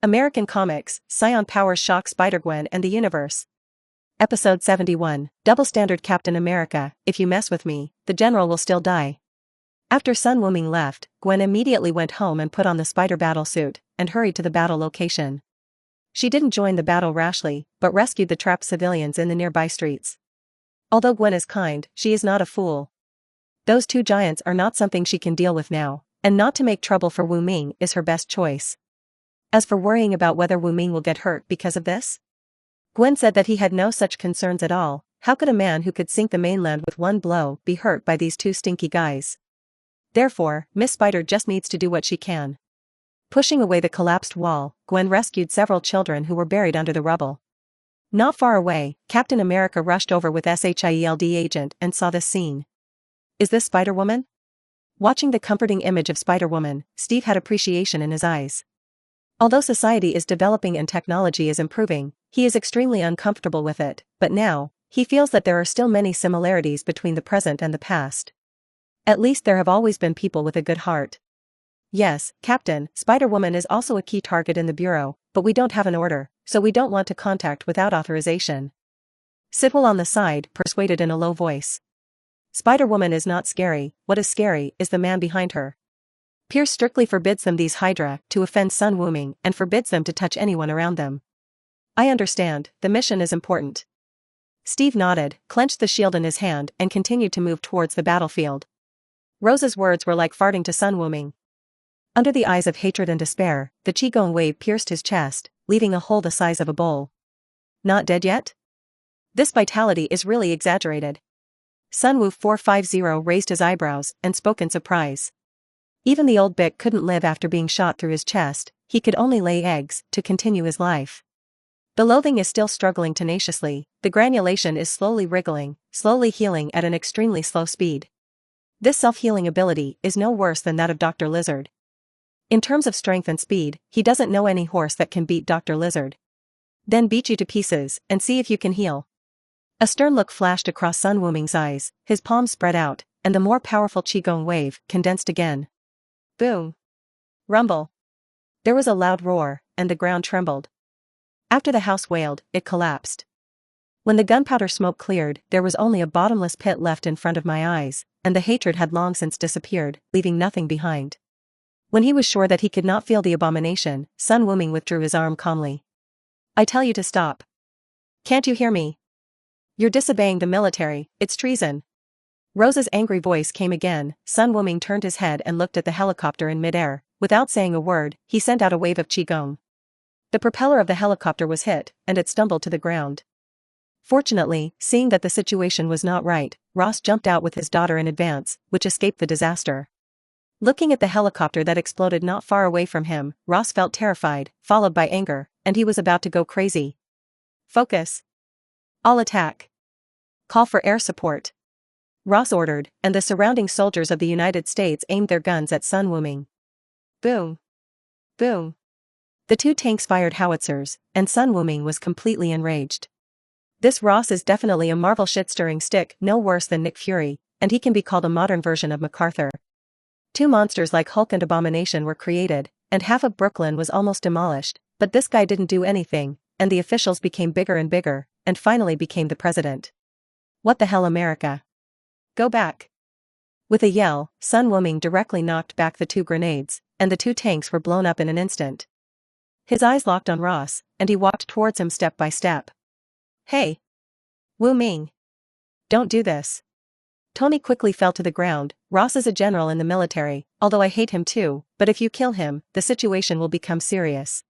American Comics, Saiyan powers shock Spider-Gwen and the universe. Episode 71, Double Standard Captain America, if you mess with me, the general will still die. After Sun Wuming left, Gwen immediately went home and put on the spider battle suit, and hurried to the battle location. She didn't join the battle rashly, but rescued the trapped civilians in the nearby streets. Although Gwen is kind, she is not a fool. Those two giants are not something she can deal with now, and not to make trouble for Wuming is her best choice. As for worrying about whether Wuming will get hurt because of this, Gwen said that he had no such concerns at all. How could a man who could sink the mainland with one blow be hurt by these two stinky guys? Therefore, Miss Spider just needs to do what she can. Pushing away the collapsed wall, Gwen rescued several children who were buried under the rubble. Not far away, Captain America rushed over with SHIELD agent and saw this scene. Is this Spider-Woman? Watching the comforting image of Spider-Woman, Steve had appreciation in his eyes. Although society is developing and technology is improving, he is extremely uncomfortable with it, but now, he feels that there are still many similarities between the present and the past. At least there have always been people with a good heart. Yes, Captain, Spider-Woman is also a key target in the Bureau, but we don't have an order, so we don't want to contact without authorization. Sidwell on the side persuaded in a low voice. Spider-Woman is not scary, what is scary is the man behind her. Pierce strictly forbids them these Hydra to offend Sun Wuming and forbids them to touch anyone around them. I understand, the mission is important. Steve nodded, clenched the shield in his hand and continued to move towards the battlefield. Rose's words were like farting to Sun Wuming. Under the eyes of hatred and despair, the Qigong wave pierced his chest, leaving a hole the size of a bowl. Not dead yet? This vitality is really exaggerated. Sunwoo 450 raised his eyebrows and spoke in surprise. Even the old Bic couldn't live after being shot through his chest, he could only lay eggs to continue his life. The loathing is still struggling tenaciously, the granulation is slowly wriggling, slowly healing at an extremely slow speed. This self-healing ability is no worse than that of Dr. Lizard. In terms of strength and speed, he doesn't know any horse that can beat Dr. Lizard. Then beat you to pieces, and see if you can heal. A stern look flashed across Sun Wuming's eyes, his palms spread out, and the more powerful Qigong wave condensed again. Boom. Rumble. There was a loud roar, and the ground trembled. After the house wailed, it collapsed. When the gunpowder smoke cleared, there was only a bottomless pit left in front of my eyes, and the hatred had long since disappeared, leaving nothing behind. When he was sure that he could not feel the abomination, Sun Wuming withdrew his arm calmly. I tell you to stop. Can't you hear me? You're disobeying the military, it's treason. Rose's angry voice came again. Sun Wuming turned his head and looked at the helicopter in midair. Without saying a word, he sent out a wave of Qigong. The propeller of the helicopter was hit, and it stumbled to the ground. Fortunately, seeing that the situation was not right, Ross jumped out with his daughter in advance, which escaped the disaster. Looking at the helicopter that exploded not far away from him, Ross felt terrified, followed by anger, and he was about to go crazy. Focus. All attack. Call for air support. Ross ordered, and the surrounding soldiers of the United States aimed their guns at Sun Wuming. Boom. Boom. The two tanks fired howitzers, and Sun Wuming was completely enraged. This Ross is definitely a Marvel shit-stirring stick, no worse than Nick Fury, and he can be called a modern version of MacArthur. Two monsters like Hulk and Abomination were created, and half of Brooklyn was almost demolished, but this guy didn't do anything, and the officials became bigger and bigger, and finally became the president. What the hell, America? Go back. With a yell, Sun Wuming directly knocked back the two grenades, and the two tanks were blown up in an instant. His eyes locked on Ross, and he walked towards him step by step. Hey! Wuming! Don't do this. Tony quickly fell to the ground. Ross is a general in the military, although I hate him too, but if you kill him, the situation will become serious.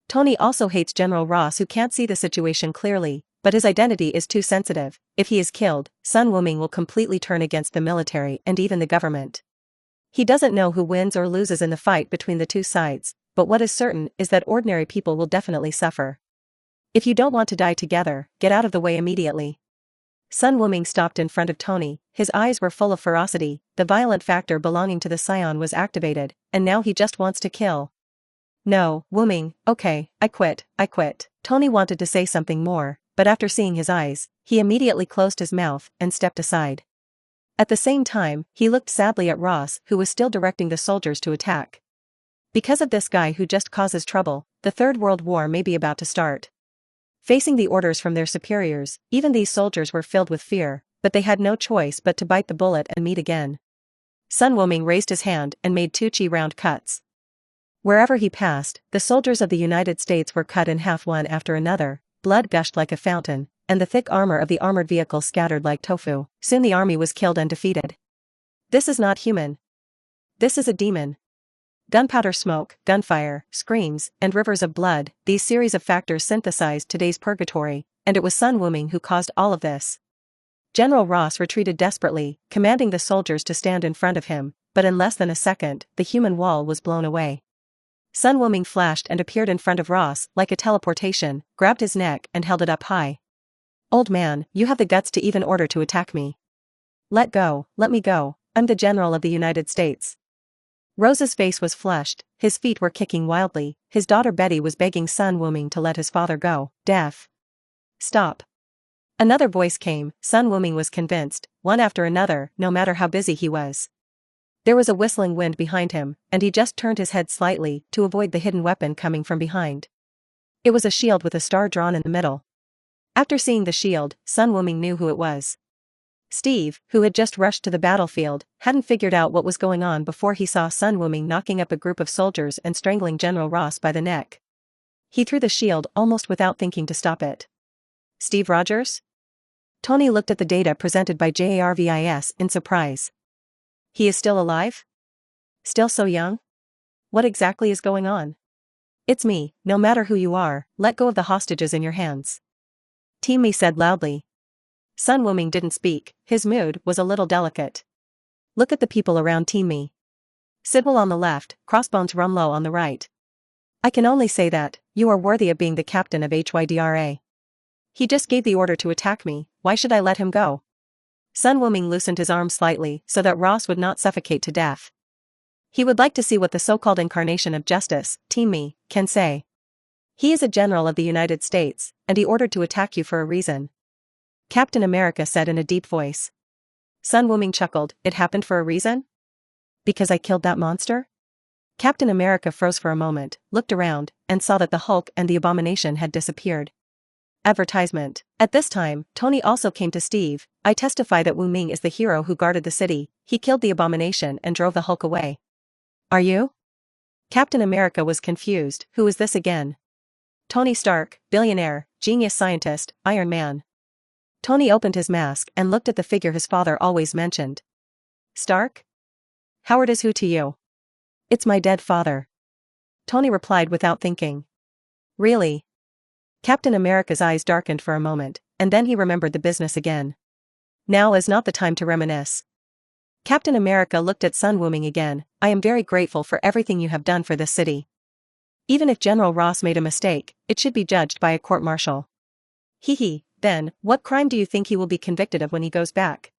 Tony also hates General Ross, who can't see the situation clearly, but his identity is too sensitive. If he is killed, Sun Wuming will completely turn against the military and even the government. He doesn't know who wins or loses in the fight between the two sides, but what is certain is that ordinary people will definitely suffer. If you don't want to die together, get out of the way immediately. Sun Wuming stopped in front of Tony, his eyes were full of ferocity, the violent factor belonging to the Saiyan was activated, and now he just wants to kill. No, Wuming, okay, I quit. Tony wanted to say something more, but after seeing his eyes, he immediately closed his mouth and stepped aside. At the same time, he looked sadly at Ross, who was still directing the soldiers to attack. Because of this guy who just causes trouble, The Third World War may be about to start. Facing the orders from their superiors, even these soldiers were filled with fear, but they had no choice but to bite the bullet and meet again. Sun Wuming raised his hand and made 2 round cuts. Wherever he passed, the soldiers of the United States were cut in half one after another, blood gushed like a fountain, and the thick armor of the armored vehicles scattered like tofu. Soon the army was killed and defeated. This is not human. This is a demon. Gunpowder smoke, gunfire, screams, and rivers of blood, these series of factors synthesized today's purgatory, and it was Sun Wuming who caused all of this. General Ross retreated desperately, commanding the soldiers to stand in front of him, but in less than a second, the human wall was blown away. Sun Wuming flashed and appeared in front of Ross like a teleportation, grabbed his neck and held it up high. "Old man, you have the guts to even order to attack me. Let go, let me go, I'm the General of the United States." Rose's face was flushed, his feet were kicking wildly, his daughter Betty was begging Sun Wuming to let his father go. "Deaf. Stop." Another voice came. Sun Wuming was convinced, one after another, no matter how busy he was. There was a whistling wind behind him, and he just turned his head slightly to avoid the hidden weapon coming from behind. It was a shield with a star drawn in the middle. After seeing the shield, Sun Wuming knew who it was. Steve, who had just rushed to the battlefield, hadn't figured out what was going on before he saw Sun Wuming knocking up a group of soldiers and strangling General Ross by the neck. He threw the shield almost without thinking to stop it. "Steve Rogers?" Tony looked at the data presented by JARVIS in surprise. "He is still alive? Still so young? What exactly is going on?" "It's me, no matter who you are, let go of the hostages in your hands," Team Me said loudly. Sun Wuming didn't speak, his mood was a little delicate. Look at the people around Team Me. Sidwell on the left, Crossbones Rumlow on the right. I can only say that, you are worthy of being the captain of HYDRA. He just gave the order to attack me, why should I let him go? Sun Wuming loosened his arm slightly so that Ross would not suffocate to death. He would like to see what the so-called incarnation of justice, Team Me, can say. He is a general of the United States, and he ordered to attack you for a reason. Captain America said in a deep voice. Sun Wuming chuckled, it happened for a reason? Because I killed that monster? Captain America froze for a moment, looked around, and saw that the Hulk and the Abomination had disappeared. Advertisement. At this time, Tony also came to Steve. I testify that Wuming is the hero who guarded the city, he killed the Abomination and drove the Hulk away. Are you? Captain America was confused, who is this again? Tony Stark, billionaire, genius scientist, Iron Man. Tony opened his mask and looked at the figure his father always mentioned. Stark? Howard is who to you? It's my dead father. Tony replied without thinking. Really? Captain America's eyes darkened for a moment, and then he remembered the business again. Now is not the time to reminisce. Captain America looked at Sun Wuming again. I am very grateful for everything you have done for this city. Even if General Ross made a mistake, it should be judged by a court-martial. Hee. Then, what crime do you think he will be convicted of when he goes back?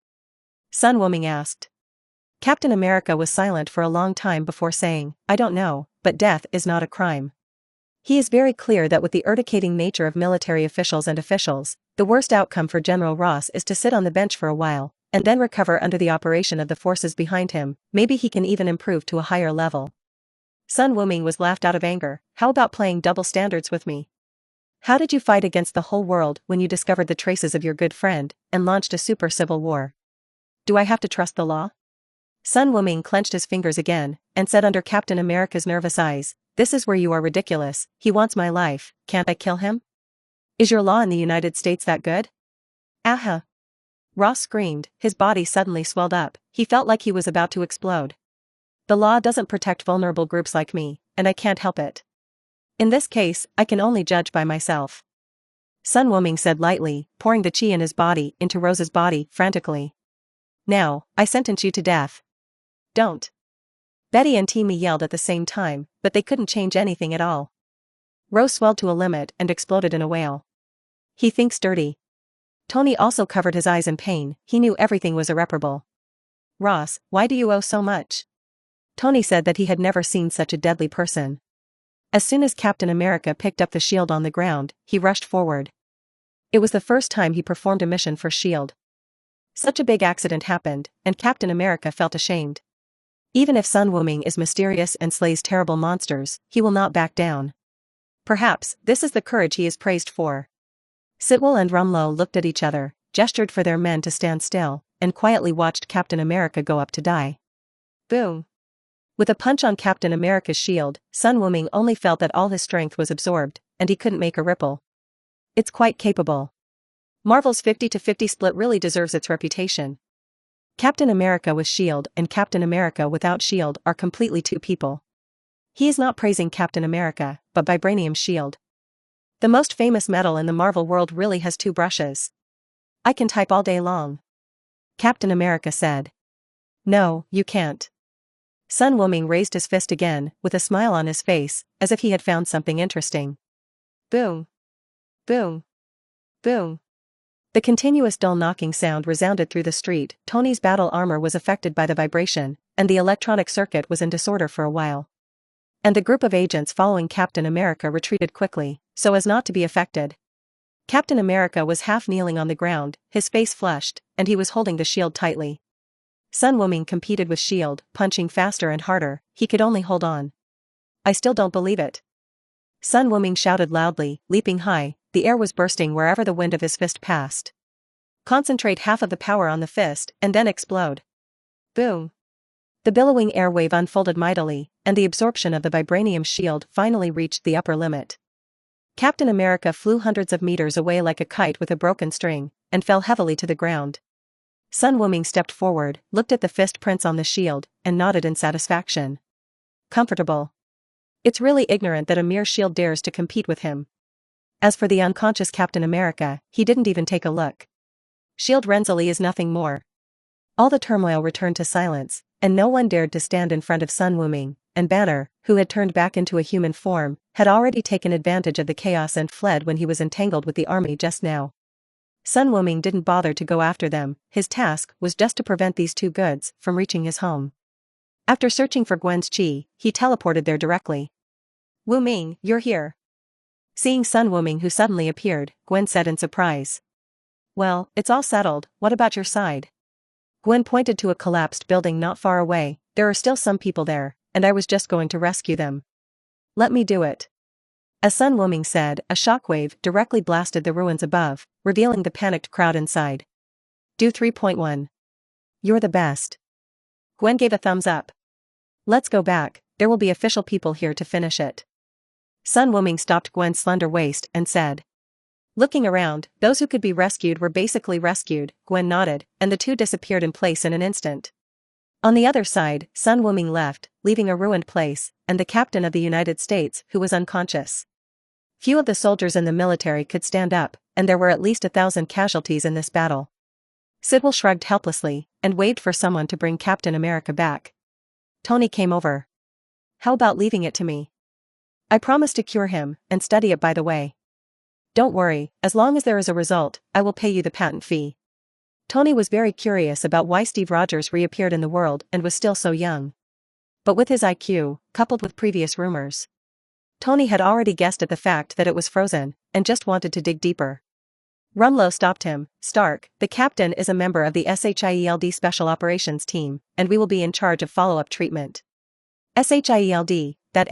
Sun Wuming asked. Captain America was silent for a long time before saying, I don't know, but death is not a crime. He is very clear that with the urticating nature of military officials, the worst outcome for General Ross is to sit on the bench for a while, and then recover under the operation of the forces behind him. Maybe he can even improve to a higher level. Sun Wuming was laughed out of anger. How about playing double standards with me? How did you fight against the whole world when you discovered the traces of your good friend, and launched a super civil war? Do I have to trust the law? Sun Wuming clenched his fingers again, and said under Captain America's nervous eyes, this is where you are ridiculous, he wants my life, can't I kill him? Is your law in the United States that good? Aha! Ross screamed, his body suddenly swelled up, he felt like he was about to explode. The law doesn't protect vulnerable groups like me, and I can't help it. In this case, I can only judge by myself. Sun Wuming said lightly, pouring the chi in his body into Rose's body frantically. Now, I sentence you to death. Don't. Betty and Teamy yelled at the same time, but they couldn't change anything at all. Rose swelled to a limit and exploded in a wail. He thinks dirty. Tony also covered his eyes in pain, he knew everything was irreparable. Ross, why do you owe so much? Tony said that he had never seen such a deadly person. As soon as Captain America picked up the shield on the ground, he rushed forward. It was the first time he performed a mission for S.H.I.E.L.D. Such a big accident happened, and Captain America felt ashamed. Even if Sun Wuming is mysterious and slays terrible monsters, he will not back down. Perhaps, this is the courage he is praised for. Sitwell and Rumlow looked at each other, gestured for their men to stand still, and quietly watched Captain America go up to die. Boom! With a punch on Captain America's shield, Sun Wuming only felt that all his strength was absorbed, and he couldn't make a ripple. It's quite capable. Marvel's 50-50 split really deserves its reputation. Captain America with shield and Captain America without shield are completely two people. He is not praising Captain America, but vibranium shield. The most famous metal in the Marvel world really has two brushes. I can type all day long. Captain America said. No, you can't. Sun Wuming raised his fist again, with a smile on his face, as if he had found something interesting. Boom. Boom. Boom. The continuous dull knocking sound resounded through the street. Tony's battle armor was affected by the vibration, and the electronic circuit was in disorder for a while. And the group of agents following Captain America retreated quickly, so as not to be affected. Captain America was half kneeling on the ground, his face flushed, and he was holding the shield tightly. Sun Wuming competed with shield, punching faster and harder. He could only hold on. I still don't believe it. Sun Wuming shouted loudly, leaping high. The air was bursting wherever the wind of his fist passed. Concentrate half of the power on the fist, and then explode. Boom. The billowing air wave unfolded mightily, and the absorption of the vibranium shield finally reached the upper limit. Captain America flew hundreds of meters away like a kite with a broken string, and fell heavily to the ground. Sun Wuming stepped forward, looked at the fist prints on the shield, and nodded in satisfaction. Comfortable. It's really ignorant that a mere shield dares to compete with him. As for the unconscious Captain America, he didn't even take a look. Shield Renzali is nothing more. All the turmoil returned to silence, and no one dared to stand in front of Sun Wuming, and Banner, who had turned back into a human form, had already taken advantage of the chaos and fled when he was entangled with the army just now. Sun Wuming didn't bother to go after them. His task was just to prevent these two goods from reaching his home. After searching for Gwen's chi, he teleported there directly. Wuming, you're here. Seeing Sun Wuming who suddenly appeared, Gwen said in surprise. Well, it's all settled. What about your side? Gwen pointed to a collapsed building not far away. There are still some people there, and I was just going to rescue them. Let me do it. As Sun Wuming said, a shockwave directly blasted the ruins above, revealing the panicked crowd inside. Do 3.1. You're the best. Gwen gave a thumbs up. Let's go back, there will be official people here to finish it. Sun Wuming stopped Gwen's slender waist and said. Looking around, those who could be rescued were basically rescued. Gwen nodded, and the two disappeared in place in an instant. On the other side, Sun Wuming left, leaving a ruined place, and the captain of the United States, who was unconscious. Few of the soldiers in the military could stand up, and there were at least 1,000 casualties in this battle. Sitwell shrugged helplessly, and waved for someone to bring Captain America back. Tony came over. How about leaving it to me? I promised to cure him, and study it by the way. Don't worry, as long as there is a result, I will pay you the patent fee. Tony was very curious about why Steve Rogers reappeared in the world and was still so young. But with his IQ, coupled with previous rumors, Tony had already guessed at the fact that it was frozen, and just wanted to dig deeper. Rumlow stopped him. Stark, the captain is a member of the SHIELD Special Operations Team, and we will be in charge of follow-up treatment. SHIELD, that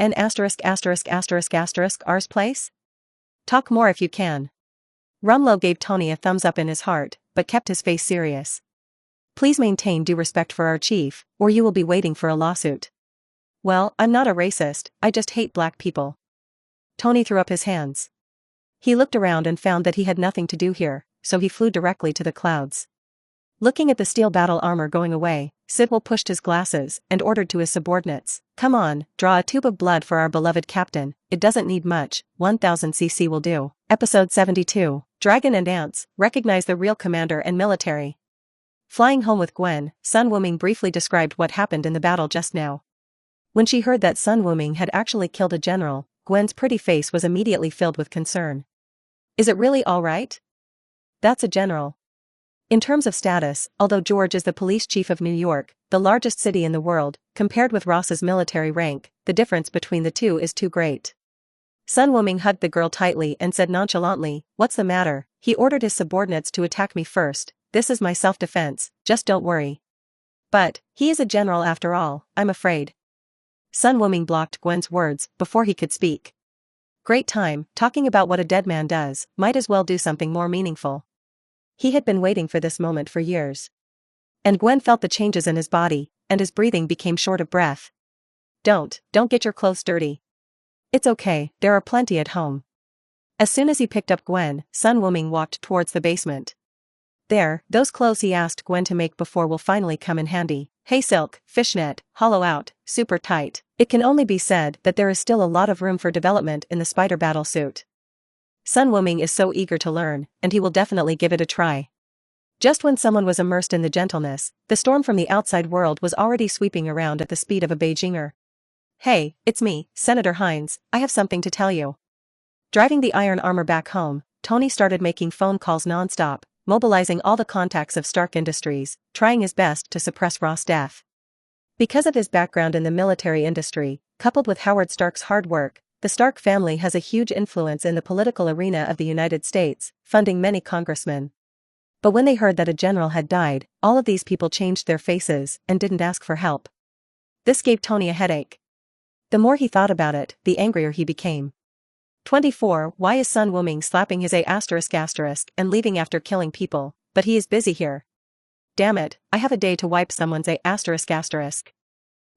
N*************************************************************************************************************************************************************************************************************************************œux Rumlow gave Tony a thumbs up in his heart, but kept his face serious. Please maintain due respect for our chief, or you will be waiting for a lawsuit. Well, I'm not a racist, I just hate black people. Tony threw up his hands. He looked around and found that he had nothing to do here, so he flew directly to the clouds. Looking at the steel battle armor going away, Sitwell pushed his glasses and ordered to his subordinates, come on, draw a tube of blood for our beloved captain. It doesn't need much, 1000 cc will do. Episode 72, Dragon and Ants, recognize the real commander and military. Flying home with Gwen, Sun Wuming briefly described what happened in the battle just now. When she heard that Sun Wuming had actually killed a general, Gwen's pretty face was immediately filled with concern. Is it really all right? That's a general. In terms of status, although George is the police chief of New York, the largest city in the world, compared with Ross's military rank, the difference between the two is too great. Sun Wuming hugged the girl tightly and said nonchalantly, what's the matter? He ordered his subordinates to attack me first. This is my self-defense, just don't worry. But, he is a general after all, I'm afraid. Sun Wuming blocked Gwen's words before he could speak. Great time, talking about what a dead man does, might as well do something more meaningful. He had been waiting for this moment for years. And Gwen felt the changes in his body, and his breathing became short of breath. Don't get your clothes dirty. It's okay, there are plenty at home. As soon as he picked up Gwen, Sun Wuming walked towards the basement. There, those clothes he asked Gwen to make before will finally come in handy. Hey, silk, fishnet, hollow out, super tight. It can only be said that there is still a lot of room for development in the spider battle suit. Sun Wuming is so eager to learn, and he will definitely give it a try. Just when someone was immersed in the gentleness, the storm from the outside world was already sweeping around at the speed of a Beijinger. Hey, it's me, Senator Hines, I have something to tell you. Driving the iron armor back home, Tony started making phone calls non-stop, mobilizing all the contacts of Stark Industries, trying his best to suppress Ross' death. Because of his background in the military industry, coupled with Howard Stark's hard work, the Stark family has a huge influence in the political arena of the United States, funding many congressmen. But when they heard that a general had died, all of these people changed their faces and didn't ask for help. This gave Tony a headache. The more he thought about it, the angrier he became. 24. Why is Sun Wuming slapping his A** and leaving after killing people, but he is busy here? Damn it, I have a day to wipe someone's A**.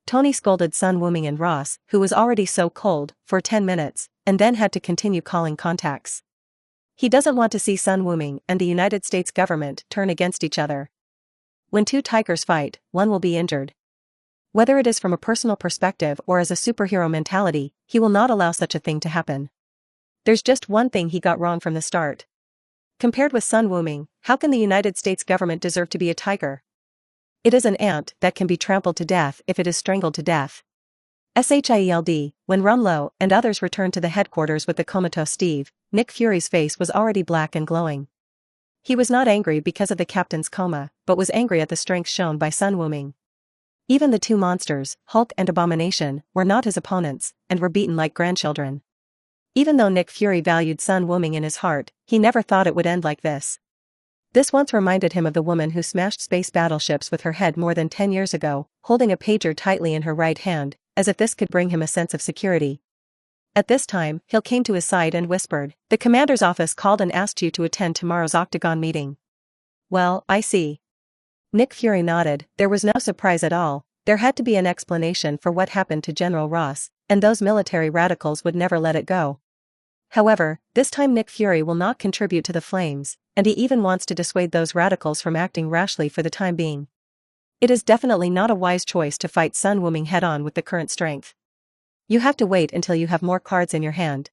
Tony scolded Sun Wuming and Ross, who was already so cold, for 10 minutes, and then had to continue calling contacts. He doesn't want to see Sun Wuming and the United States government turn against each other. When two tigers fight, one will be injured. Whether it is from a personal perspective or as a superhero mentality, he will not allow such a thing to happen. There's just one thing he got wrong from the start. Compared with Sun Wuming, how can the United States government deserve to be a tiger? It is an ant that can be trampled to death if it is strangled to death. SHIELD, when Rumlow and others returned to the headquarters with the comatose Steve, Nick Fury's face was already black and glowing. He was not angry because of the captain's coma, but was angry at the strength shown by Sun Wuming. Even the two monsters, Hulk and Abomination, were not his opponents, and were beaten like grandchildren. Even though Nick Fury valued Sun Wuming in his heart, he never thought it would end like this. This once reminded him of the woman who smashed space battleships with her head more than 10 years ago, holding a pager tightly in her right hand, as if this could bring him a sense of security. At this time, Hill came to his side and whispered, "The commander's office called and asked you to attend tomorrow's Octagon meeting." "Well, I see." Nick Fury nodded. There was no surprise at all. There had to be an explanation for what happened to General Ross, and those military radicals would never let it go. However, this time Nick Fury will not contribute to the flames, and he even wants to dissuade those radicals from acting rashly for the time being. It is definitely not a wise choice to fight Sun Wuming head-on with the current strength. You have to wait until you have more cards in your hand.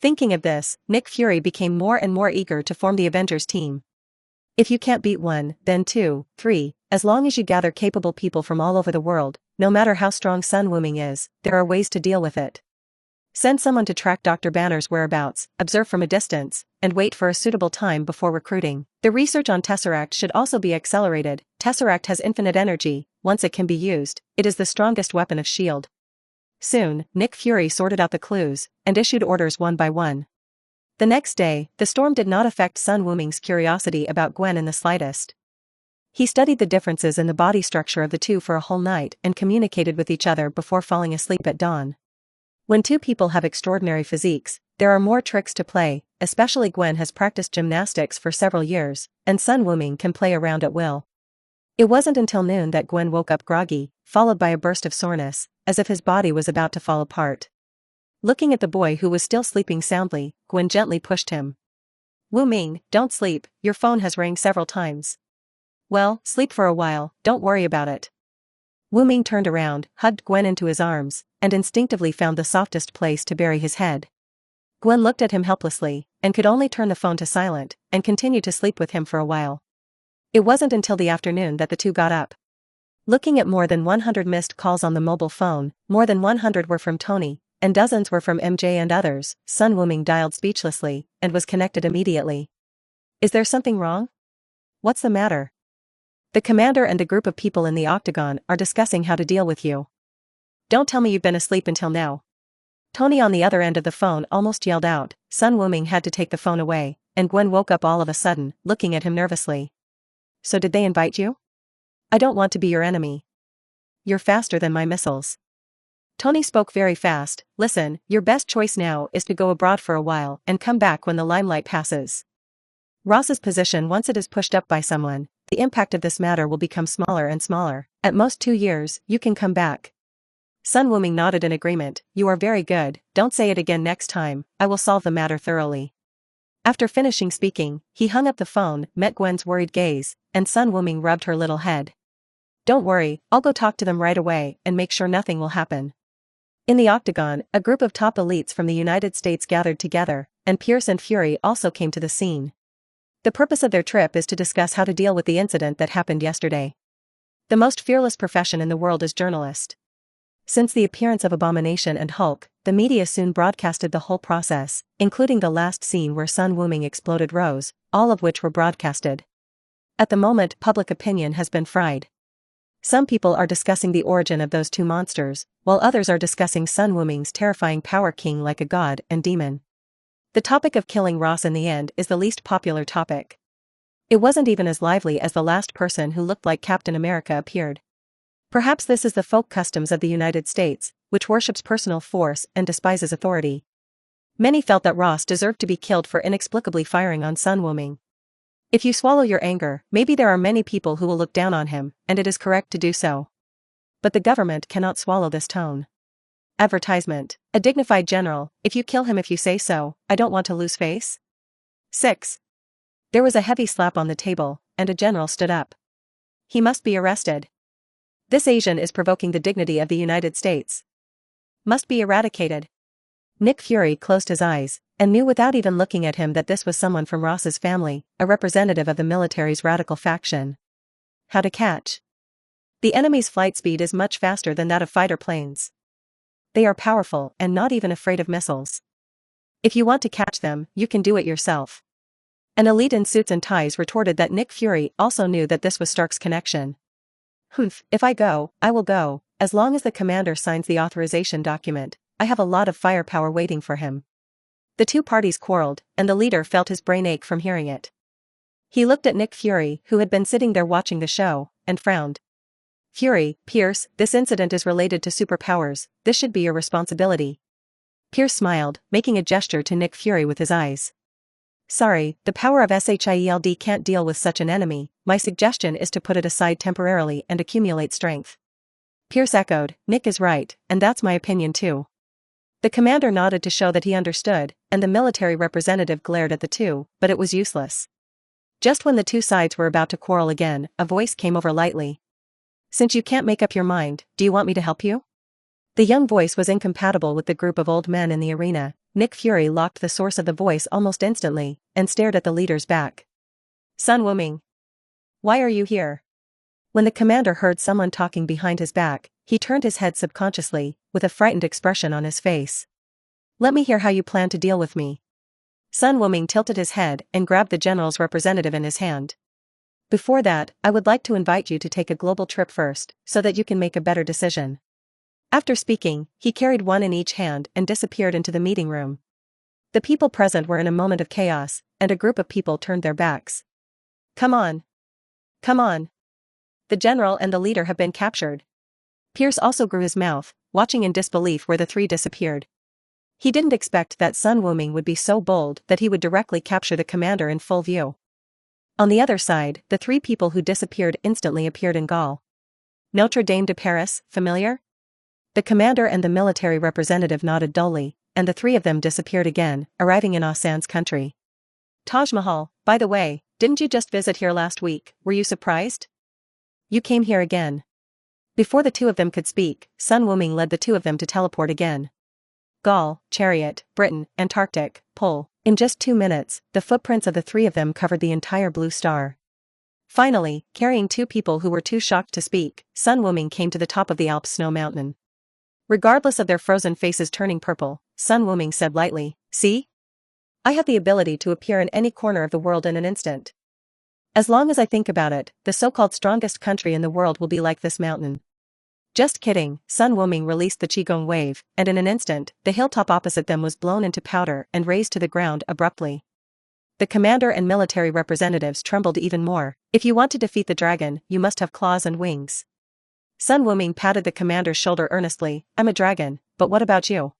Thinking of this, Nick Fury became more and more eager to form the Avengers team. If you can't beat one, then 2, 3, as long as you gather capable people from all over the world, no matter how strong Sun Wuming is, there are ways to deal with it. Send someone to track Dr. Banner's whereabouts, observe from a distance, and wait for a suitable time before recruiting. The research on Tesseract should also be accelerated. Tesseract has infinite energy. Once it can be used, it is the strongest weapon of S.H.I.E.L.D. Soon, Nick Fury sorted out the clues, and issued orders one by one. The next day, the storm did not affect Sun Wuming's curiosity about Gwen in the slightest. He studied the differences in the body structure of the two for a whole night and communicated with each other before falling asleep at dawn. When two people have extraordinary physiques, there are more tricks to play, especially Gwen has practiced gymnastics for several years, and Sun Wuming can play around at will. It wasn't until noon that Gwen woke up groggy, followed by a burst of soreness, as if his body was about to fall apart. Looking at the boy who was still sleeping soundly, Gwen gently pushed him. "Wuming, don't sleep, your phone has rang several times." "Well, sleep for a while, don't worry about it." Wuming turned around, hugged Gwen into his arms, and instinctively found the softest place to bury his head. Gwen looked at him helplessly, and could only turn the phone to silent, and continue to sleep with him for a while. It wasn't until the afternoon that the two got up. Looking at more than 100 missed calls on the mobile phone, more than 100 were from Tony, and dozens were from MJ and others, Sun Wuming dialed speechlessly, and was connected immediately. "Is there something wrong? What's the matter?" "The commander and the group of people in the Octagon are discussing how to deal with you." "Don't tell me you've been asleep until now." Tony on the other end of the phone almost yelled out. Sun Wuming had to take the phone away, and Gwen woke up all of a sudden, looking at him nervously. "So did they invite you?" "I don't want to be your enemy." "You're faster than my missiles." Tony spoke very fast. Listen, your best choice now is to go abroad for a while and come back when the limelight passes. Ross's position, once it is pushed up by someone, the impact of this matter will become smaller and smaller. At most 2 years, you can come back. Sun Wuming nodded in agreement. You are very good, don't say it again next time, I will solve the matter thoroughly. After finishing speaking, he hung up the phone, met Gwen's worried gaze, and Sun Wuming rubbed her little head. Don't worry, I'll go talk to them right away and make sure nothing will happen. In the octagon, a group of top elites from the United States gathered together, and Pierce and Fury also came to the scene. The purpose of their trip is to discuss how to deal with the incident that happened yesterday. The most fearless profession in the world is journalist. Since the appearance of Abomination and Hulk, the media soon broadcasted the whole process, including the last scene where Sun Wuming exploded Rose, all of which were broadcasted. At the moment, public opinion has been fried. Some people are discussing the origin of those two monsters, while others are discussing Sun Wuming's terrifying power, king like a god and demon. The topic of killing Ross in the end is the least popular topic. It wasn't even as lively as the last person who looked like Captain America appeared. Perhaps this is the folk customs of the United States, which worships personal force and despises authority. Many felt that Ross deserved to be killed for inexplicably firing on Sun Wuming. If you swallow your anger, maybe there are many people who will look down on him, and it is correct to do so. But the government cannot swallow this tone. Advertisement. A dignified general, if you kill him if you say so, I don't want to lose face. 6. There was a heavy slap on the table, and a general stood up. He must be arrested. This Asian is provoking the dignity of the United States. Must be eradicated. Nick Fury closed his eyes, and knew without even looking at him that this was someone from Ross's family, a representative of the military's radical faction. How to catch. The enemy's flight speed is much faster than that of fighter planes. They are powerful and not even afraid of missiles. If you want to catch them, you can do it yourself. An elite in suits and ties retorted that Nick Fury also knew that this was Stark's connection. Humph, if I go, I will go, as long as the commander signs the authorization document, I have a lot of firepower waiting for him. The two parties quarreled, and the leader felt his brain ache from hearing it. He looked at Nick Fury, who had been sitting there watching the show, and frowned. Fury, Pierce, this incident is related to superpowers, this should be your responsibility. Pierce smiled, making a gesture to Nick Fury with his eyes. Sorry, the power of SHIELD can't deal with such an enemy, my suggestion is to put it aside temporarily and accumulate strength. Pierce echoed, Nick is right, and that's my opinion too. The commander nodded to show that he understood, and the military representative glared at the two, but it was useless. Just when the two sides were about to quarrel again, a voice came over lightly. Since you can't make up your mind, do you want me to help you? The young voice was incompatible with the group of old men in the arena. Nick Fury locked the source of the voice almost instantly, and stared at the leader's back. Sun Wuming. Why are you here? When the commander heard someone talking behind his back, he turned his head subconsciously, with a frightened expression on his face. Let me hear how you plan to deal with me. Sun Wuming tilted his head and grabbed the general's representative in his hand. Before that, I would like to invite you to take a global trip first, so that you can make a better decision. After speaking, he carried one in each hand and disappeared into the meeting room. The people present were in a moment of chaos, and a group of people turned their backs. Come on. Come on. The general and the leader have been captured. Pierce also grew his mouth, watching in disbelief where the three disappeared. He didn't expect that Sun Wuming would be so bold that he would directly capture the commander in full view. On the other side, the three people who disappeared instantly appeared in Gaul. Notre Dame de Paris, familiar? The commander and the military representative nodded dully, and the three of them disappeared again, arriving in Hassan's country. Taj Mahal, by the way, didn't you just visit here last week, were you surprised? You came here again. Before the two of them could speak, Sun Wuming led the two of them to teleport again. Gaul, Chariot, Britain, Antarctic, Pole. In just 2 minutes, the footprints of the three of them covered the entire blue star. Finally, carrying two people who were too shocked to speak, Sun Wuming came to the top of the Alps snow mountain. Regardless of their frozen faces turning purple, Sun Wuming said lightly, See? I have the ability to appear in any corner of the world in an instant. As long as I think about it, the so-called strongest country in the world will be like this mountain. Just kidding, Sun Wuming released the Qigong wave, and in an instant, the hilltop opposite them was blown into powder and razed to the ground abruptly. The commander and military representatives trembled even more. If you want to defeat the dragon, you must have claws and wings. Sun Wuming patted the commander's shoulder earnestly. I'm a dragon, but what about you?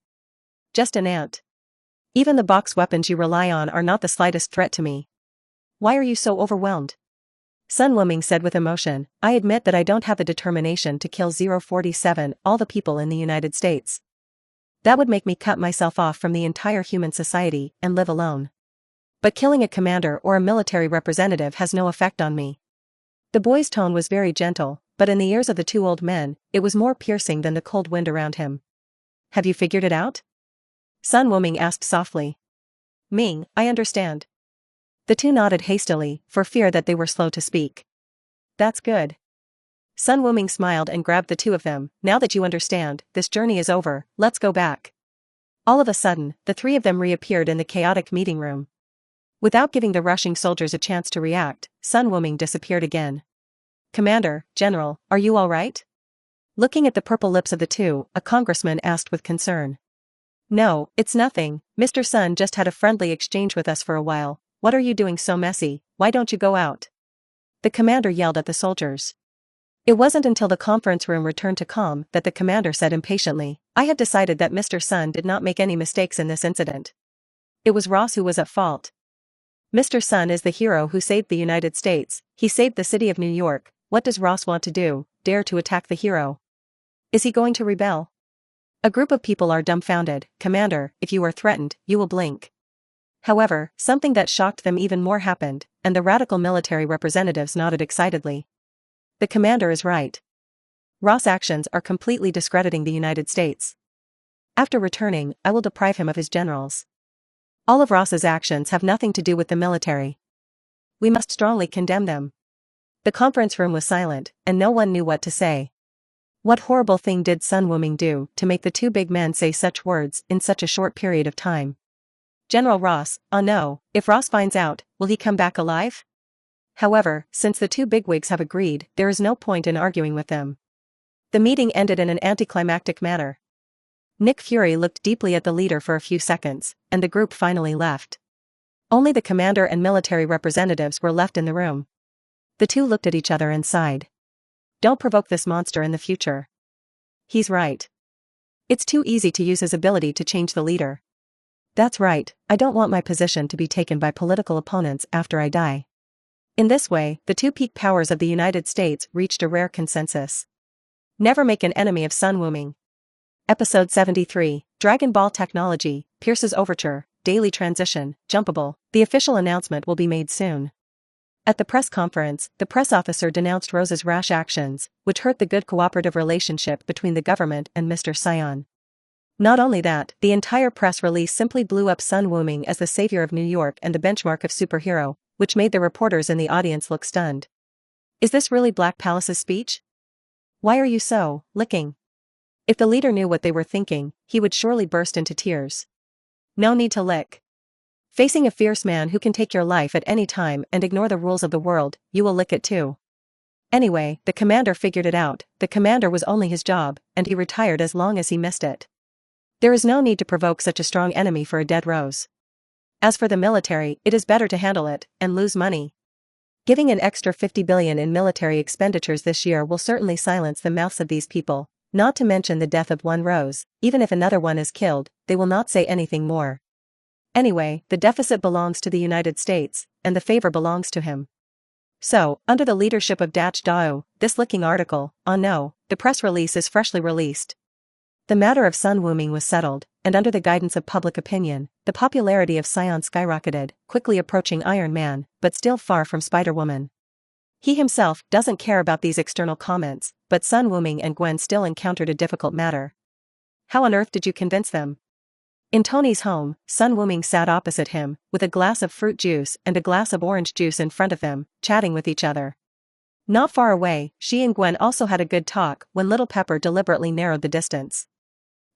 Just an ant. Even the box weapons you rely on are not the slightest threat to me. Why are you so overwhelmed? Sun Wuming said with emotion, I admit that I don't have the determination to kill 047 all the people in the United States. That would make me cut myself off from the entire human society and live alone. But killing a commander or a military representative has no effect on me. The boy's tone was very gentle, but in the ears of the two old men, it was more piercing than the cold wind around him. Have you figured it out? Sun Wuming asked softly. Ming, I understand. The two nodded hastily, for fear that they were slow to speak. That's good. Sun Wuming smiled and grabbed the two of them. Now that you understand, this journey is over, let's go back. All of a sudden, the three of them reappeared in the chaotic meeting room. Without giving the rushing soldiers a chance to react, Sun Wuming disappeared again. Commander, General, are you all right? Looking at the purple lips of the two, a congressman asked with concern. No, it's nothing, Mr. Sun just had a friendly exchange with us for a while. What are you doing so messy, why don't you go out? The commander yelled at the soldiers. It wasn't until the conference room returned to calm that the commander said impatiently, I have decided that Mr. Sun did not make any mistakes in this incident. It was Ross who was at fault. Mr. Sun is the hero who saved the United States, he saved the city of New York. What does Ross want to do, dare to attack the hero? Is he going to rebel? A group of people are dumbfounded. Commander, if you are threatened, you will blink. However, something that shocked them even more happened, and the radical military representatives nodded excitedly. The commander is right. Ross' actions are completely discrediting the United States. After returning, I will deprive him of his generals. All of Ross's actions have nothing to do with the military. We must strongly condemn them. The conference room was silent, and no one knew what to say. What horrible thing did Sun Wuming do to make the two big men say such words in such a short period of time? General Ross, oh no, if Ross finds out, will he come back alive? However, since the two bigwigs have agreed, there is no point in arguing with them. The meeting ended in an anticlimactic manner. Nick Fury looked deeply at the leader for a few seconds, and the group finally left. Only the commander and military representatives were left in the room. The two looked at each other and sighed. Don't provoke this monster in the future. He's right. It's too easy to use his ability to change the leader. That's right, I don't want my position to be taken by political opponents after I die. In this way, the two peak powers of the United States reached a rare consensus. Never make an enemy of Sun Wuming. Episode 73, Dragon Ball Technology, Pierce's Overture, Daily Transition, Jumpable. The official announcement will be made soon. At the press conference, the press officer denounced Rose's rash actions, which hurt the good cooperative relationship between the government and Mr. Saiyan. Not only that, the entire press release simply blew up Sun Wuming as the savior of New York and the benchmark of superhero, which made the reporters in the audience look stunned. Is this really Black Palace's speech? Why are you so, licking? If the leader knew what they were thinking, he would surely burst into tears. No need to lick. Facing a fierce man who can take your life at any time and ignore the rules of the world, you will lick it too. Anyway, the commander figured it out. The commander was only his job, and he retired as long as he missed it. There is no need to provoke such a strong enemy for a dead Rose. As for the military, it is better to handle it, and lose money. Giving an extra $50 billion in military expenditures this year will certainly silence the mouths of these people, not to mention the death of one Rose. Even if another one is killed, they will not say anything more. Anyway, the deficit belongs to the United States, and the favor belongs to him. So, under the leadership of Dach Dao, this licking article, oh no, the press release is freshly released. The matter of Sun Wuming was settled, and under the guidance of public opinion, the popularity of Saiyan skyrocketed, quickly approaching Iron Man, but still far from Spider-Woman. He himself doesn't care about these external comments, but Sun Wuming and Gwen still encountered a difficult matter. How on earth did you convince them? In Tony's home, Sun Wuming sat opposite him, with a glass of fruit juice and a glass of orange juice in front of them, chatting with each other. Not far away, she and Gwen also had a good talk when Little Pepper deliberately narrowed the distance.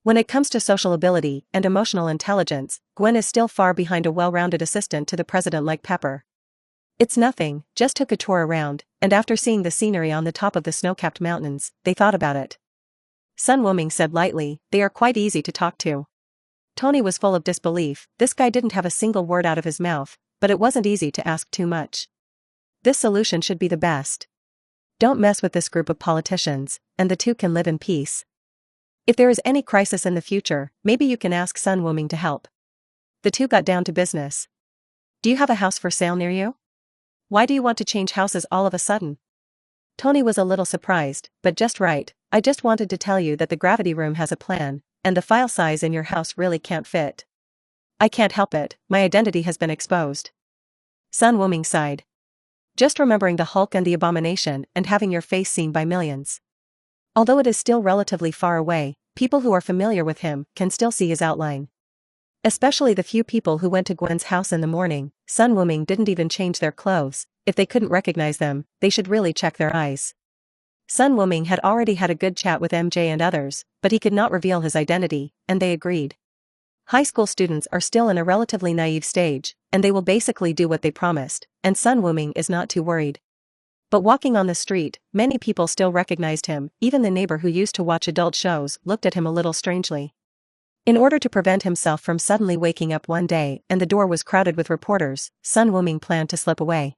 When it comes to social ability and emotional intelligence, Gwen is still far behind a well-rounded assistant to the president like Pepper. It's nothing, just took a tour around, and after seeing the scenery on the top of the snow-capped mountains, they thought about it. Sun Wuming said lightly, they are quite easy to talk to. Tony was full of disbelief. This guy didn't have a single word out of his mouth, but it wasn't easy to ask too much. This solution should be the best. Don't mess with this group of politicians, and the two can live in peace. If there is any crisis in the future, maybe you can ask Sun Wuming to help. The two got down to business. Do you have a house for sale near you? Why do you want to change houses all of a sudden? Tony was a little surprised, but just right. I just wanted to tell you that the gravity room has a plan, and the file size in your house really can't fit. I can't help it, my identity has been exposed. Sun Wuming sighed. Just remembering the Hulk and the Abomination and having your face seen by millions. Although it is still relatively far away, people who are familiar with him can still see his outline. Especially the few people who went to Gwen's house in the morning. Sun Wuming didn't even change their clothes. If they couldn't recognize them, they should really check their eyes. Sun Wuming had already had a good chat with MJ and others, but he could not reveal his identity, and they agreed. High school students are still in a relatively naive stage, and they will basically do what they promised, and Sun Wuming is not too worried. But walking on the street, many people still recognized him. Even the neighbor who used to watch adult shows looked at him a little strangely. In order to prevent himself from suddenly waking up one day and the door was crowded with reporters, Sun Wuming planned to slip away.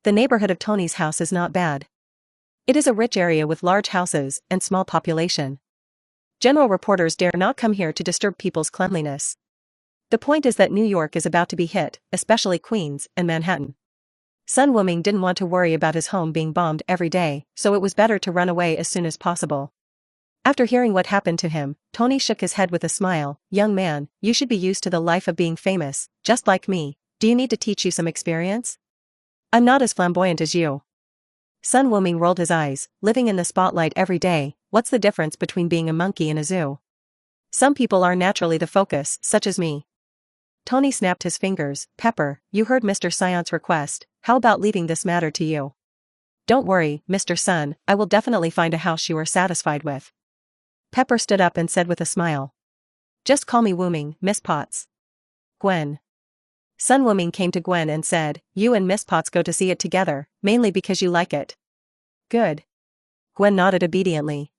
The neighborhood of Tony's house is not bad. It is a rich area with large houses and small population. General reporters dare not come here to disturb people's cleanliness. The point is that New York is about to be hit, especially Queens and Manhattan. Sun Wuming didn't want to worry about his home being bombed every day, so it was better to run away as soon as possible. After hearing what happened to him, Tony shook his head with a smile. Young man, you should be used to the life of being famous, just like me. Do you need to teach you some experience? I'm not as flamboyant as you. Sun Wuming rolled his eyes. Living in the spotlight every day, what's the difference between being a monkey in a zoo? Some people are naturally the focus, such as me. Tony snapped his fingers. Pepper, you heard Mr. Saiyan's request. How about leaving this matter to you? Don't worry, Mr. Sun, I will definitely find a house you are satisfied with. Pepper stood up and said with a smile. Just call me Wuming, Miss Potts. Gwen. Sun Wuming came to Gwen and said, you and Miss Potts go to see it together, mainly because you like it. Good. Gwen nodded obediently.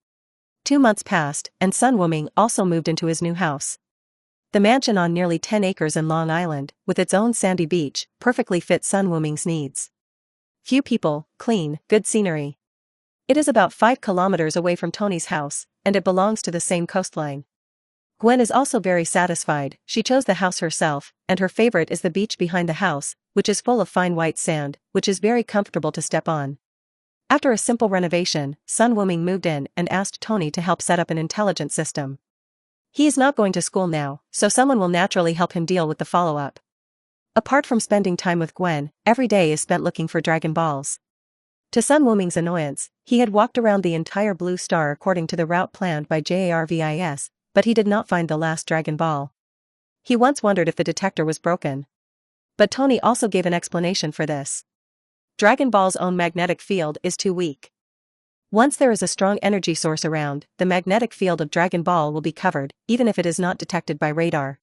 2 months passed, and Sun Wuming also moved into his new house. The mansion on nearly 10 acres in Long Island, with its own sandy beach, perfectly fit Sun Wuming's needs. Few people, clean, good scenery. It is about 5 kilometers away from Tony's house, and it belongs to the same coastline. Gwen is also very satisfied. She chose the house herself, and her favorite is the beach behind the house, which is full of fine white sand, which is very comfortable to step on. After a simple renovation, Sun Wuming moved in and asked Tony to help set up an intelligence system. He is not going to school now, so someone will naturally help him deal with the follow-up. Apart from spending time with Gwen, every day is spent looking for Dragon Balls. To Sun Wuming's annoyance, he had walked around the entire Blue Star according to the route planned by JARVIS, but he did not find the last Dragon Ball. He once wondered if the detector was broken. But Tony also gave an explanation for this. Dragon Ball's own magnetic field is too weak. Once there is a strong energy source around, the magnetic field of Dragon Ball will be covered, even if it is not detected by radar.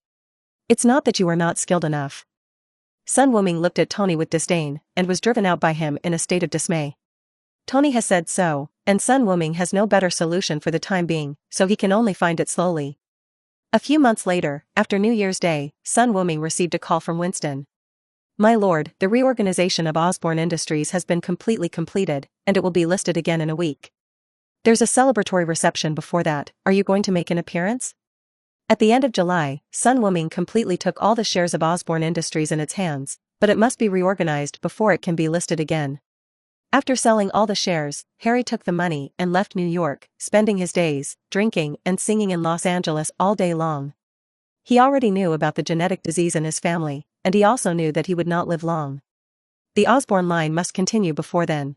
It's not that you are not skilled enough. Sun Wuming looked at Tony with disdain, and was driven out by him in a state of dismay. Tony has said so, and Sun Wuming has no better solution for the time being, so he can only find it slowly. A few months later, after New Year's Day, Sun Wuming received a call from Winston. My lord, the reorganization of Osborne Industries has been completely completed, and it will be listed again in a week. There's a celebratory reception before that. Are you going to make an appearance? At the end of July, Sun Wuming completely took all the shares of Osborne Industries in its hands, but it must be reorganized before it can be listed again. After selling all the shares, Harry took the money and left New York, spending his days, drinking and singing in Los Angeles all day long. He already knew about the genetic disease in his family, and he also knew that he would not live long. The Osborne line must continue before then.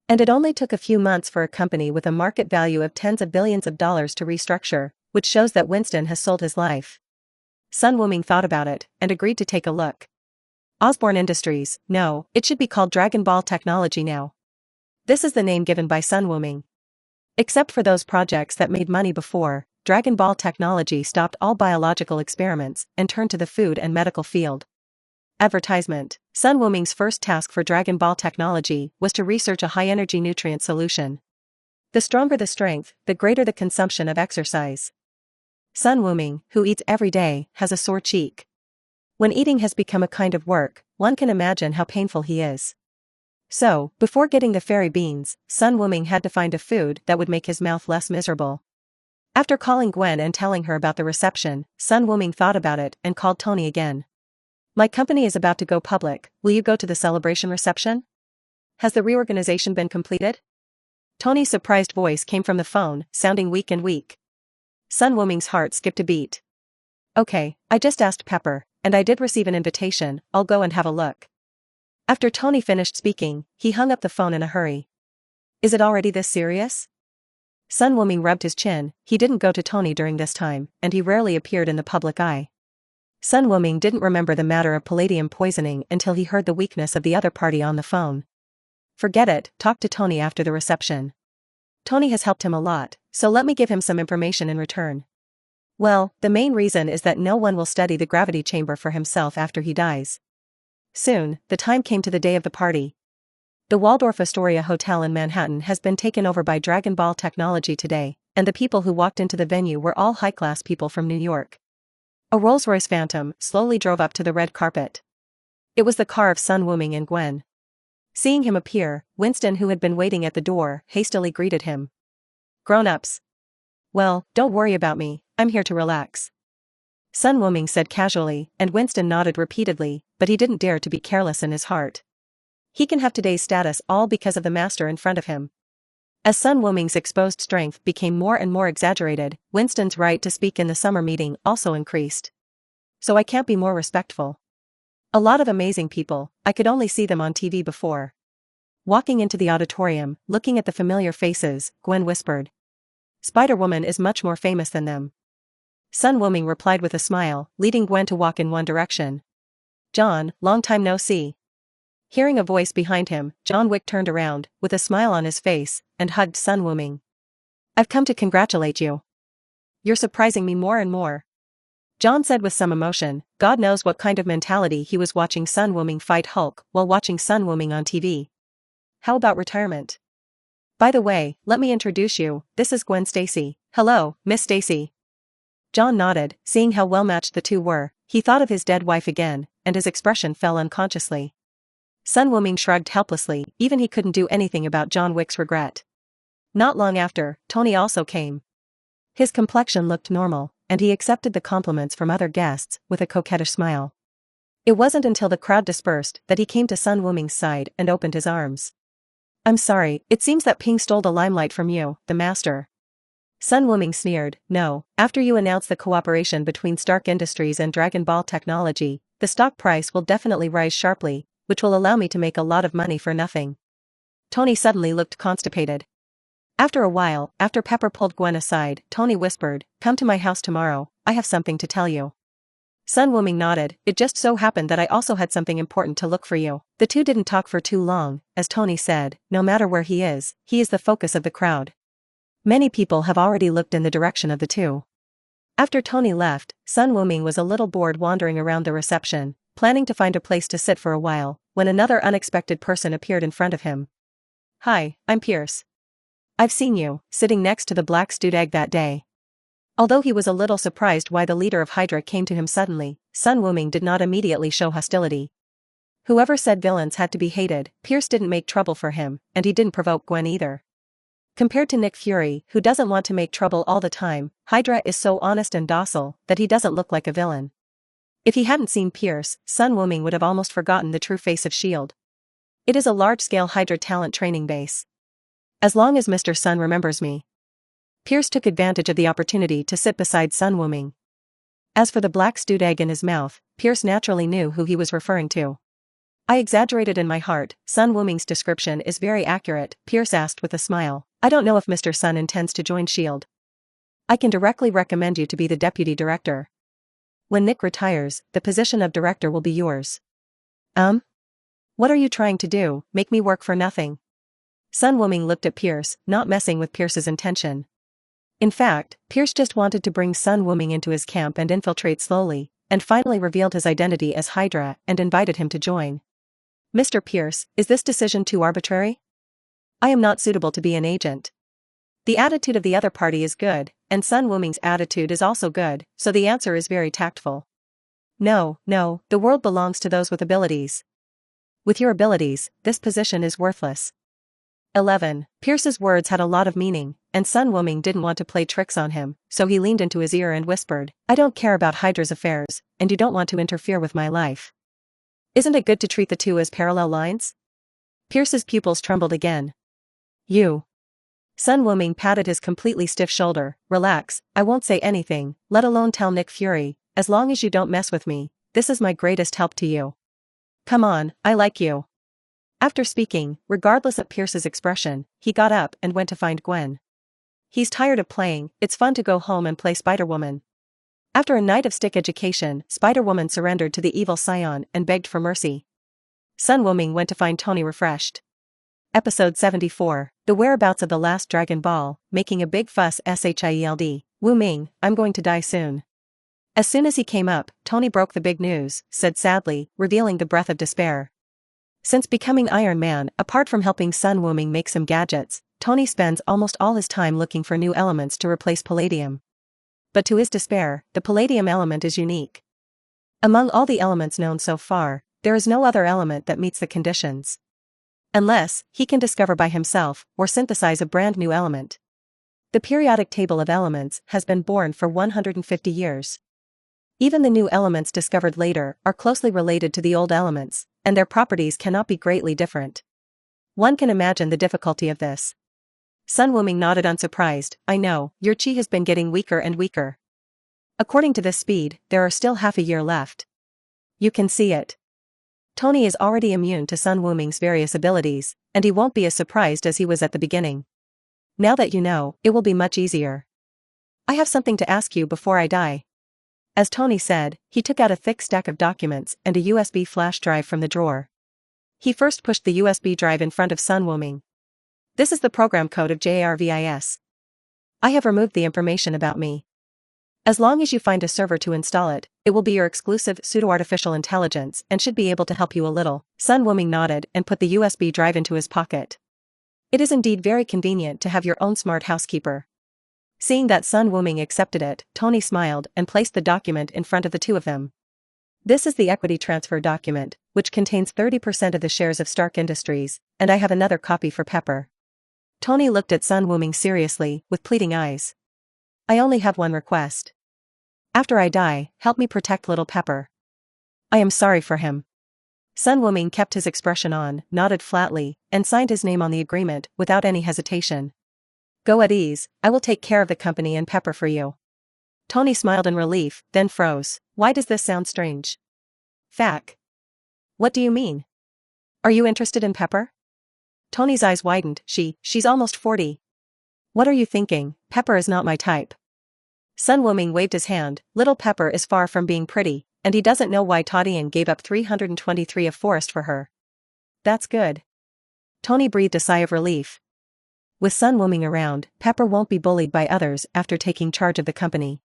And it only took a few months for a company with a market value of tens of billions of dollars to restructure, which shows that Winston has sold his life. Sun Wuming thought about it, and agreed to take a look. Osborne Industries, no, it should be called Dragon Ball Technology now. This is the name given by Sun Wuming. Except for those projects that made money before, Dragon Ball Technology stopped all biological experiments and turned to the food and medical field. Advertisement. Sun Wuming's first task for Dragon Ball Technology was to research a high-energy nutrient solution. The stronger the strength, the greater the consumption of exercise. Sun Wuming, who eats every day, has a sore cheek. When eating has become a kind of work, one can imagine how painful he is. So, before getting the fairy beans, Sun Wuming had to find a food that would make his mouth less miserable. After calling Gwen and telling her about the reception, Sun Wuming thought about it and called Tony again. My company is about to go public, will you go to the celebration reception? Has the reorganization been completed? Tony's surprised voice came from the phone, sounding weak and weak. Sun Wuming's heart skipped a beat. Okay, I just asked Pepper, and I did receive an invitation, I'll go and have a look. After Tony finished speaking, he hung up the phone in a hurry. Is it already this serious? Sun Wuming rubbed his chin, he didn't go to Tony during this time, and he rarely appeared in the public eye. Sun Wuming didn't remember the matter of palladium poisoning until he heard the weakness of the other party on the phone. Forget it, talk to Tony after the reception. Tony has helped him a lot, so let me give him some information in return. Well, the main reason is that no one will study the gravity chamber for himself after he dies. Soon, the time came to the day of the party. The Waldorf Astoria Hotel in Manhattan has been taken over by Dragon Ball technology today, and the people who walked into the venue were all high-class people from New York. A Rolls-Royce Phantom slowly drove up to the red carpet. It was the car of Sun Wuming and Gwen. Seeing him appear, Winston, who had been waiting at the door, hastily greeted him. Grown-ups. Well, don't worry about me, I'm here to relax. Sun Wuming said casually, and Winston nodded repeatedly, but he didn't dare to be careless in his heart. He can have today's status all because of the master in front of him. As Sun Wuming's exposed strength became more and more exaggerated, Winston's right to speak in the summer meeting also increased. So I can't be more respectful. A lot of amazing people, I could only see them on TV before. Walking into the auditorium, looking at the familiar faces, Gwen whispered. Spider-Woman is much more famous than them. Sun Wuming replied with a smile, leading Gwen to walk in one direction. John, long time no see. Hearing a voice behind him, John Wick turned around, with a smile on his face, and hugged Sun Wuming. I've come to congratulate you. You're surprising me more and more. John said with some emotion, God knows what kind of mentality he was watching Sun Wuming fight Hulk while watching Sun Wuming on TV. How about retirement? By the way, let me introduce you, this is Gwen Stacy. Hello, Miss Stacy. John nodded, seeing how well-matched the two were, he thought of his dead wife again, and his expression fell unconsciously. Sun Wuming shrugged helplessly, even he couldn't do anything about John Wick's regret. Not long after, Tony also came. His complexion looked normal, and he accepted the compliments from other guests with a coquettish smile. It wasn't until the crowd dispersed that he came to Sun Wuming's side and opened his arms. I'm sorry, it seems that Ping stole the limelight from you, the master. Sun Wuming sneered, no, after you announce the cooperation between Stark Industries and Dragon Ball Technology, the stock price will definitely rise sharply, which will allow me to make a lot of money for nothing. Tony suddenly looked constipated. After a while, after Pepper pulled Gwen aside, Tony whispered, come to my house tomorrow, I have something to tell you. Sun Wuming nodded, it just so happened that I also had something important to look for you. The two didn't talk for too long, as Tony said, no matter where he is the focus of the crowd. Many people have already looked in the direction of the two. After Tony left, Sun Wuming was a little bored wandering around the reception, planning to find a place to sit for a while, when another unexpected person appeared in front of him. Hi, I'm Pierce. I've seen you, sitting next to the black stewed egg that day. Although he was a little surprised why the leader of Hydra came to him suddenly, Sun Wuming did not immediately show hostility. Whoever said villains had to be hated, Pierce didn't make trouble for him, and he didn't provoke Gwen either. Compared to Nick Fury, who doesn't want to make trouble all the time, Hydra is so honest and docile that he doesn't look like a villain. If he hadn't seen Pierce, Sun Wuming would have almost forgotten the true face of S.H.I.E.L.D. It is a large-scale Hydra talent training base. As long as Mr. Sun remembers me. Pierce took advantage of the opportunity to sit beside Sun Wuming. As for the black stewed egg in his mouth, Pierce naturally knew who he was referring to. I exaggerated in my heart, Sun Wuming's description is very accurate, Pierce asked with a smile. I don't know if Mr. Sun intends to join S.H.I.E.L.D. I can directly recommend you to be the deputy director. When Nick retires, the position of director will be yours. What are you trying to do, make me work for nothing? Sun Wuming looked at Pierce, not messing with Pierce's intention. In fact, Pierce just wanted to bring Sun Wuming into his camp and infiltrate slowly, and finally revealed his identity as Hydra and invited him to join. Mr. Pierce, is this decision too arbitrary? I am not suitable to be an agent. The attitude of the other party is good, and Sun Wuming's attitude is also good, so the answer is very tactful. No, the world belongs to those with abilities. With your abilities, this position is worthless. 11. Pierce's words had a lot of meaning, and Sun Wuming didn't want to play tricks on him, so he leaned into his ear and whispered, I don't care about Hydra's affairs, and you don't want to interfere with my life. Isn't it good to treat the two as parallel lines? Pierce's pupils trembled again. You. Sun Wuming patted his completely stiff shoulder. Relax, I won't say anything, let alone tell Nick Fury, as long as you don't mess with me, this is my greatest help to you. Come on, I like you. After speaking, regardless of Pierce's expression, he got up and went to find Gwen. He's tired of playing, it's fun to go home and play Spider-Woman. After a night of stick education, Spider-Woman surrendered to the evil Saiyan and begged for mercy. Sun Wuming went to find Tony refreshed. Episode 74, The Whereabouts of the Last Dragon Ball, Making a Big Fuss SHIELD. Wuming, I'm going to die soon. As soon as he came up, Tony broke the big news, said sadly, revealing the breath of despair. Since becoming Iron Man, apart from helping Sun Wuming make some gadgets, Tony spends almost all his time looking for new elements to replace palladium. But to his despair, the palladium element is unique. Among all the elements known so far, there is no other element that meets the conditions. Unless, he can discover by himself, or synthesize a brand new element. The periodic table of elements has been born for 150 years. Even the new elements discovered later are closely related to the old elements, and their properties cannot be greatly different. One can imagine the difficulty of this. Sun Wuming nodded unsurprised, I know, your chi has been getting weaker and weaker. According to this speed, there are still half a year left. You can see it. Tony is already immune to Sun Wuming's various abilities, and he won't be as surprised as he was at the beginning. Now that you know, it will be much easier. I have something to ask you before I die. As Tony said, he took out a thick stack of documents and a USB flash drive from the drawer. He first pushed the USB drive in front of Sun Wuming. This is the program code of JARVIS. I have removed the information about me. As long as you find a server to install it, it will be your exclusive pseudo-artificial intelligence and should be able to help you a little. Sun Wuming nodded and put the USB drive into his pocket. It is indeed very convenient to have your own smart housekeeper. Seeing that Sun Wuming accepted it, Tony smiled and placed the document in front of the two of them. This is the equity transfer document, which contains 30% of the shares of Stark Industries, and I have another copy for Pepper. Tony looked at Sun Wuming seriously, with pleading eyes. I only have one request. After I die, help me protect little Pepper. I am sorry for him. Sun Wuming kept his expression on, nodded flatly, and signed his name on the agreement, without any hesitation. Go at ease, I will take care of the company and Pepper for you. Tony smiled in relief, then froze. Why does this sound strange? Fack. What do you mean? Are you interested in Pepper? Tony's eyes widened. She's almost 40. What are you thinking? Pepper is not my type. Sun Wuming waved his hand. Little Pepper is far from being pretty, and he doesn't know why Todian gave up 323 of forest for her. That's good. Tony breathed a sigh of relief. With Sun Wuming around, Pepper won't be bullied by others after taking charge of the company.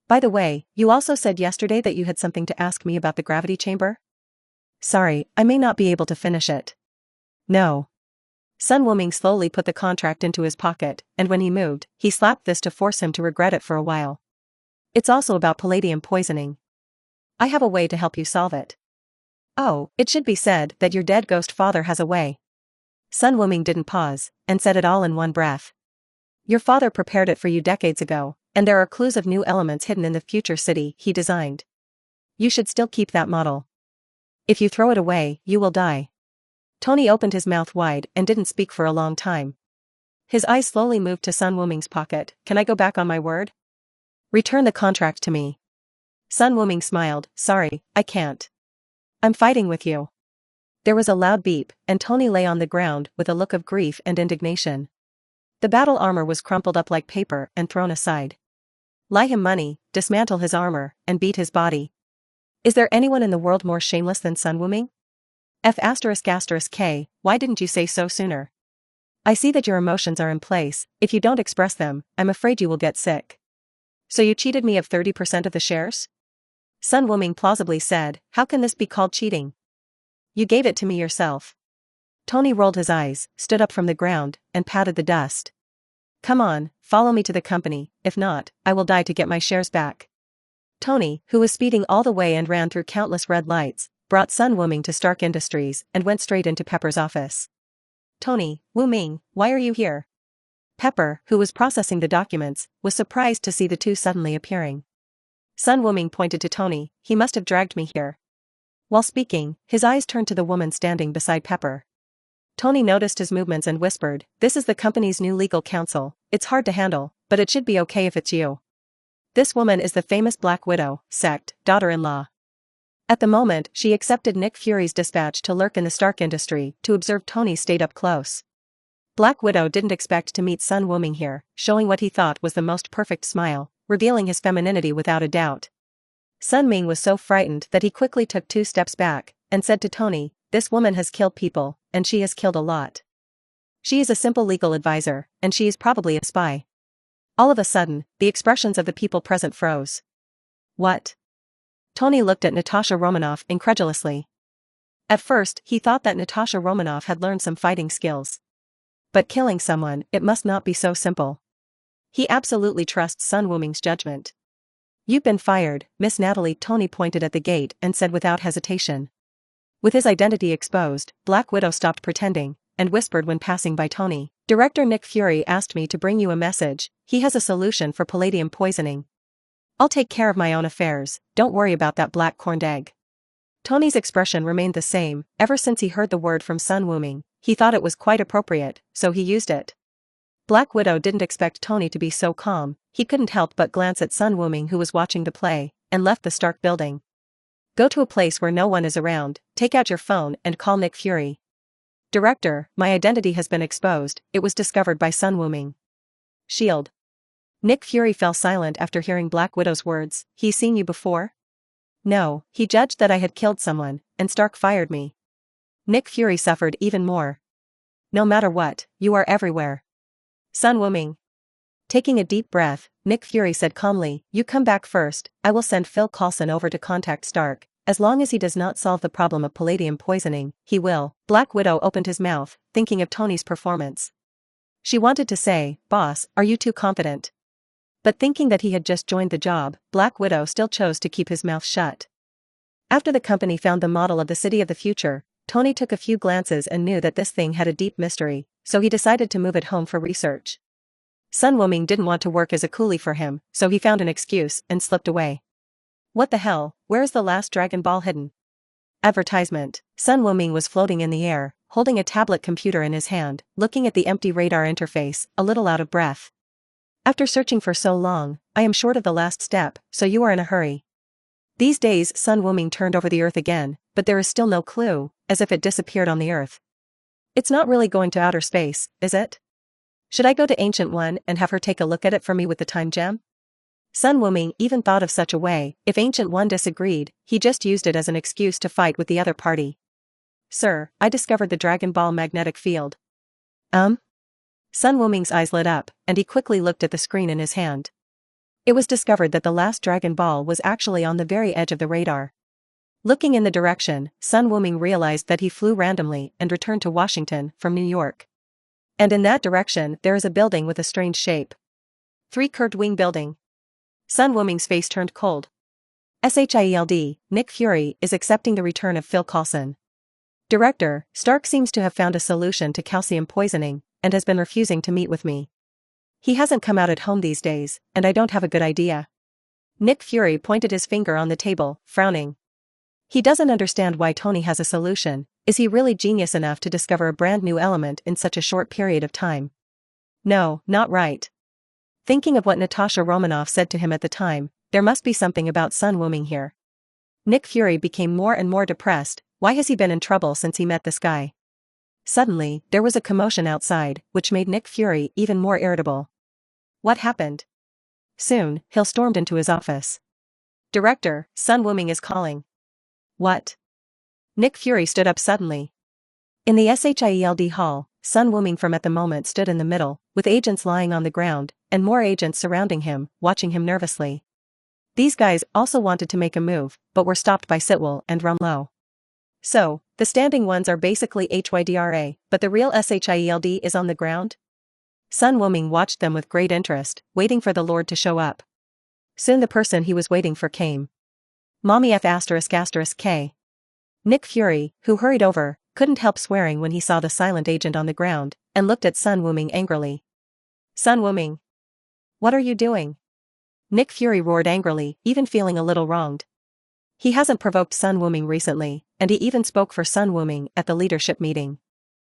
By the way, you also said yesterday that you had something to ask me about the gravity chamber? Sorry, I may not be able to finish it. No. Sun Wuming slowly put the contract into his pocket, and when he moved, he slapped this to force him to regret it for a while. It's also about palladium poisoning. I have a way to help you solve it. Oh, it should be said that your dead ghost father has a way. Sun Wuming didn't pause, and said it all in one breath. Your father prepared it for you decades ago, and there are clues of new elements hidden in the future city he designed. You should still keep that model. If you throw it away, you will die. Tony opened his mouth wide and didn't speak for a long time. His eyes slowly moved to Sun Wuming's pocket. Can I go back on my word? Return the contract to me. Sun Wuming smiled. Sorry, I can't. I'm fighting with you. There was a loud beep, and Tony lay on the ground with a look of grief and indignation. The battle armor was crumpled up like paper and thrown aside. Lie him money, dismantle his armor, and beat his body. Is there anyone in the world more shameless than Sun Wuming? F***K, why didn't you say so sooner? I see that your emotions are in place. If you don't express them, I'm afraid you will get sick. So you cheated me of 30% of the shares? Sun Wuming plausibly said, how can this be called cheating? You gave it to me yourself. Tony rolled his eyes, stood up from the ground, and patted the dust. Come on, follow me to the company, if not, I will die to get my shares back. Tony, who was speeding all the way and ran through countless red lights, brought Sun Wuming to Stark Industries and went straight into Pepper's office. Tony, Wuming, why are you here? Pepper, who was processing the documents, was surprised to see the two suddenly appearing. Sun Wuming pointed to Tony, he must have dragged me here. While speaking, his eyes turned to the woman standing beside Pepper. Tony noticed his movements and whispered, this is the company's new legal counsel, it's hard to handle, but it should be okay if it's you. This woman is the famous Black Widow, sect, daughter-in-law. At the moment, she accepted Nick Fury's dispatch to lurk in the Stark industry to observe Tony stayed up close. Black Widow didn't expect to meet Sun Wuming here, showing what he thought was the most perfect smile, revealing his femininity without a doubt. Sun Ming was so frightened that he quickly took 2 steps back, and said to Tony, this woman has killed people, and she has killed a lot. She is a simple legal advisor, and she is probably a spy. All of a sudden, the expressions of the people present froze. What? Tony looked at Natasha Romanoff incredulously. At first, he thought that Natasha Romanoff had learned some fighting skills. But killing someone, it must not be so simple. He absolutely trusts Sun Wuming's judgment. You've been fired, Miss Natalie. Tony pointed at the gate and said without hesitation. With his identity exposed, Black Widow stopped pretending, and whispered when passing by Tony, Director Nick Fury asked me to bring you a message, he has a solution for palladium poisoning. I'll take care of my own affairs, don't worry about that black corned egg. Tony's expression remained the same, ever since he heard the word from Sun Wuming, he thought it was quite appropriate, so he used it. Black Widow didn't expect Tony to be so calm, he couldn't help but glance at Sun Wuming who was watching the play, and left the Stark building. Go to a place where no one is around, take out your phone and call Nick Fury. Director, my identity has been exposed, it was discovered by Sun Wuming. Shield. Nick Fury fell silent after hearing Black Widow's words, he's seen you before? No, he judged that I had killed someone, and Stark fired me. Nick Fury suffered even more. No matter what, you are everywhere. Sun Wuming. Taking a deep breath, Nick Fury said calmly, you come back first, I will send Phil Coulson over to contact Stark, as long as he does not solve the problem of palladium poisoning, he will. Black Widow opened his mouth, thinking of Tony's performance. She wanted to say, boss, are you too confident? But thinking that he had just joined the job, Black Widow still chose to keep his mouth shut. After the company found the model of the city of the future, Tony took a few glances and knew that this thing had a deep mystery, so he decided to move it home for research. Sun Wuming didn't want to work as a coolie for him, so he found an excuse and slipped away. What the hell, where is the last Dragon Ball hidden? Advertisement. Sun Wuming was floating in the air, holding a tablet computer in his hand, looking at the empty radar interface, a little out of breath. After searching for so long, I am short of the last step, so you are in a hurry. These days Sun Wuming turned over the Earth again, but there is still no clue, as if it disappeared on the Earth. It's not really going to outer space, is it? Should I go to Ancient One and have her take a look at it for me with the time gem? Sun Wuming even thought of such a way, if Ancient One disagreed, he just used it as an excuse to fight with the other party. Sir, I discovered the Dragon Ball magnetic field. Sun Wuming's eyes lit up, and he quickly looked at the screen in his hand. It was discovered that the last Dragon Ball was actually on the very edge of the radar. Looking in the direction, Sun Wuming realized that he flew randomly and returned to Washington from New York. And in that direction there is a building with a strange shape. 3 curved wing building. Sun Wuming's face turned cold. SHIELD, Nick Fury is accepting the return of Phil Coulson. Director, Stark seems to have found a solution to calcium poisoning, and has been refusing to meet with me. He hasn't come out at home these days, and I don't have a good idea. Nick Fury pointed his finger on the table, frowning. He doesn't understand why Tony has a solution, is he really genius enough to discover a brand new element in such a short period of time? No, not right. Thinking of what Natasha Romanoff said to him at the time, there must be something about Sun Wuming here. Nick Fury became more and more depressed, why has he been in trouble since he met this guy? Suddenly, there was a commotion outside, which made Nick Fury even more irritable. What happened? Soon, Hill stormed into his office. Director, Sun Wuming is calling. What? Nick Fury stood up suddenly. In the SHIELD hall, Sun Wuming from at the moment stood in the middle, with agents lying on the ground, and more agents surrounding him, watching him nervously. These guys also wanted to make a move, but were stopped by Sitwell and Rumlow. So, the standing ones are basically HYDRA, but the real SHIELD is on the ground? Sun Wuming watched them with great interest, waiting for the Lord to show up. Soon the person he was waiting for came. Mommy F***K. Nick Fury, who hurried over, couldn't help swearing when he saw the silent agent on the ground, and looked at Sun Wuming angrily. Sun Wuming. What are you doing? Nick Fury roared angrily, even feeling a little wronged. He hasn't provoked Sun Wuming recently, and he even spoke for Sun Wuming at the leadership meeting.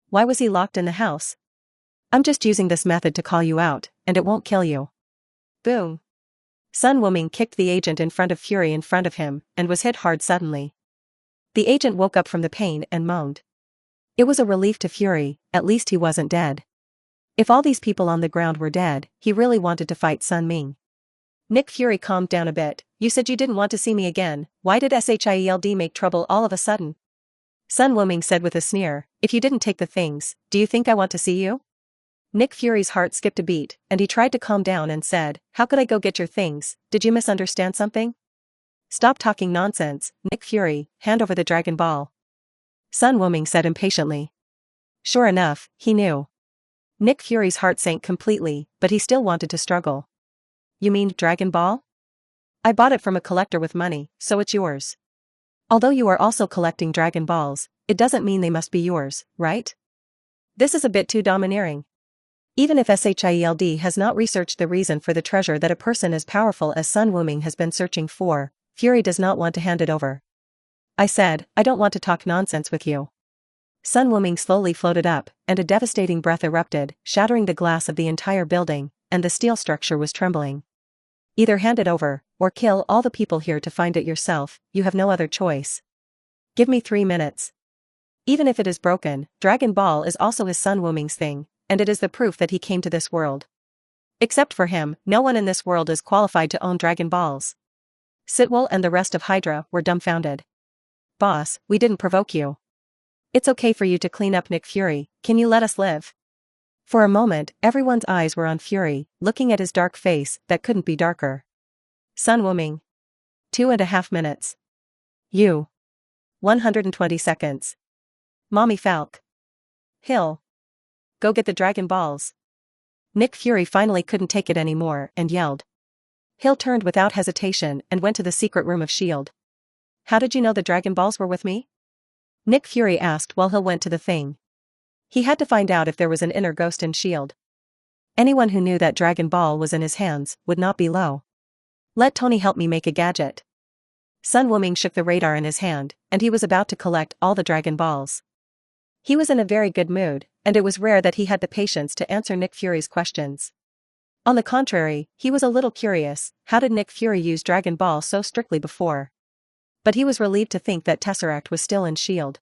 Why was he locked in the house? I'm just using this method to call you out, and it won't kill you. Boom. Sun Wuming kicked the agent in front of Fury in front of him, and was hit hard suddenly. The agent woke up from the pain and moaned. It was a relief to Fury, at least he wasn't dead. If all these people on the ground were dead, he really wanted to fight Sun Ming. Nick Fury calmed down a bit. You said you didn't want to see me again, why did Shield make trouble all of a sudden? Sun Wuming said with a sneer, if you didn't take the things, do you think I want to see you? Nick Fury's heart skipped a beat, and he tried to calm down and said, how could I go get your things, did you misunderstand something? Stop talking nonsense, Nick Fury, hand over the Dragon Ball. Sun Wuming said impatiently. Sure enough, he knew. Nick Fury's heart sank completely, but he still wanted to struggle. You mean Dragon Ball? I bought it from a collector with money, so it's yours. Although you are also collecting Dragon Balls, it doesn't mean they must be yours, right? This is a bit too domineering. Even if Shield has not researched the reason for the treasure that a person as powerful as Sun Wuming has been searching for, Fury does not want to hand it over. I said, I don't want to talk nonsense with you. Sun Wuming slowly floated up, and a devastating breath erupted, shattering the glass of the entire building, and the steel structure was trembling. Either hand it over, or kill all the people here to find it yourself, you have no other choice. Give me 3 minutes. Even if it is broken, Dragon Ball is also his Sun Wuming's thing, and it is the proof that he came to this world. Except for him, no one in this world is qualified to own Dragon Balls. Sitwell and the rest of Hydra were dumbfounded. Boss, we didn't provoke you. It's okay for you to clean up, Nick Fury, can you let us live? For a moment, everyone's eyes were on Fury, looking at his dark face that couldn't be darker. Sun Wuming. 2.5 minutes. You. 120 seconds. Mommy Falk. Hill. Go get the Dragon Balls. Nick Fury finally couldn't take it anymore and yelled. Hill turned without hesitation and went to the secret room of S.H.I.E.L.D. How did you know the Dragon Balls were with me? Nick Fury asked while Hill went to the thing. He had to find out if there was an inner ghost in S.H.I.E.L.D. Anyone who knew that Dragon Ball was in his hands would not be low. Let Tony help me make a gadget. Sun Wuming shook the radar in his hand, and he was about to collect all the Dragon Balls. He was in a very good mood, and it was rare that he had the patience to answer Nick Fury's questions. On the contrary, he was a little curious, how did Nick Fury use Dragon Ball so strictly before? But he was relieved to think that Tesseract was still in S.H.I.E.L.D.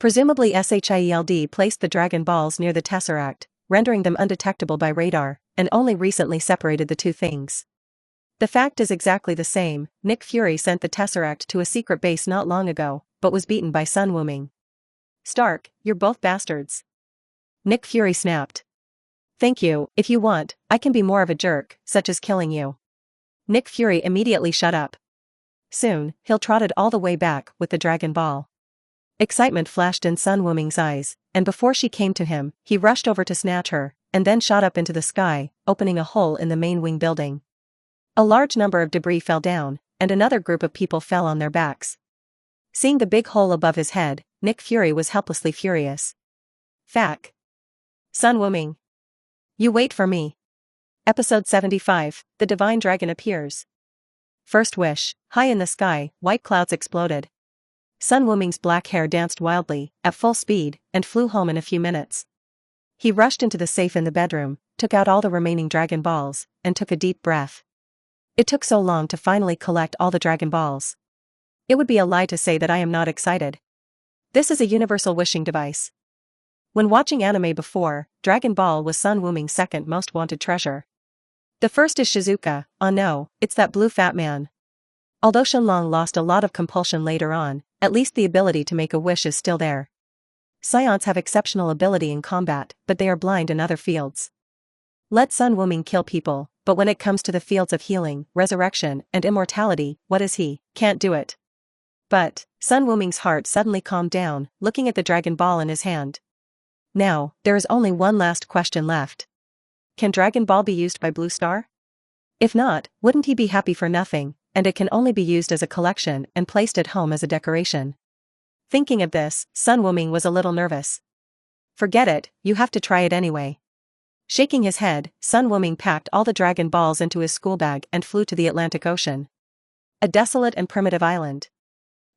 Presumably SHIELD placed the Dragon Balls near the Tesseract, rendering them undetectable by radar, and only recently separated the two things. The fact is exactly the same. Nick Fury sent the Tesseract to a secret base not long ago, but was beaten by Sun Wuming. Stark, you're both bastards. Nick Fury snapped. Thank you, if you want, I can be more of a jerk, such as killing you. Nick Fury immediately shut up. Soon, Hill trotted all the way back with the Dragon Ball. Excitement flashed in Sun Wuming's eyes, and before she came to him, he rushed over to snatch her, and then shot up into the sky, opening a hole in the main wing building. A large number of debris fell down, and another group of people fell on their backs. Seeing the big hole above his head, Nick Fury was helplessly furious. Fack. Sun Wuming. You wait for me. Episode 75, The Divine Dragon Appears. First wish, high in the sky, white clouds exploded. Sun Wuming's black hair danced wildly, at full speed, and flew home in a few minutes. He rushed into the safe in the bedroom, took out all the remaining Dragon Balls, and took a deep breath. It took so long to finally collect all the Dragon Balls. It would be a lie to say that I am not excited. This is a universal wishing device. When watching anime before, Dragon Ball was Sun Wuming's second most wanted treasure. The first is Shizuka, oh no, it's that blue fat man. Although Shenlong lost a lot of compulsion later on, at least the ability to make a wish is still there. Saiyans have exceptional ability in combat, but they are blind in other fields. Let Sun Wuming kill people, but when it comes to the fields of healing, resurrection, and immortality, what is he? Can't do it. But, Sun Wuming's heart suddenly calmed down, looking at the Dragon Ball in his hand. Now, there is only one last question left. Can Dragon Ball be used by Blue Star? If not, wouldn't he be happy for nothing, and it can only be used as a collection and placed at home as a decoration. Thinking of this, Sun Wuming was a little nervous. Forget it, you have to try it anyway. Shaking his head, Sun Wuming packed all the Dragon Balls into his school bag and flew to the Atlantic Ocean. A desolate and primitive island.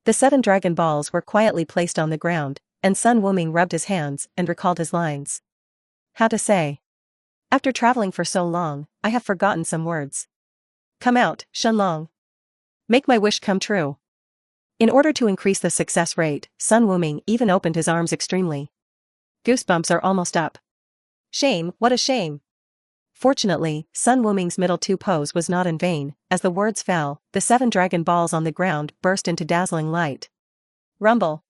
The 7 Dragon Balls were quietly placed on the ground, and Sun Wuming rubbed his hands and recalled his lines. How to say? After traveling for so long, I have forgotten some words. Come out, Shenlong. Make my wish come true. In order to increase the success rate, Sun Wuming even opened his arms extremely. Goosebumps are almost up. Shame, what a shame. Fortunately, Sun Wuming's middle 2 pose was not in vain. As the words fell, the 7 Dragon Balls on the ground burst into dazzling light. Rumble.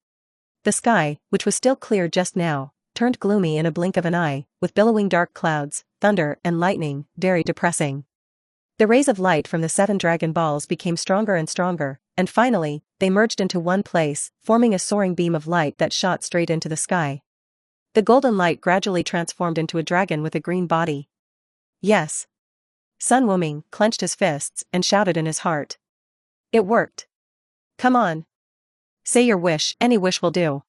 The sky, which was still clear just now, turned gloomy in a blink of an eye, with billowing dark clouds, thunder and lightning, very depressing. The rays of light from the 7 Dragon Balls became stronger and stronger, and finally, they merged into one place, forming a soaring beam of light that shot straight into the sky. The golden light gradually transformed into a dragon with a green body. Yes. Sun Wuming clenched his fists and shouted in his heart. It worked. Come on. Say your wish, any wish will do.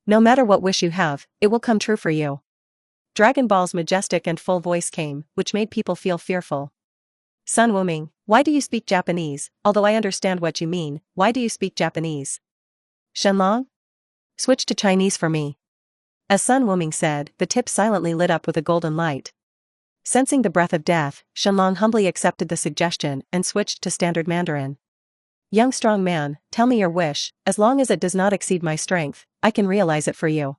No matter what wish you have, it will come true for you. Dragon Ball's majestic and full voice came, which made people feel fearful. Sun Wuming, why do you speak Japanese? Although I understand what you mean, why do you speak Japanese? Shenlong? Switch to Chinese for me. As Sun Wuming said, the tip silently lit up with a golden light. Sensing the breath of death, Shenlong humbly accepted the suggestion and switched to standard Mandarin. Young strong man, tell me your wish, as long as it does not exceed my strength, I can realize it for you.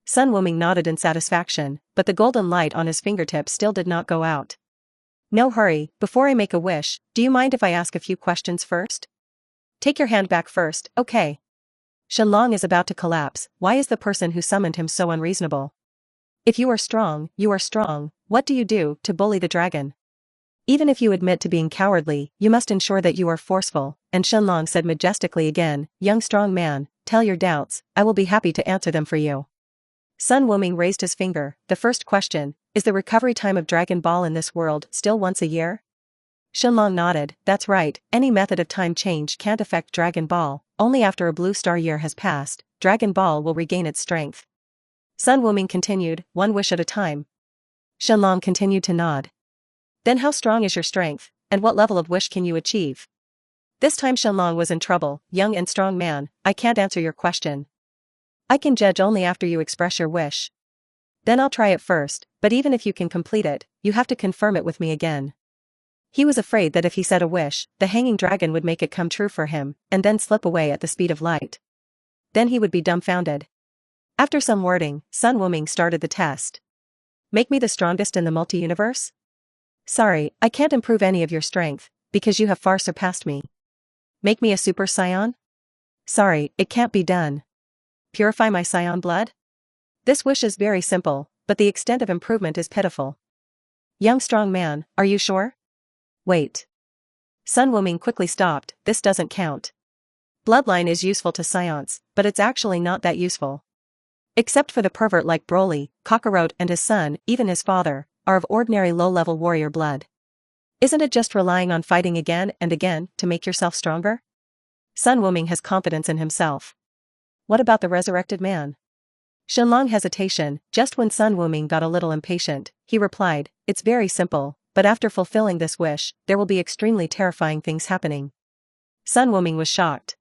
Sun Wuming nodded in satisfaction, but the golden light on his fingertips still did not go out. No hurry, before I make a wish, do you mind if I ask a few questions first? Take your hand back first, okay. Shenlong is about to collapse. Why is the person who summoned him so unreasonable? If you are strong, what do you do to bully the dragon? Even if you admit to being cowardly, you must ensure that you are forceful, and Shenlong said majestically again, young strong man, tell your doubts, I will be happy to answer them for you. Sun Wuming raised his finger. The first question, is the recovery time of Dragon Ball in this world still once a year? Shenlong nodded, that's right, any method of time change can't affect Dragon Ball, only after a blue star year has passed, Dragon Ball will regain its strength. Sun Wuming continued, one wish at a time. Shenlong continued to nod. Then how strong is your strength, and what level of wish can you achieve? This time Shenlong was in trouble, young and strong man, I can't answer your question. I can judge only after you express your wish. Then I'll try it first, but even if you can complete it, you have to confirm it with me again. He was afraid that if he said a wish, the hanging dragon would make it come true for him, and then slip away at the speed of light. Then he would be dumbfounded. After some wording, Sun Wuming started the test. Make me the strongest in the multi-universe? Sorry, I can't improve any of your strength, because you have far surpassed me. Make me a Super Saiyan? Sorry, it can't be done. Purify my Saiyan blood? This wish is very simple, but the extent of improvement is pitiful. Young strong man, are you sure? Wait. Sun Wuming quickly stopped, this doesn't count. Bloodline is useful to Saiyans, but it's actually not that useful. Except for the pervert like Broly, Kakarot and his son, even his father, are of ordinary low-level warrior blood. Isn't it just relying on fighting again and again to make yourself stronger? Sun Wuming has confidence in himself. What about the resurrected man? Shenlong hesitation, just when Sun Wuming got a little impatient, he replied, it's very simple, but after fulfilling this wish, there will be extremely terrifying things happening. Sun Wuming was shocked.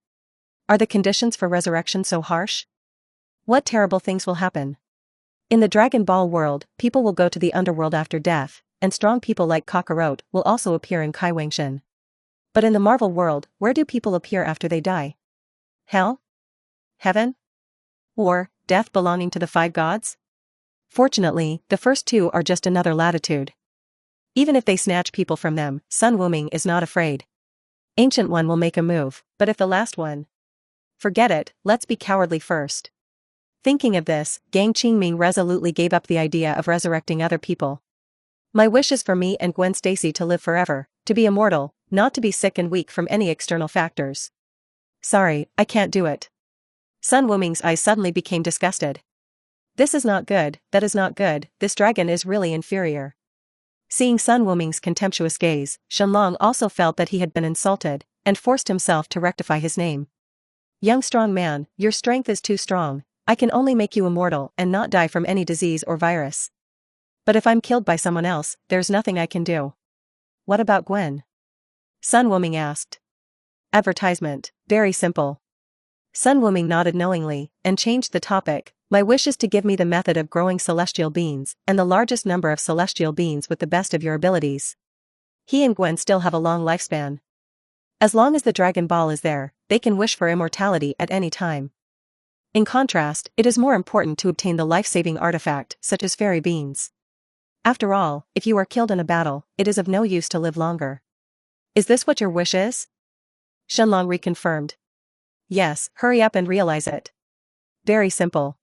Are the conditions for resurrection so harsh? What terrible things will happen? In the Dragon Ball world, people will go to the underworld after death, and strong people like Kakarot will also appear in Kai Wangshen. But in the Marvel world, where do people appear after they die? Hell? Heaven? Or, death belonging to the 5 gods? Fortunately, the first 2 are just another latitude. Even if they snatch people from them, Sun Wuming is not afraid. Ancient One will make a move, but if the last one? Forget it, let's be cowardly first. Thinking of this, Gang Qingming resolutely gave up the idea of resurrecting other people. My wish is for me and Gwen Stacy to live forever, to be immortal, not to be sick and weak from any external factors. Sorry, I can't do it. Sun Wuming's eyes suddenly became disgusted. This is not good, that is not good, this dragon is really inferior. Seeing Sun Wuming's contemptuous gaze, Shenlong also felt that he had been insulted, and forced himself to rectify his name. Young strong man, your strength is too strong. I can only make you immortal and not die from any disease or virus. But if I'm killed by someone else, there's nothing I can do. What about Gwen? Sun Wuming asked. Advertisement, very simple. Sun Wuming nodded knowingly, and changed the topic. My wish is to give me the method of growing celestial beings, and the largest number of celestial beings with the best of your abilities. He and Gwen still have a long lifespan. As long as the Dragon Ball is there, they can wish for immortality at any time. In contrast, it is more important to obtain the life-saving artifact, such as fairy beans. After all, if you are killed in a battle, it is of no use to live longer. Is this what your wish is? Shenlong reconfirmed. Yes, hurry up and realize it. Very simple.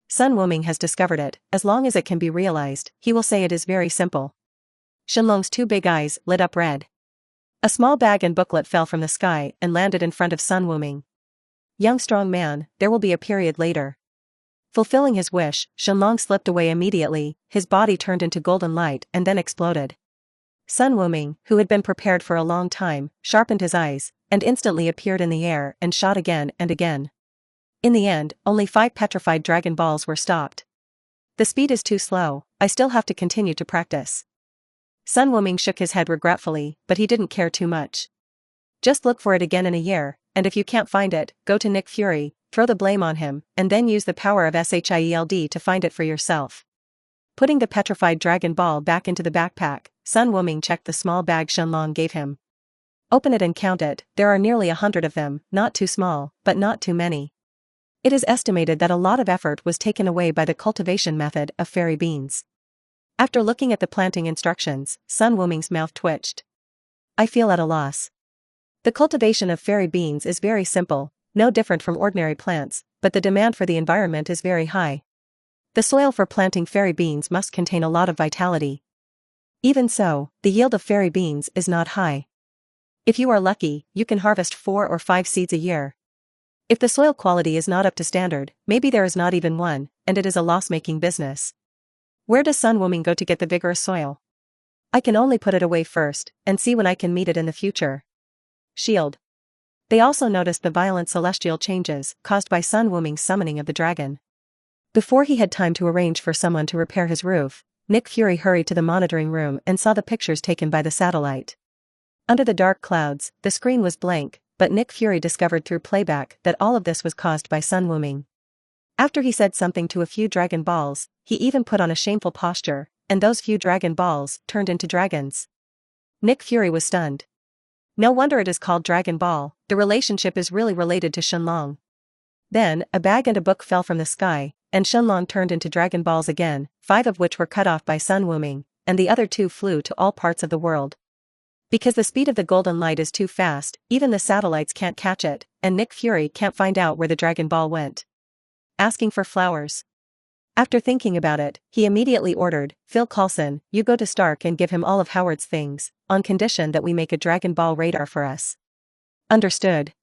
Sun Wuming has discovered it. As long as it can be realized, he will say it is very simple. Shenlong's two big eyes lit up red. A small bag and booklet fell from the sky and landed in front of Sun Wuming. Young strong man, there will be a period later. Fulfilling his wish, Shenlong slipped away immediately, his body turned into golden light and then exploded. Sun Wuming, who had been prepared for a long time, sharpened his eyes, and instantly appeared in the air and shot again and again. In the end, only 5 petrified Dragon Balls were stopped. The speed is too slow, I still have to continue to practice. Sun Wuming shook his head regretfully, but he didn't care too much. Just look for it again in a year, and if you can't find it, go to Nick Fury, throw the blame on him, and then use the power of SHIELD to find it for yourself. Putting the petrified Dragon Ball back into the backpack, Sun Wuming checked the small bag Shenlong gave him. Open it and count it, there are nearly 100 of them, not too small, but not too many. It is estimated that a lot of effort was taken away by the cultivation method of fairy beans. After looking at the planting instructions, Sun Wuming's mouth twitched. I feel at a loss. The cultivation of fairy beans is very simple, no different from ordinary plants, but the demand for the environment is very high. The soil for planting fairy beans must contain a lot of vitality. Even so, the yield of fairy beans is not high. If you are lucky, you can harvest 4 or 5 seeds a year. If the soil quality is not up to standard, maybe there is not even one, and it is a loss-making business. Where does Sun Wuming go to get the vigorous soil? I can only put it away first, and see when I can meet it in the future. Shield. They also noticed the violent celestial changes caused by Sun Wuming's summoning of the dragon. Before he had time to arrange for someone to repair his roof, Nick Fury hurried to the monitoring room and saw the pictures taken by the satellite. Under the dark clouds, the screen was blank, but Nick Fury discovered through playback that all of this was caused by Sun Wuming. After he said something to a few Dragon Balls, he even put on a shameful posture, and those few Dragon Balls turned into dragons. Nick Fury was stunned. No wonder it is called Dragon Ball, the relationship is really related to Shenlong. Then, a bag and a book fell from the sky, and Shenlong turned into Dragon Balls again, 5 of which were cut off by Sun Wuming, and the other 2 flew to all parts of the world. Because the speed of the golden light is too fast, even the satellites can't catch it, and Nick Fury can't find out where the Dragon Ball went. Asking for flowers. After thinking about it, he immediately ordered, Phil Coulson, you go to Stark and give him all of Howard's things, on condition that we make a Dragon Ball radar for us. Understood.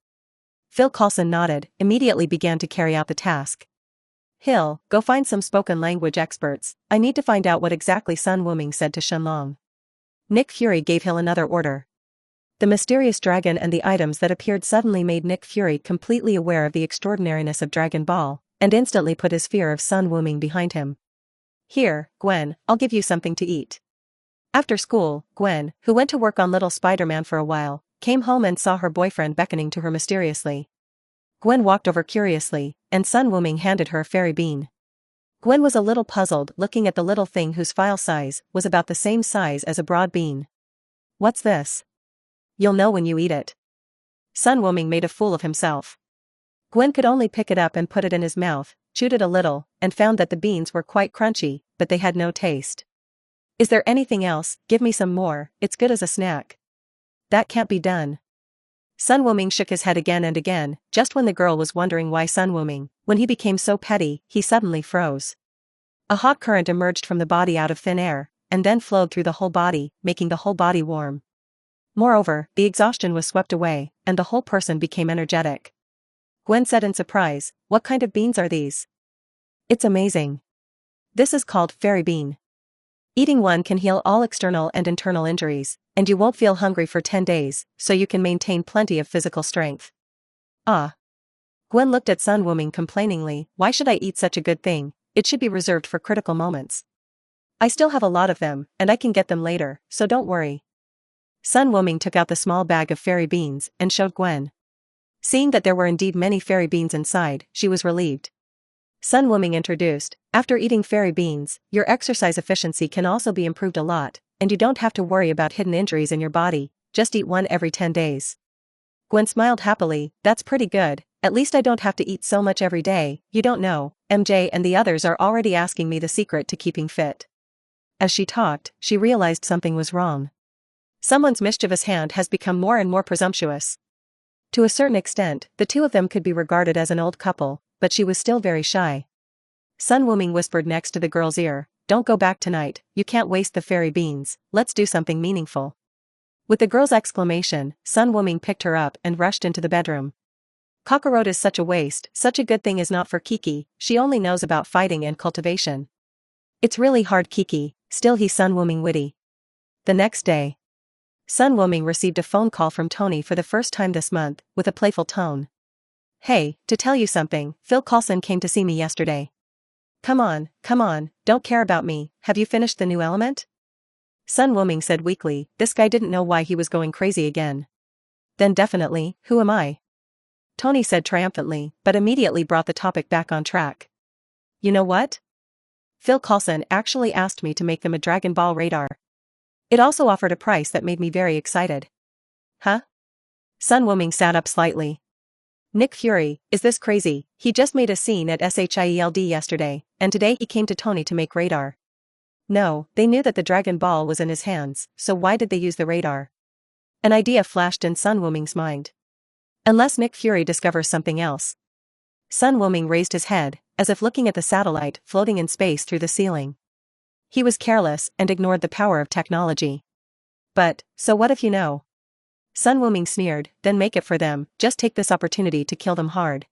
Phil Coulson nodded, immediately began to carry out the task. Hill, go find some spoken language experts, I need to find out what exactly Sun Wuming said to Shenlong. Nick Fury gave Hill another order. The mysterious dragon and the items that appeared suddenly made Nick Fury completely aware of the extraordinariness of Dragon Ball, and instantly put his fear of Sun Wuming behind him. Here, Gwen, I'll give you something to eat. After school, Gwen, who went to work on Little Spider-Man for a while, came home and saw her boyfriend beckoning to her mysteriously. Gwen walked over curiously, and Sun Wuming handed her a fairy bean. Gwen was a little puzzled looking at the little thing whose file size was about the same size as a broad bean. What's this? You'll know when you eat it. Sun Wuming made a fool of himself. Gwen could only pick it up and put it in his mouth, chewed it a little, and found that the beans were quite crunchy, but they had no taste. Is there anything else? Give me some more, it's good as a snack. That can't be done. Sun Wuming shook his head again and again, just when the girl was wondering why Sun Wuming, when he became so petty, he suddenly froze. A hot current emerged from the body out of thin air, and then flowed through the whole body, making the whole body warm. Moreover, the exhaustion was swept away, and the whole person became energetic. Gwen said in surprise, what kind of beans are these? It's amazing. This is called fairy bean. Eating one can heal all external and internal injuries, and you won't feel hungry for 10 days, so you can maintain plenty of physical strength. Ah. Gwen looked at Sun Wuming complainingly. Why should I eat such a good thing? It should be reserved for critical moments. I still have a lot of them, and I can get them later, so don't worry. Sun Wuming took out the small bag of fairy beans and showed Gwen. Seeing that there were indeed many fairy beans inside, she was relieved. Sun Wuming introduced, after eating fairy beans, your exercise efficiency can also be improved a lot, and you don't have to worry about hidden injuries in your body, just eat one every 10 days. Gwen smiled happily. That's pretty good, at least I don't have to eat so much every day. You don't know, MJ and the others are already asking me the secret to keeping fit. As she talked, she realized something was wrong. Someone's mischievous hand has become more and more presumptuous. To a certain extent, the two of them could be regarded as an old couple, but she was still very shy. Sun Wuming whispered next to the girl's ear, don't go back tonight, you can't waste the fairy beans, let's do something meaningful. With the girl's exclamation, Sun Wuming picked her up and rushed into the bedroom. Kakarot is such a waste, such a good thing is not for Kiki, she only knows about fighting and cultivation. It's really hard Kiki, still he's Sun Wuming witty. The next day, Sun Wuming received a phone call from Tony for the first time this month, with a playful tone. Hey, to tell you something, Phil Coulson came to see me yesterday. Come on, don't care about me, have you finished the new element? Sun Wuming said weakly, this guy didn't know why he was going crazy again. Then definitely, who am I? Tony said triumphantly, but immediately brought the topic back on track. You know what? Phil Coulson actually asked me to make them a Dragon Ball radar. It also offered a price that made me very excited. Huh? Sun Wuming sat up slightly. Nick Fury, is this crazy? He just made a scene at SHIELD yesterday, and today he came to Tony to make radar. No, they knew that the Dragon Ball was in his hands, so why did they use the radar? An idea flashed in Sun Wuming's mind. Unless Nick Fury discovers something else. Sun Wuming raised his head, as if looking at the satellite floating in space through the ceiling. He was careless and ignored the power of technology. But, so what if you know? Sun Wuming sneered, then make it for them, just take this opportunity to kill them hard.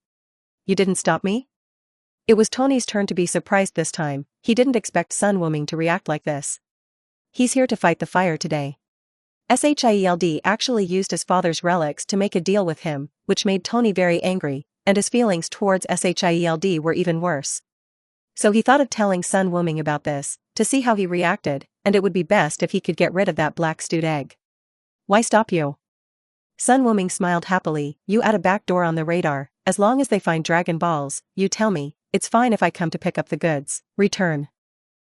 You didn't stop me? It was Tony's turn to be surprised this time, he didn't expect Sun Wuming to react like this. He's here to fight the fire today. SHIELD actually used his father's relics to make a deal with him, which made Tony very angry, and his feelings towards SHIELD were even worse. So he thought of telling Sun Wuming about this, to see how he reacted, and it would be best if he could get rid of that black stewed egg. Why stop you? Sun Wuming smiled happily, you add a back door on the radar, as long as they find Dragon Balls, you tell me, it's fine if I come to pick up the goods. Return.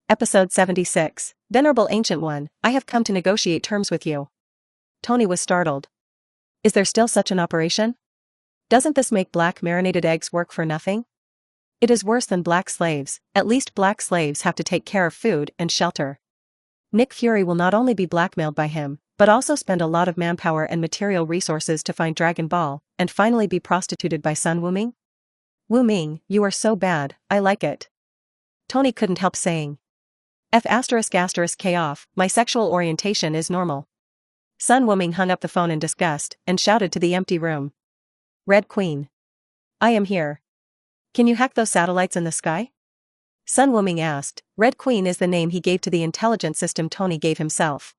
Episode 76, Venerable Ancient One, I have come to negotiate terms with you. Tony was startled. Is there still such an operation? Doesn't this make black marinated eggs work for nothing? It is worse than black slaves, at least black slaves have to take care of food and shelter. Nick Fury will not only be blackmailed by him, but also spend a lot of manpower and material resources to find Dragon Ball, and finally be prostituted by Sun Wuming? Wuming, you are so bad, I like it. Tony couldn't help saying. K off, my sexual orientation is normal. Sun Wuming hung up the phone in disgust, and shouted to the empty room. Red Queen. I am here. Can you hack those satellites in the sky? Sun Wuming asked. Red Queen is the name he gave to the intelligence system Tony gave himself.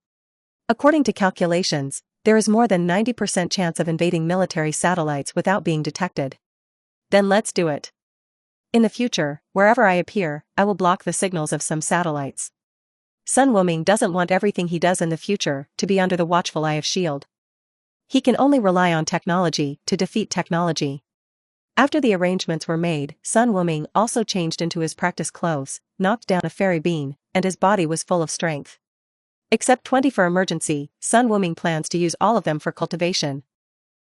According to calculations, there is more than 90% chance of invading military satellites without being detected. Then let's do it. In the future, wherever I appear, I will block the signals of some satellites. Sun Wuming doesn't want everything he does in the future to be under the watchful eye of S.H.I.E.L.D. He can only rely on technology to defeat technology. After the arrangements were made, Sun Wuming also changed into his practice clothes, knocked down a fairy bean, and his body was full of strength. Except 20 for emergency, Sun Wuming plans to use all of them for cultivation.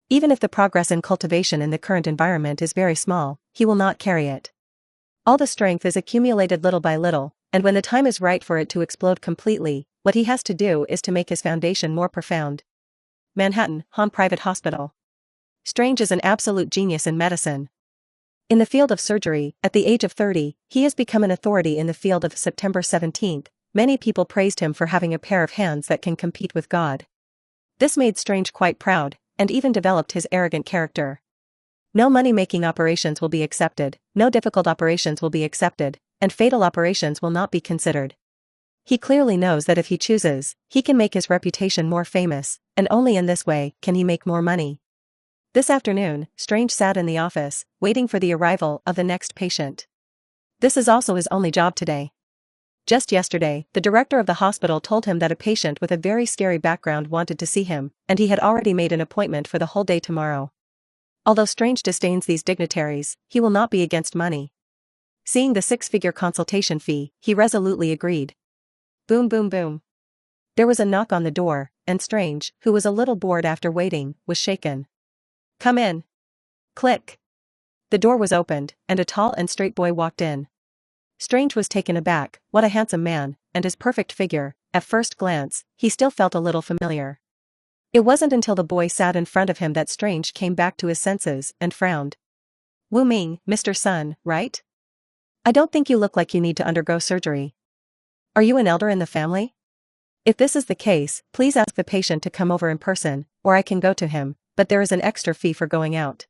Even if the progress in cultivation in the current environment is very small, he will not carry it. All the strength is accumulated little by little, and when the time is right for it to explode completely, what he has to do is to make his foundation more profound. Manhattan, Hahn Private Hospital. Strange is an absolute genius in medicine. In the field of surgery, at the age of 30, he has become an authority in the field of September 17th. Many people praised him for having a pair of hands that can compete with God. This made Strange quite proud, and even developed his arrogant character. No money-making operations will be accepted, no difficult operations will be accepted, and fatal operations will not be considered. He clearly knows that if he chooses, he can make his reputation more famous, and only in this way can he make more money. This afternoon, Strange sat in the office, waiting for the arrival of the next patient. This is also his only job today. Just yesterday, the director of the hospital told him that a patient with a very scary background wanted to see him, and he had already made an appointment for the whole day tomorrow. Although Strange disdains these dignitaries, he will not be against money. Seeing the six-figure consultation fee, he resolutely agreed. Boom boom boom. There was a knock on the door, and Strange, who was a little bored after waiting, was shaken. Come in. Click. The door was opened, and a tall and straight boy walked in. Strange was taken aback. What a handsome man, and his perfect figure. At first glance, he still felt a little familiar. It wasn't until the boy sat in front of him that Strange came back to his senses and frowned. Wuming, Mr. Sun, right? I don't think you look like you need to undergo surgery. Are you an elder in the family? If this is the case, please ask the patient to come over in person, or I can go to him, but there is an extra fee for going out.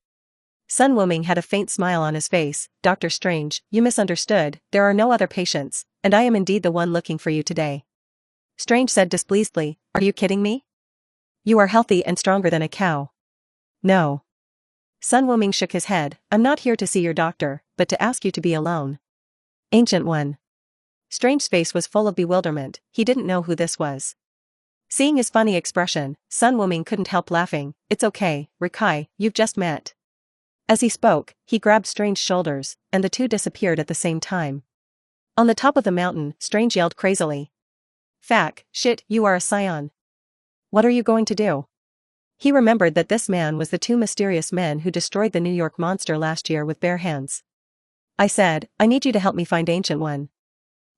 Sun Wuming had a faint smile on his face. Dr. Strange, you misunderstood, there are no other patients, and I am indeed the one looking for you today. Strange said displeasedly, are you kidding me? You are healthy and stronger than a cow. No. Sun Wuming shook his head, I'm not here to see your doctor, but to ask you to be alone. Ancient One. Strange's face was full of bewilderment, he didn't know who this was. Seeing his funny expression, Sun Wuming couldn't help laughing. It's okay, Rikai, you've just met. As he spoke, he grabbed Strange's shoulders, and the two disappeared at the same time. On the top of the mountain, Strange yelled crazily. Fuck, shit, you are a Saiyan. What are you going to do? He remembered that this man was the two mysterious men who destroyed the New York monster last year with bare hands. I said, I need you to help me find Ancient One.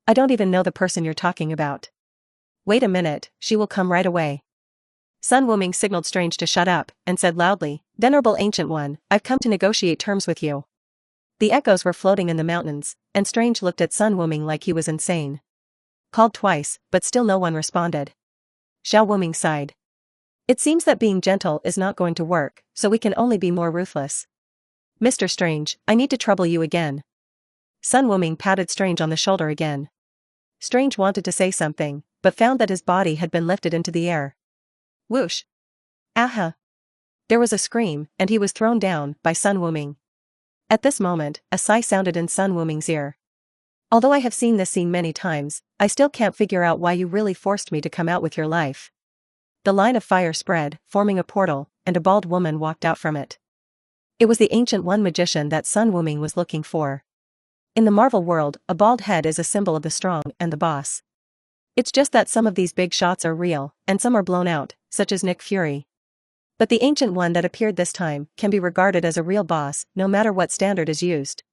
I don't even know the person you're talking about. Wait a minute, she will come right away. Sun Wuming signaled Strange to shut up, and said loudly, Venerable Ancient One, I've come to negotiate terms with you. The echoes were floating in the mountains, and Strange looked at Sun Wuming like he was insane. Called twice, but still no one responded. Xiao Wuming sighed. It seems that being gentle is not going to work, so we can only be more ruthless. Mr. Strange, I need to trouble you again. Sun Wuming patted Strange on the shoulder again. Strange wanted to say something, but found that his body had been lifted into the air. Whoosh! Aha! There was a scream, and he was thrown down by Sun Wuming. At this moment, a sigh sounded in Sun Wuming's ear. Although I have seen this scene many times, I still can't figure out why you really forced me to come out with your life. The line of fire spread, forming a portal, and a bald woman walked out from it. It was the Ancient One magician that Sun Wuming was looking for. In the Marvel world, a bald head is a symbol of the strong and the boss. It's just that some of these big shots are real, and some are blown out, such as Nick Fury. But the Ancient One that appeared this time can be regarded as a real boss, no matter what standard is used.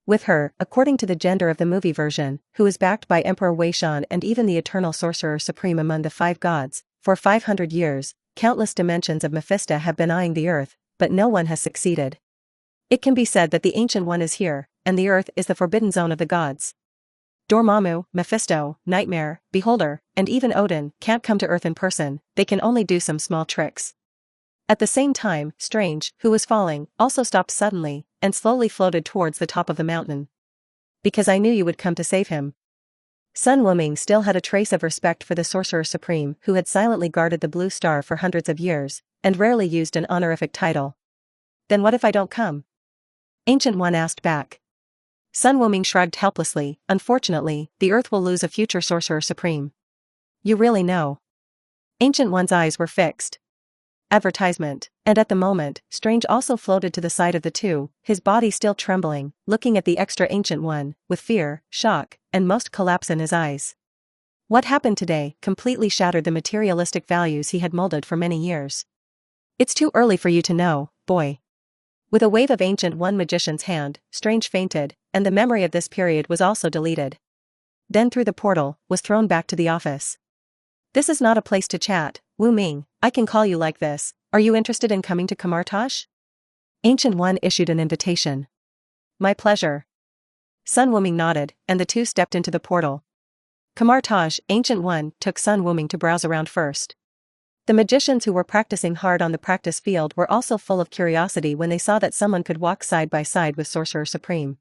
With her, according to the gender of the movie version, who is backed by Emperor Wei Shan and even the Eternal Sorcerer Supreme among the five gods, for 500 years, countless dimensions of Mephisto have been eyeing the Earth, but no one has succeeded. It can be said that the Ancient One is here, and the Earth is the forbidden zone of the gods. Dormammu, Mephisto, Nightmare, Beholder, and even Odin can't come to Earth in person, they can only do some small tricks. At the same time, Strange, who was falling, also stopped suddenly, and slowly floated towards the top of the mountain. Because I knew you would come to save him. Sun Wuming still had a trace of respect for the Sorcerer Supreme who had silently guarded the Blue Star for hundreds of years, and rarely used an honorific title. Then what if I don't come? Ancient One asked back. Sun Wuming shrugged helplessly, unfortunately, the Earth will lose a future Sorcerer Supreme. You really know. Ancient One's eyes were fixed. Advertisement, and at the moment, Strange also floated to the side of the two, his body still trembling, looking at the extra Ancient One, with fear, shock, and most collapse in his eyes. What happened today completely shattered the materialistic values he had molded for many years. It's too early for you to know, boy. With a wave of Ancient One magician's hand, Strange fainted, and the memory of this period was also deleted. Then through the portal, was thrown back to the office. This is not a place to chat, Wuming, I can call you like this, are you interested in coming to Kamartosh? Ancient One issued an invitation. My pleasure. Sun Wuming nodded, and the two stepped into the portal. Kamartosh, Ancient One took Sun Wuming to browse around first. The magicians who were practicing hard on the practice field were also full of curiosity when they saw that someone could walk side by side with Sorcerer Supreme.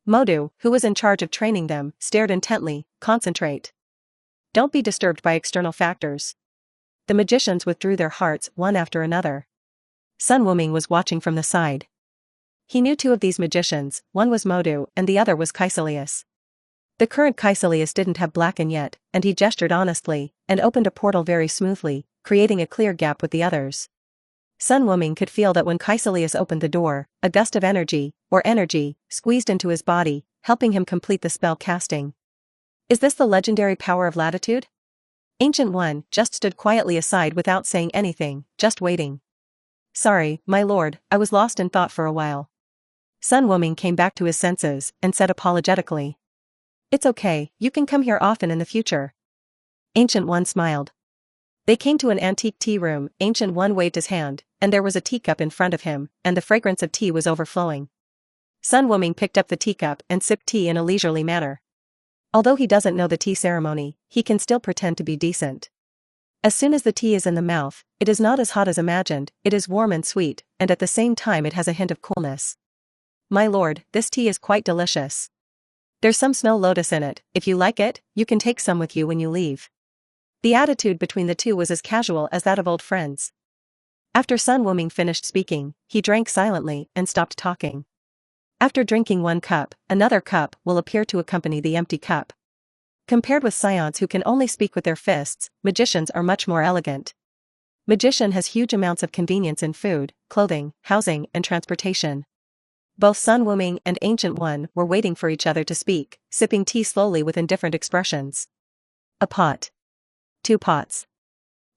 Modu, who was in charge of training them, stared intently, concentrate. Don't be disturbed by external factors. The magicians withdrew their hearts one after another. Sun Wuming was watching from the side. He knew two of these magicians, one was Modu and the other was Kaecilius. The current Kaecilius didn't have Blacken yet, and he gestured honestly, and opened a portal very smoothly, creating a clear gap with the others. Sun Wuming could feel that when Kaecilius opened the door, a gust of energy, squeezed into his body, helping him complete the spell casting. Is this the legendary power of latitude? Ancient One just stood quietly aside without saying anything, just waiting. Sorry, my lord, I was lost in thought for a while. Sun Wuming came back to his senses, and said apologetically. It's okay, you can come here often in the future. Ancient One smiled. They came to an antique tea room. Ancient One waved his hand, and there was a teacup in front of him, and the fragrance of tea was overflowing. Sun Wuming picked up the teacup and sipped tea in a leisurely manner. Although he doesn't know the tea ceremony, he can still pretend to be decent. As soon as the tea is in the mouth, it is not as hot as imagined, it is warm and sweet, and at the same time it has a hint of coolness. My lord, this tea is quite delicious. There's some snow lotus in it. If you like it, you can take some with you when you leave. The attitude between the two was as casual as that of old friends. After Sun Wuming finished speaking, he drank silently and stopped talking. After drinking one cup, another cup will appear to accompany the empty cup. Compared with scions who can only speak with their fists, magicians are much more elegant. Magician has huge amounts of convenience in food, clothing, housing, and transportation. Both Sun Wuming and Ancient One were waiting for each other to speak, sipping tea slowly with indifferent expressions. A pot. 2 pots.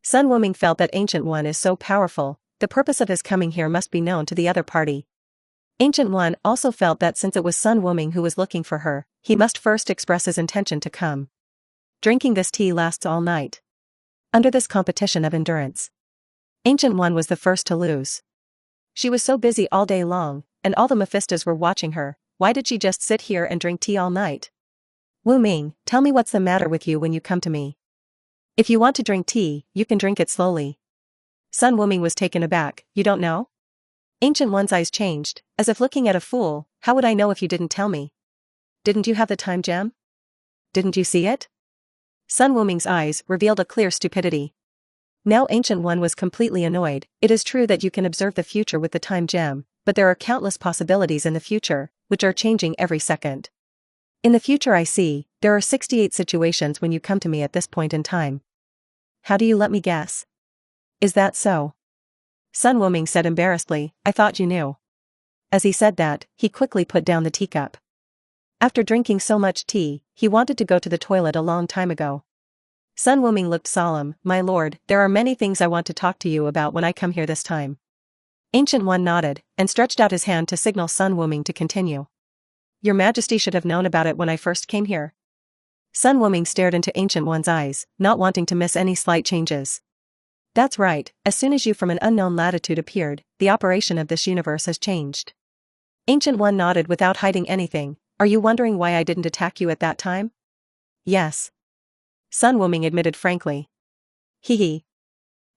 Sun Wuming felt that Ancient One is so powerful, the purpose of his coming here must be known to the other party. Ancient One also felt that since it was Sun Wuming who was looking for her, he must first express his intention to come. Drinking this tea lasts all night. Under this competition of endurance, Ancient One was the first to lose. She was so busy all day long, and all the Mephistos were watching her. Why did she just sit here and drink tea all night? Wuming, tell me what's the matter with you when you come to me. If you want to drink tea, you can drink it slowly. Sun Wuming was taken aback. You don't know? Ancient One's eyes changed, as if looking at a fool. How would I know if you didn't tell me? Didn't you have the time gem? Didn't you see it? Sun Wuming's eyes revealed a clear stupidity. Now Ancient One was completely annoyed. It is true that you can observe the future with the time gem, but there are countless possibilities in the future, which are changing every second. In the future I see, there are 68 situations when you come to me at this point in time. How do you let me guess? Is that so? Sun Wuming said embarrassedly, I thought you knew. As he said that, he quickly put down the teacup. After drinking so much tea, he wanted to go to the toilet a long time ago. Sun Wuming looked solemn. My lord, there are many things I want to talk to you about when I come here this time. Ancient One nodded, and stretched out his hand to signal Sun Wuming to continue. Your Majesty should have known about it when I first came here. Sun Wuming stared into Ancient One's eyes, not wanting to miss any slight changes. That's right, as soon as you from an unknown latitude appeared, the operation of this universe has changed. Ancient One nodded without hiding anything. Are you wondering why I didn't attack you at that time? Yes. Sun Wuming admitted frankly. Hee hee.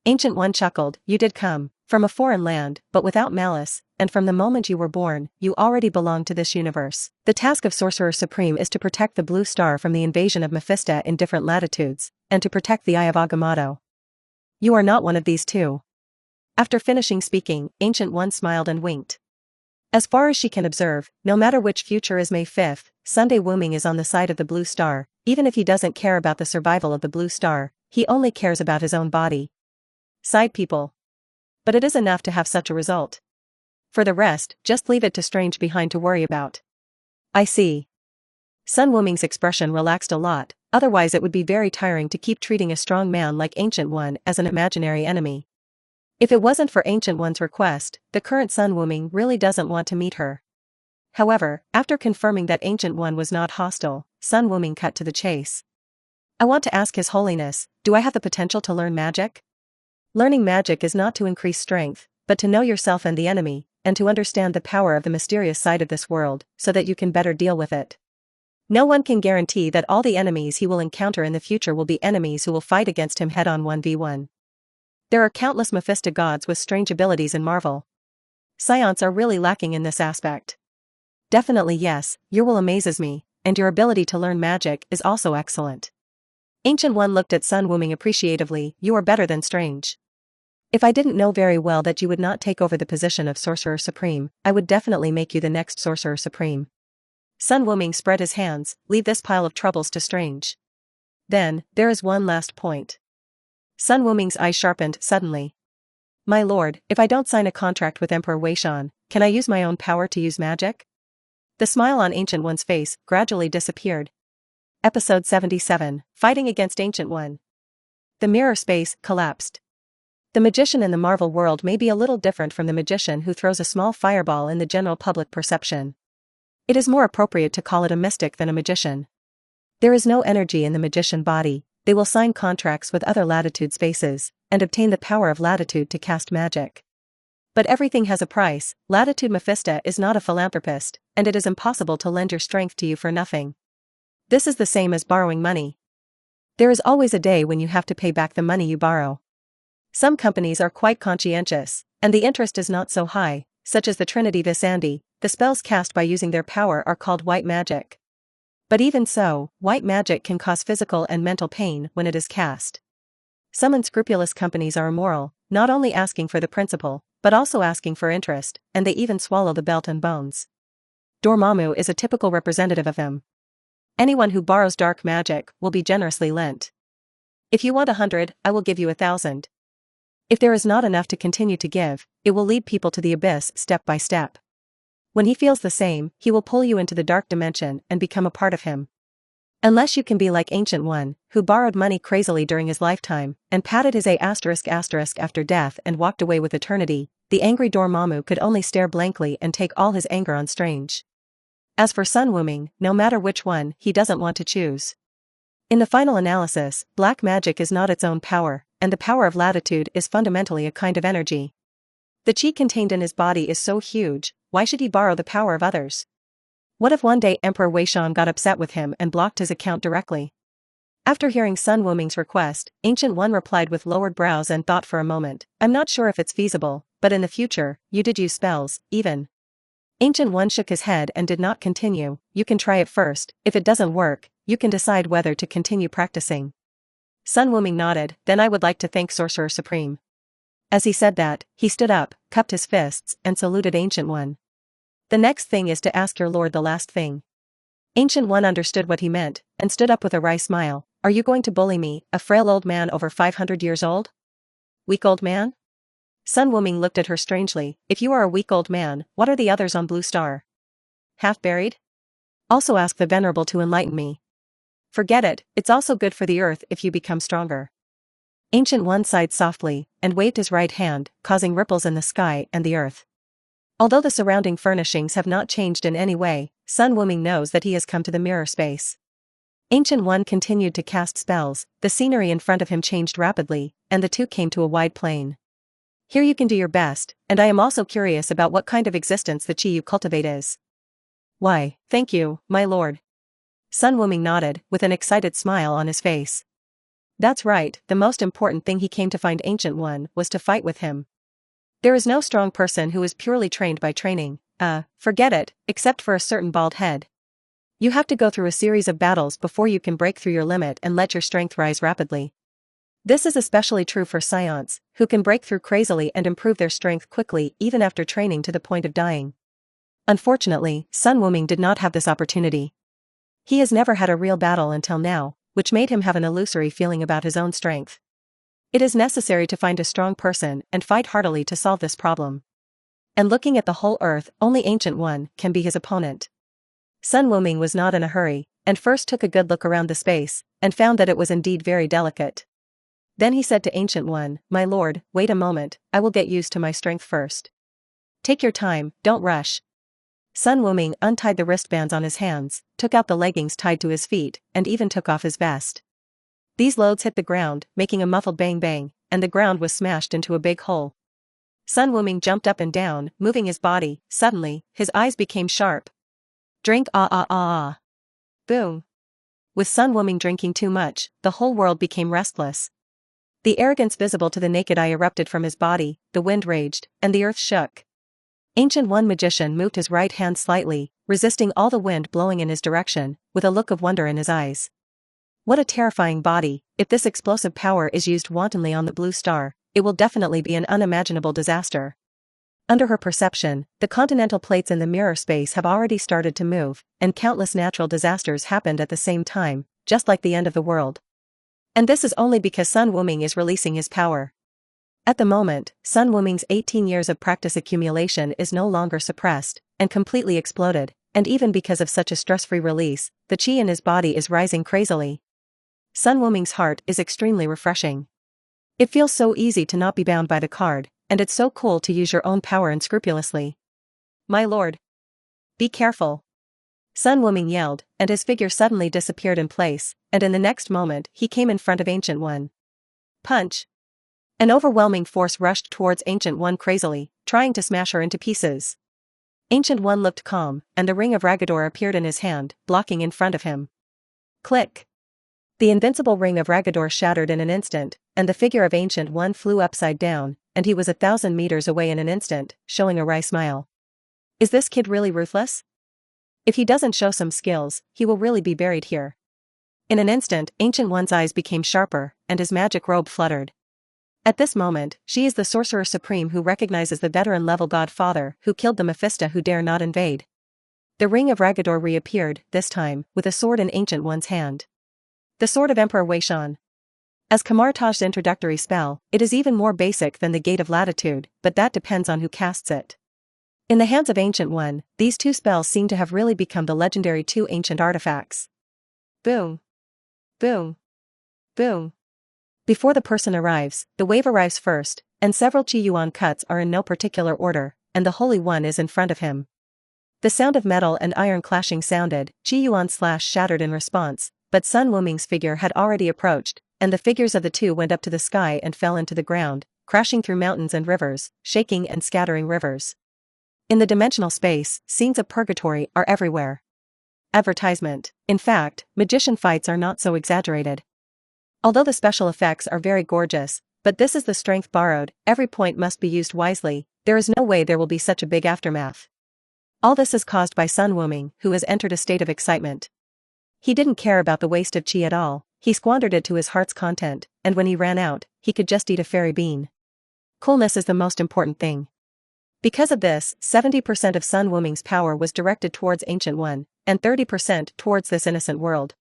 Ancient One chuckled, you did come, from a foreign land, but without malice, and from the moment you were born, you already belonged to this universe. The task of Sorcerer Supreme is to protect the Blue Star from the invasion of Mephisto in different latitudes, and to protect the Eye of Agamotto. You are not one of these two. After finishing speaking, Ancient One smiled and winked. As far as she can observe, no matter which future is May 5th, Sunday Wuming is on the side of the Blue Star. Even if he doesn't care about the survival of the Blue Star, he only cares about his own body. Side people. But it is enough to have such a result. For the rest, just leave it to Strange Behind to worry about. I see. Sun Wuming's expression relaxed a lot, otherwise it would be very tiring to keep treating a strong man like Ancient One as an imaginary enemy. If it wasn't for Ancient One's request, the current Sun Wuming really doesn't want to meet her. However, after confirming that Ancient One was not hostile, Sun Wuming cut to the chase. I want to ask His Holiness, do I have the potential to learn magic? Learning magic is not to increase strength, but to know yourself and the enemy, and to understand the power of the mysterious side of this world, so that you can better deal with it. No one can guarantee that all the enemies he will encounter in the future will be enemies who will fight against him head-on 1v1. There are countless Mephisto gods with strange abilities in Marvel. Scions are really lacking in this aspect. Definitely yes, your will amazes me, and your ability to learn magic is also excellent. Ancient One looked at Sun Wuming appreciatively, you are better than Strange. If I didn't know very well that you would not take over the position of Sorcerer Supreme, I would definitely make you the next Sorcerer Supreme. Sun Wuming spread his hands, leave this pile of troubles to Strange. Then, there is one last point. Sun Wuming's eyes sharpened suddenly. My lord, if I don't sign a contract with Emperor Weishan, can I use my own power to use magic? The smile on Ancient One's face gradually disappeared. Episode 77, Fighting Against Ancient One. The mirror space collapsed. The magician in the Marvel world may be a little different from the magician who throws a small fireball in the general public perception. It is more appropriate to call it a mystic than a magician. There is no energy in the magician body. They will sign contracts with other latitude spaces, and obtain the power of latitude to cast magic. But everything has a price. Latitude Mephisto is not a philanthropist, and it is impossible to lend your strength to you for nothing. This is the same as borrowing money. There is always a day when you have to pay back the money you borrow. Some companies are quite conscientious, and the interest is not so high, such as the Trinity Visandi. The spells cast by using their power are called white magic. But even so, white magic can cause physical and mental pain when it is cast. Some unscrupulous companies are immoral, not only asking for the principal, but also asking for interest, and they even swallow the belt and bones. Dormammu is a typical representative of them. Anyone who borrows dark magic will be generously lent. If you want 100, I will give you 1,000. If there is not enough to continue to give, it will lead people to the abyss step by step. When he feels the same, he will pull you into the dark dimension and become a part of him. Unless you can be like Ancient One, who borrowed money crazily during his lifetime, and padded his after death and walked away with eternity, the angry Dormammu could only stare blankly and take all his anger on Strange. As for Sun Wuming, no matter which one, he doesn't want to choose. In the final analysis, black magic is not its own power, and the power of latitude is fundamentally a kind of energy. The chi contained in his body is so huge, why should he borrow the power of others? What if one day Emperor Weishan got upset with him and blocked his account directly? After hearing Sun Wuming's request, Ancient One replied with lowered brows and thought for a moment. I'm not sure if it's feasible, but in the future, you did use spells, even. Ancient One shook his head and did not continue. You can try it first. If it doesn't work, you can decide whether to continue practicing. Sun Wuming nodded. Then I would like to thank Sorcerer Supreme. As he said that, he stood up, cupped his fists, and saluted Ancient One. The next thing is to ask your lord the last thing. Ancient One understood what he meant, and stood up with a wry smile. Are you going to bully me, a frail old man over 500 years old? Weak old man? Sun Wuming looked at her strangely. If you are a weak old man, what are the others on Blue Star? Half buried? Also ask the Venerable to enlighten me. Forget it, it's also good for the earth if you become stronger. Ancient One sighed softly, and waved his right hand, causing ripples in the sky and the earth. Although the surrounding furnishings have not changed in any way, Sun Wuming knows that he has come to the mirror space. Ancient One continued to cast spells, the scenery in front of him changed rapidly, and the two came to a wide plain. Here you can do your best, and I am also curious about what kind of existence the chi you cultivate is. Why, thank you, my lord. Sun Wuming nodded, with an excited smile on his face. That's right, the most important thing he came to find Ancient One was to fight with him. There is no strong person who is purely trained by training, forget it, except for a certain bald head. You have to go through a series of battles before you can break through your limit and let your strength rise rapidly. This is especially true for Saiyans, who can break through crazily and improve their strength quickly even after training to the point of dying. Unfortunately, Sun Wuming did not have this opportunity. He has never had a real battle until now, which made him have an illusory feeling about his own strength. It is necessary to find a strong person and fight heartily to solve this problem. And looking at the whole earth, only Ancient One can be his opponent. Sun Wuming was not in a hurry, and first took a good look around the space, and found that it was indeed very delicate. Then he said to Ancient One, my lord, wait a moment, I will get used to my strength first. Take your time, don't rush. Sun Wuming untied the wristbands on his hands, took out the leggings tied to his feet, and even took off his vest. These loads hit the ground, making a muffled bang-bang, and the ground was smashed into a big hole. Sun Wuming jumped up and down, moving his body. Suddenly, his eyes became sharp. Drink Boom. With Sun Wuming drinking too much, the whole world became restless. The arrogance visible to the naked eye erupted from his body, the wind raged, and the earth shook. Ancient One magician moved his right hand slightly, resisting all the wind blowing in his direction, with a look of wonder in his eyes. What a terrifying body! If this explosive power is used wantonly on the Blue Star, it will definitely be an unimaginable disaster. Under her perception, the continental plates in the mirror space have already started to move, and countless natural disasters happened at the same time, just like the end of the world. And this is only because Sun Wuming is releasing his power. At the moment, Sun Wuming's 18 years of practice accumulation is no longer suppressed, and completely exploded, and even because of such a stress-free release, the chi in his body is rising crazily. Sun Wuming's heart is extremely refreshing. It feels so easy to not be bound by the card, and it's so cool to use your own power unscrupulously. My lord. Be careful. Sun Wuming yelled, and his figure suddenly disappeared in place, and in the next moment he came in front of Ancient One. Punch. An overwhelming force rushed towards Ancient One crazily, trying to smash her into pieces. Ancient One looked calm, and the ring of Ragador appeared in his hand, blocking in front of him. Click. The invincible ring of Ragador shattered in an instant, and the figure of Ancient One flew upside down, and he was 1,000 meters away in an instant, showing a wry smile. Is this kid really ruthless? If he doesn't show some skills, he will really be buried here. In an instant, Ancient One's eyes became sharper, and his magic robe fluttered. At this moment, she is the Sorcerer Supreme who recognizes the veteran-level Godfather who killed the Mephisto who dare not invade. The ring of Ragador reappeared, this time, with a sword in Ancient One's hand. The Sword of Emperor Weishan. As Kamartaj's introductory spell, it is even more basic than the Gate of Latitude, but that depends on who casts it. In the hands of Ancient One, these two spells seem to have really become the legendary two ancient artifacts. Boom. Boom. Boom. Before the person arrives, the wave arrives first, and several Qi Yuan cuts are in no particular order, and the Holy One is in front of him. The sound of metal and iron clashing sounded, Qi Yuan slash shattered in response, but Sun Wuming's figure had already approached, and the figures of the two went up to the sky and fell into the ground, crashing through mountains and rivers, shaking and scattering rivers. In the dimensional space, scenes of purgatory are everywhere. Advertisement. In fact, magician fights are not so exaggerated. Although the special effects are very gorgeous, but this is the strength borrowed, every point must be used wisely, there is no way there will be such a big aftermath. All this is caused by Sun Wuming, who has entered a state of excitement. He didn't care about the waste of chi at all, he squandered it to his heart's content, and when he ran out, he could just eat a fairy bean. Coolness is the most important thing. Because of this, 70% of Sun Wuming's power was directed towards Ancient One, and 30% towards this innocent world.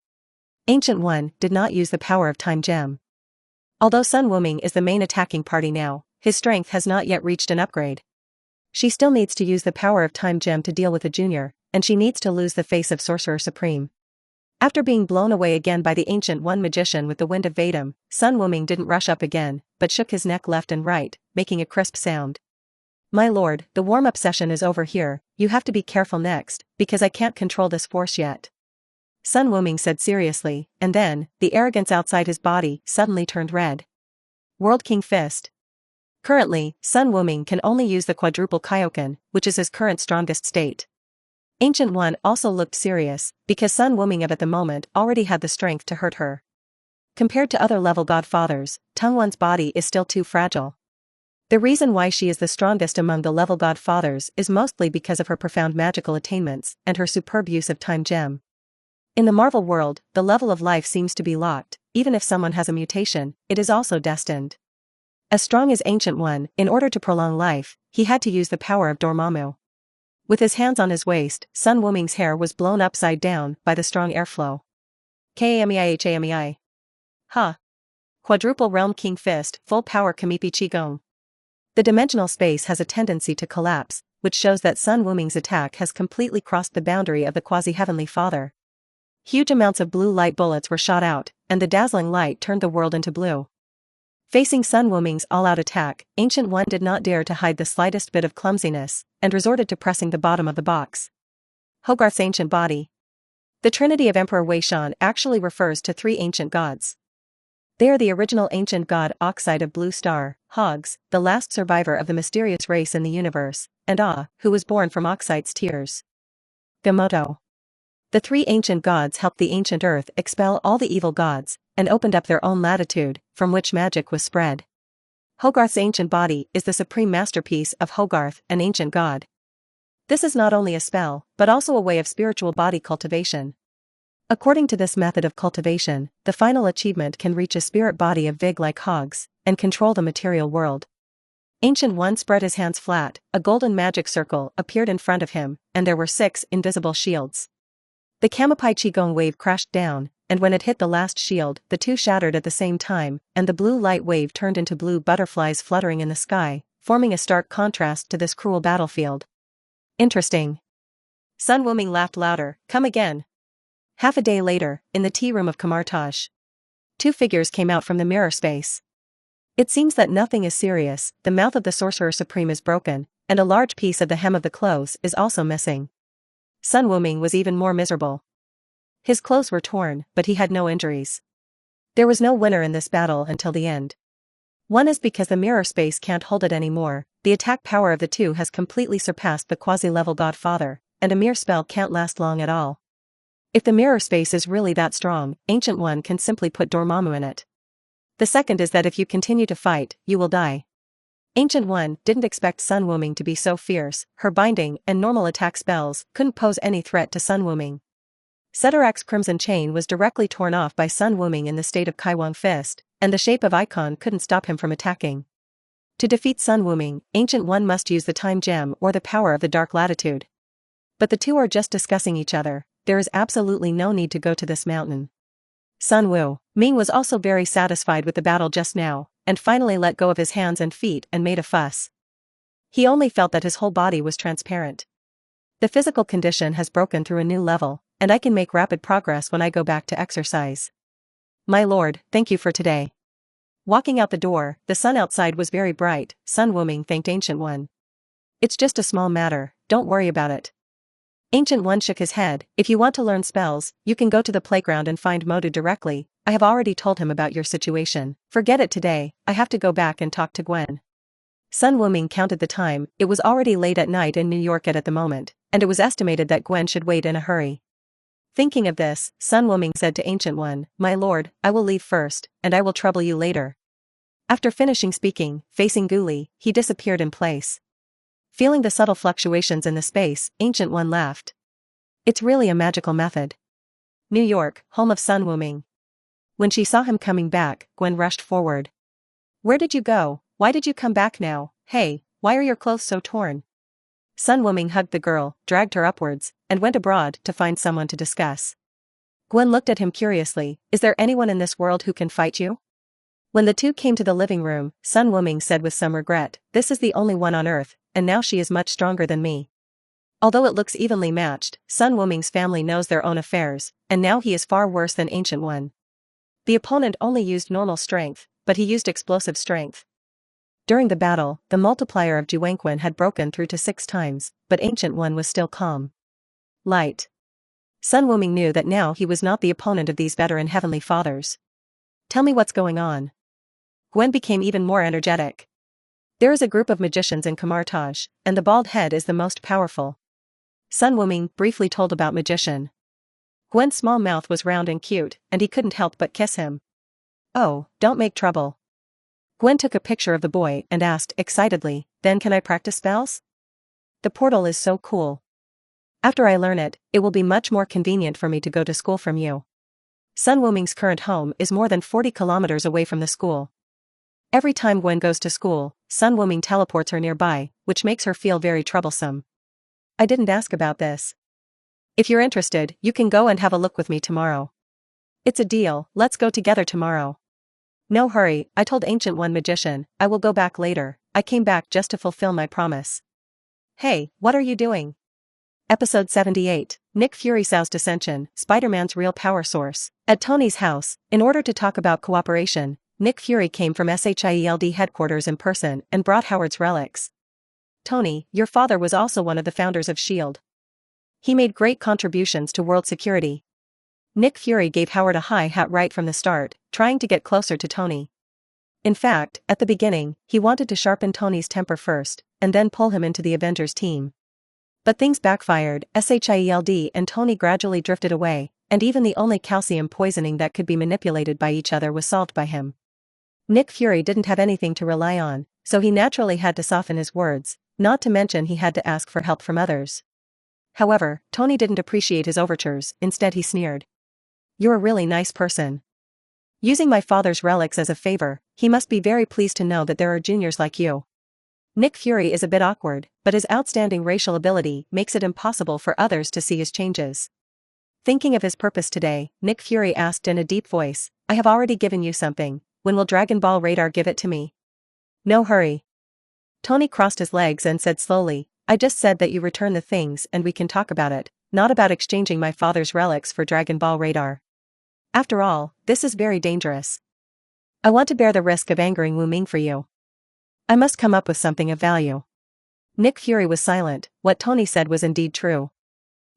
Ancient One did not use the power of Time Gem. Although Sun Wuming is the main attacking party now, his strength has not yet reached an upgrade. She still needs to use the power of Time Gem to deal with a junior, and she needs to lose the face of Sorcerer Supreme. After being blown away again by the Ancient One magician with the Wind of Vadum, Sun Wuming didn't rush up again, but shook his neck left and right, making a crisp sound. My lord, the warm-up session is over here, you have to be careful next, because I can't control this force yet. Sun Wuming said seriously, and then, the arrogance outside his body suddenly turned red. World King Fist. Currently, Sun Wuming can only use the quadruple Kaioken, which is his current strongest state. Ancient One also looked serious, because Sun Wuming at the moment already had the strength to hurt her. Compared to other level godfathers, Tung One's body is still too fragile. The reason why she is the strongest among the level godfathers is mostly because of her profound magical attainments and her superb use of Time Gem. In the Marvel world, the level of life seems to be locked, even if someone has a mutation, it is also destined. As strong as Ancient One, in order to prolong life, he had to use the power of Dormammu. With his hands on his waist, Sun Wuming's hair was blown upside down by the strong airflow. Kamei. Ha. Quadruple Realm King Fist, full power Kamipi Qigong. The dimensional space has a tendency to collapse, which shows that Sun Wuming's attack has completely crossed the boundary of the quasi-heavenly father. Huge amounts of blue light bullets were shot out, and the dazzling light turned the world into blue. Facing Sun Wuming's all-out attack, Ancient One did not dare to hide the slightest bit of clumsiness, and resorted to pressing the bottom of the box. Hogarth's ancient body. The Trinity of Emperor Weishan actually refers to three ancient gods. They are the original ancient god Oxide of Blue Star, Hogs, the last survivor of the mysterious race in the universe, and Ah, who was born from Oxide's tears. Gamoto. The three ancient gods helped the ancient earth expel all the evil gods, and opened up their own latitude, from which magic was spread. Hogarth's ancient body is the supreme masterpiece of Hogarth, an ancient god. This is not only a spell, but also a way of spiritual body cultivation. According to this method of cultivation, the final achievement can reach a spirit body of Vig like hogs, and control the material world. Ancient One spread his hands flat, a golden magic circle appeared in front of him, and there were 6 invisible shields. The Kamapai Qigong wave crashed down, and when it hit the last shield, the two shattered at the same time, and the blue light wave turned into blue butterflies fluttering in the sky, forming a stark contrast to this cruel battlefield. Interesting. Sun Wuming laughed louder, come again. Half a day later, in the tea room of Kamartaj, 2 figures came out from the mirror space. It seems that nothing is serious, the mouth of the Sorcerer Supreme is broken, and a large piece of the hem of the clothes is also missing. Sun Wuming was even more miserable. His clothes were torn, but he had no injuries. There was no winner in this battle until the end. One is because the mirror space can't hold it anymore, the attack power of the two has completely surpassed the quasi-level Godfather, and a mere spell can't last long at all. If the mirror space is really that strong, Ancient One can simply put Dormammu in it. The second is that if you continue to fight, you will die. Ancient One didn't expect Sun Wuming to be so fierce, her binding and normal attack spells couldn't pose any threat to Sun Wuming. Cetarak's crimson chain was directly torn off by Sun Wuming in the state of Kaiwang Fist, and the shape of Icon couldn't stop him from attacking. To defeat Sun Wuming, Ancient One must use the Time Gem or the power of the Dark Latitude. But the two are just discussing each other, there is absolutely no need to go to this mountain. Sun Wuming was also very satisfied with the battle just now, and finally let go of his hands and feet and made a fuss. He only felt that his whole body was transparent. The physical condition has broken through a new level, and I can make rapid progress when I go back to exercise. My lord, thank you for today. Walking out the door, the sun outside was very bright. Sun Wuming thanked Ancient One. It's just a small matter, don't worry about it. Ancient One shook his head, if you want to learn spells, you can go to the playground and find Modu directly, I have already told him about your situation, forget it today, I have to go back and talk to Gwen. Sun Wuming counted the time, it was already late at night in New York at the moment, and it was estimated that Gwen should wait in a hurry. Thinking of this, Sun Wuming said to Ancient One, my lord, I will leave first, and I will trouble you later. After finishing speaking, facing Guli, he disappeared in place. Feeling the subtle fluctuations in the space, Ancient One laughed. It's really a magical method. New York, home of Sun Wuming. When she saw him coming back, Gwen rushed forward. Where did you go? Why did you come back now? Hey, why are your clothes so torn? Sun Wuming hugged the girl, dragged her upwards, and went abroad to find someone to discuss. Gwen looked at him curiously, is there anyone in this world who can fight you? When the two came to the living room, Sun Wuming said with some regret, this is the only one on earth, and now she is much stronger than me. Although it looks evenly matched, Sun Wuming's family knows their own affairs, and now he is far worse than Ancient One. The opponent only used normal strength, but he used explosive strength. During the battle, the multiplier of Juanquan had broken through to 6 times, but Ancient One was still calm. Light. Sun Wuming knew that now he was not the opponent of these veteran heavenly fathers. Tell me what's going on. Gwen became even more energetic. There is a group of magicians in Kamartaj, and the bald head is the most powerful. Sun Wuming briefly told about magician. Gwen's small mouth was round and cute, and he couldn't help but kiss him. Oh, don't make trouble. Gwen took a picture of the boy and asked excitedly, then can I practice spells? The portal is so cool. After I learn it, it will be much more convenient for me to go to school from you. Sun Wuming's current home is more than 40 kilometers away from the school. Every time Gwen goes to school, Sun Wuming teleports her nearby, which makes her feel very troublesome. I didn't ask about this. If you're interested, you can go and have a look with me tomorrow. It's a deal, let's go together tomorrow. No hurry, I told Ancient One magician, I will go back later, I came back just to fulfill my promise. Hey, what are you doing? Episode 78, Nick Fury sows dissension, Spider-Man's real power source. At Tony's house, in order to talk about cooperation, Nick Fury came from SHIELD headquarters in person and brought Howard's relics. Tony, your father was also one of the founders of S.H.I.E.L.D. He made great contributions to world security. Nick Fury gave Howard a high hat right from the start, trying to get closer to Tony. In fact, at the beginning, he wanted to sharpen Tony's temper first, and then pull him into the Avengers team. But things backfired, SHIELD and Tony gradually drifted away, and even the only calcium poisoning that could be manipulated by each other was solved by him. Nick Fury didn't have anything to rely on, so he naturally had to soften his words, not to mention he had to ask for help from others. However, Tony didn't appreciate his overtures, instead he sneered. You're a really nice person. Using my father's relics as a favor, he must be very pleased to know that there are juniors like you. Nick Fury is a bit awkward, but his outstanding racial ability makes it impossible for others to see his changes. Thinking of his purpose today, Nick Fury asked in a deep voice, I have already given you something, when will Dragon Ball Radar give it to me? No hurry. Tony crossed his legs and said slowly, I just said that you return the things and we can talk about it, not about exchanging my father's relics for Dragon Ball Radar. After all, this is very dangerous. I want to bear the risk of angering Wuming for you. I must come up with something of value. Nick Fury was silent. What Tony said was indeed true.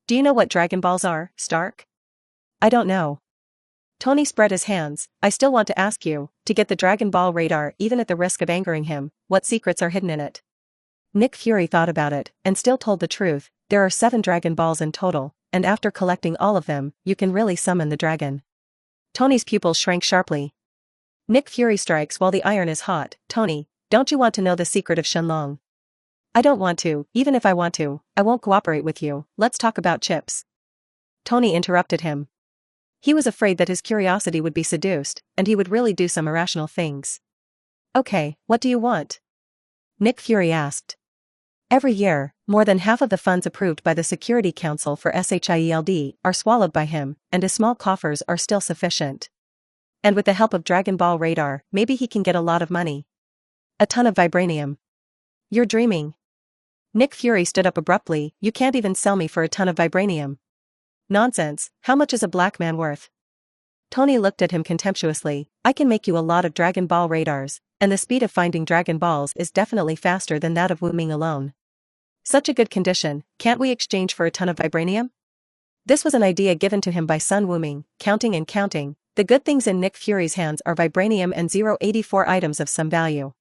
Do you know what Dragon Balls are, Stark? I don't know. Tony spread his hands. I still want to ask you, to get the Dragon Ball Radar even at the risk of angering him, what secrets are hidden in it? Nick Fury thought about it, and still told the truth. There are 7 Dragon Balls in total, and after collecting all of them, you can really summon the dragon. Tony's pupils shrank sharply. Nick Fury strikes while the iron is hot. Tony, don't you want to know the secret of Shenlong? I don't want to, even if I want to, I won't cooperate with you, let's talk about chips. Tony interrupted him. He was afraid that his curiosity would be seduced, and he would really do some irrational things. Okay, what do you want? Nick Fury asked. Every year, more than half of the funds approved by the Security Council for SHIELD are swallowed by him, and his small coffers are still sufficient. And with the help of Dragon Ball Radar, maybe he can get a lot of money. A ton of vibranium. You're dreaming. Nick Fury stood up abruptly, you can't even sell me for a ton of vibranium. Nonsense, how much is a black man worth? Tony looked at him contemptuously, I can make you a lot of Dragon Ball Radars, and the speed of finding Dragon Balls is definitely faster than that of Wuming alone. Such a good condition, can't we exchange for a ton of vibranium? This was an idea given to him by Sun Wuming, counting and counting. The good things in Nick Fury's hands are vibranium and 084 items of some value.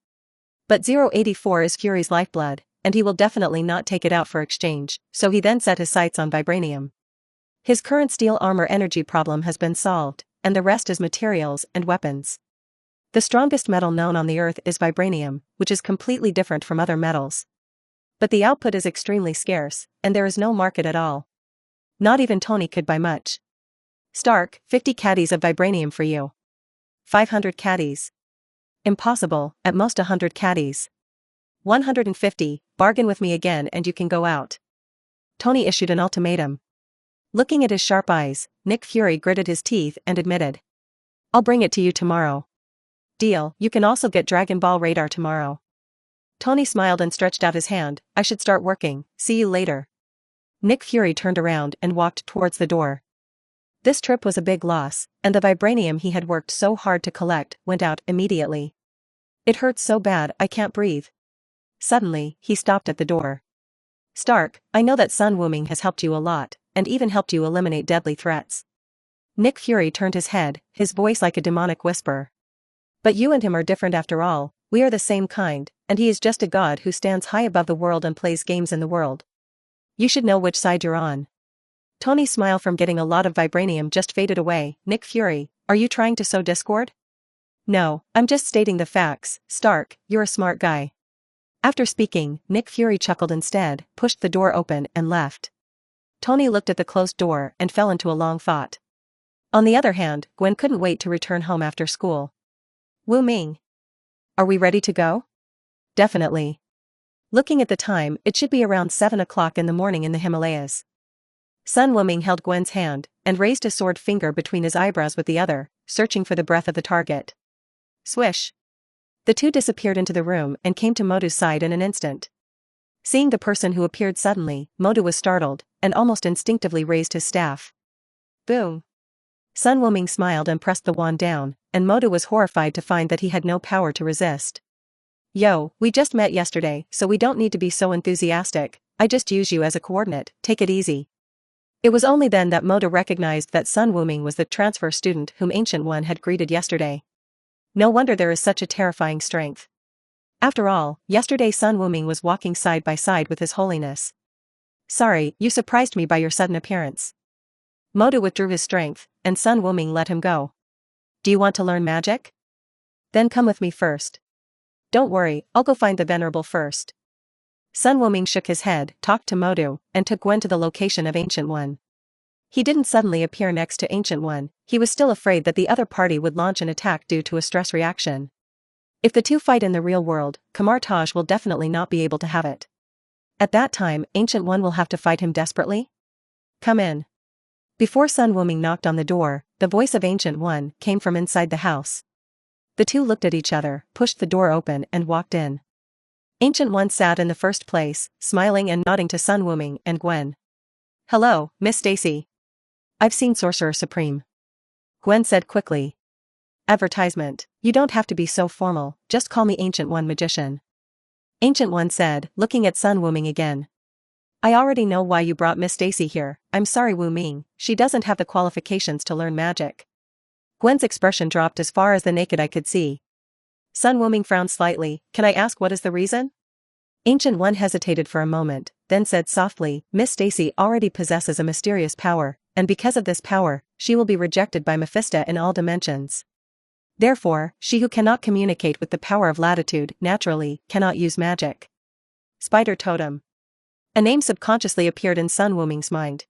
But 084 is Fury's lifeblood, and he will definitely not take it out for exchange, so he then set his sights on vibranium. His current steel armor energy problem has been solved, and the rest is materials and weapons. The strongest metal known on the Earth is vibranium, which is completely different from other metals. But the output is extremely scarce, and there is no market at all. Not even Tony could buy much. Stark, 50 caddies of vibranium for you. 500 caddies. Impossible, at most 100 caddies. 150, bargain with me again and you can go out. Tony issued an ultimatum. Looking at his sharp eyes, Nick Fury gritted his teeth and admitted. I'll bring it to you tomorrow. Deal, you can also get Dragon Ball Radar tomorrow. Tony smiled and stretched out his hand, I should start working, see you later. Nick Fury turned around and walked towards the door. This trip was a big loss, and the vibranium he had worked so hard to collect went out immediately. It hurts so bad I can't breathe. Suddenly, he stopped at the door. Stark, I know that Sun Wuming has helped you a lot, and even helped you eliminate deadly threats. Nick Fury turned his head, his voice like a demonic whisper. But you and him are different after all, we are the same kind, and he is just a god who stands high above the world and plays games in the world. You should know which side you're on. Tony's smile from getting a lot of vibranium just faded away. Nick Fury, are you trying to sow discord? No, I'm just stating the facts. Stark, you're a smart guy. After speaking, Nick Fury chuckled instead, pushed the door open and left. Tony looked at the closed door and fell into a long thought. On the other hand, Gwen couldn't wait to return home after school. Wuming. Are we ready to go? Definitely. Looking at the time, it should be around 7 o'clock in the morning in the Himalayas. Sun Wuming held Gwen's hand, and raised his sword finger between his eyebrows with the other, searching for the breath of the target. Swish. The two disappeared into the room and came to Modu's side in an instant. Seeing the person who appeared suddenly, Modu was startled, and almost instinctively raised his staff. Boom. Sun Wuming smiled and pressed the wand down, and Modu was horrified to find that he had no power to resist. Yo, we just met yesterday, so we don't need to be so enthusiastic, I just use you as a coordinate, take it easy. It was only then that Modu recognized that Sun Wuming was the transfer student whom Ancient One had greeted yesterday. No wonder there is such a terrifying strength. After all, yesterday Sun Wuming was walking side by side with His Holiness. Sorry, you surprised me by your sudden appearance. Modu withdrew his strength, and Sun Wuming let him go. Do you want to learn magic? Then come with me first. Don't worry, I'll go find the Venerable first. Sun Wuming shook his head, talked to Modu, and took Gwen to the location of Ancient One. He didn't suddenly appear next to Ancient One, he was still afraid that the other party would launch an attack due to a stress reaction. If the two fight in the real world, Kamartaj will definitely not be able to have it. At that time, Ancient One will have to fight him desperately? Come in. Before Sun Wuming knocked on the door, the voice of Ancient One came from inside the house. The two looked at each other, pushed the door open and walked in. Ancient One sat in the first place, smiling and nodding to Sun Wuming and Gwen. Hello, Miss Stacy. I've seen Sorcerer Supreme. Gwen said quickly. Advertisement. You don't have to be so formal, just call me Ancient One Magician. Ancient One said, looking at Sun Wuming again. I already know why you brought Miss Stacy here, I'm sorry Wuming, she doesn't have the qualifications to learn magic. Gwen's expression dropped as far as the naked eye could see. Sun Wuming frowned slightly, can I ask what is the reason? Ancient One hesitated for a moment, then said softly, Miss Stacy already possesses a mysterious power, and because of this power, she will be rejected by Mephisto in all dimensions. Therefore, she who cannot communicate with the power of latitude naturally cannot use magic. Spider Totem. A name subconsciously appeared in Sun Wuming's mind.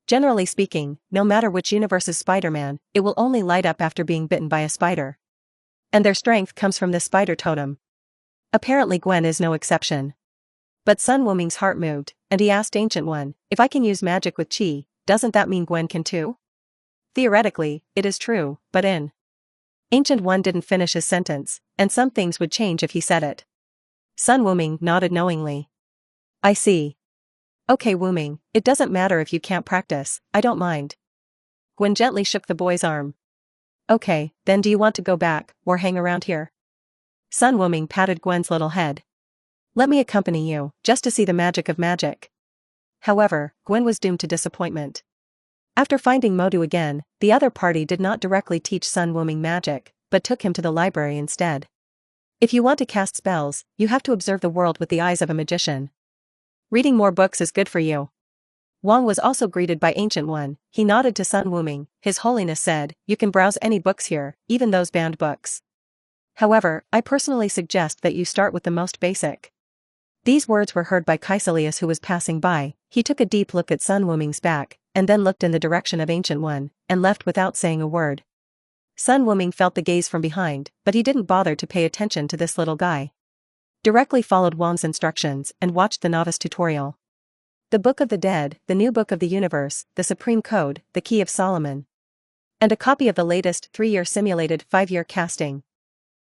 Generally speaking, no matter which universe's Spider-Man, it will only light up after being bitten by a spider. And their strength comes from the Spider Totem. Apparently Gwen is no exception. But Sun Wuming's heart moved, and he asked Ancient One, if I can use magic with chi, doesn't that mean Gwen can too? Theoretically, it is true, but in. Ancient One didn't finish his sentence, and some things would change if he said it. Sun Wuming nodded knowingly. I see. Okay Wuming, it doesn't matter if you can't practice, I don't mind. Gwen gently shook the boy's arm. Okay, then do you want to go back, or hang around here? Sun Wuming patted Gwen's little head. Let me accompany you, just to see the magic of magic. However, Gwen was doomed to disappointment. After finding Modu again, the other party did not directly teach Sun Wuming magic, but took him to the library instead. If you want to cast spells, you have to observe the world with the eyes of a magician. Reading more books is good for you. Wang was also greeted by Ancient One, he nodded to Sun Wuming, His Holiness said, you can browse any books here, even those banned books. However, I personally suggest that you start with the most basic. These words were heard by Kaiselius who was passing by, he took a deep look at Sun Wuming's back, and then looked in the direction of Ancient One, and left without saying a word. Sun Wuming felt the gaze from behind, but he didn't bother to pay attention to this little guy. Directly followed Wang's instructions and watched the novice tutorial. The Book of the Dead, the New Book of the Universe, the Supreme Code, the Key of Solomon. And a copy of the latest 3-year simulated 5-year casting.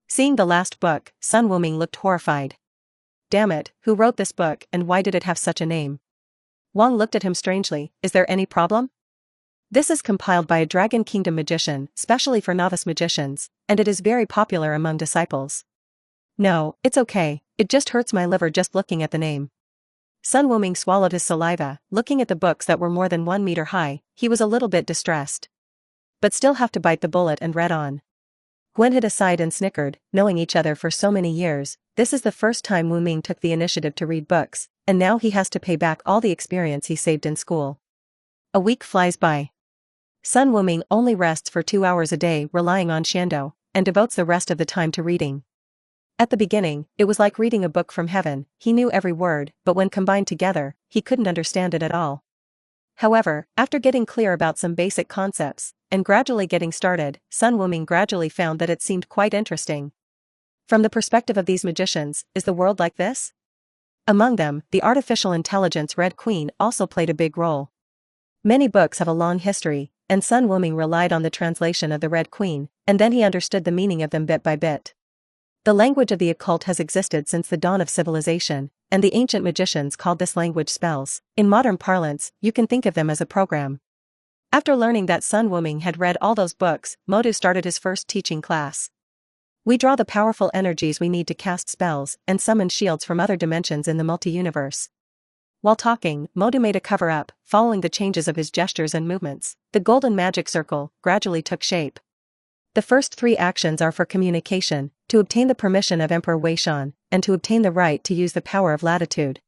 Seeing the last book, Sun Wuming looked horrified. Damn it, who wrote this book and why did it have such a name? Wang looked at him strangely, is there any problem? This is compiled by a Dragon Kingdom magician, specially for novice magicians, and it is very popular among disciples. No, it's okay, it just hurts my liver just looking at the name. Sun Wuming swallowed his saliva, looking at the books that were more than 1 meter high, he was a little bit distressed. But still have to bite the bullet and read on. Gwen hid aside and snickered, knowing each other for so many years, this is the first time Wuming took the initiative to read books, and now he has to pay back all the experience he saved in school. A week flies by. Sun Wuming only rests for 2 hours a day relying on Shando, and devotes the rest of the time to reading. At the beginning, it was like reading a book from heaven, he knew every word, but when combined together, he couldn't understand it at all. However, after getting clear about some basic concepts, and gradually getting started, Sun Wuming gradually found that it seemed quite interesting. From the perspective of these magicians, is the world like this? Among them, the artificial intelligence Red Queen also played a big role. Many books have a long history, and Sun Wuming relied on the translation of the Red Queen, and then he understood the meaning of them bit by bit. The language of the occult has existed since the dawn of civilization, and the ancient magicians called this language spells. In modern parlance, you can think of them as a program. After learning that Sun Wuming had read all those books, Modu started his first teaching class. We draw the powerful energies we need to cast spells and summon shields from other dimensions in the multi-universe. While talking, Modu made a cover-up, following the changes of his gestures and movements. The golden magic circle gradually took shape. The first 3 actions are for communication, to obtain the permission of Emperor Weishan, and to obtain the right to use the power of latitude.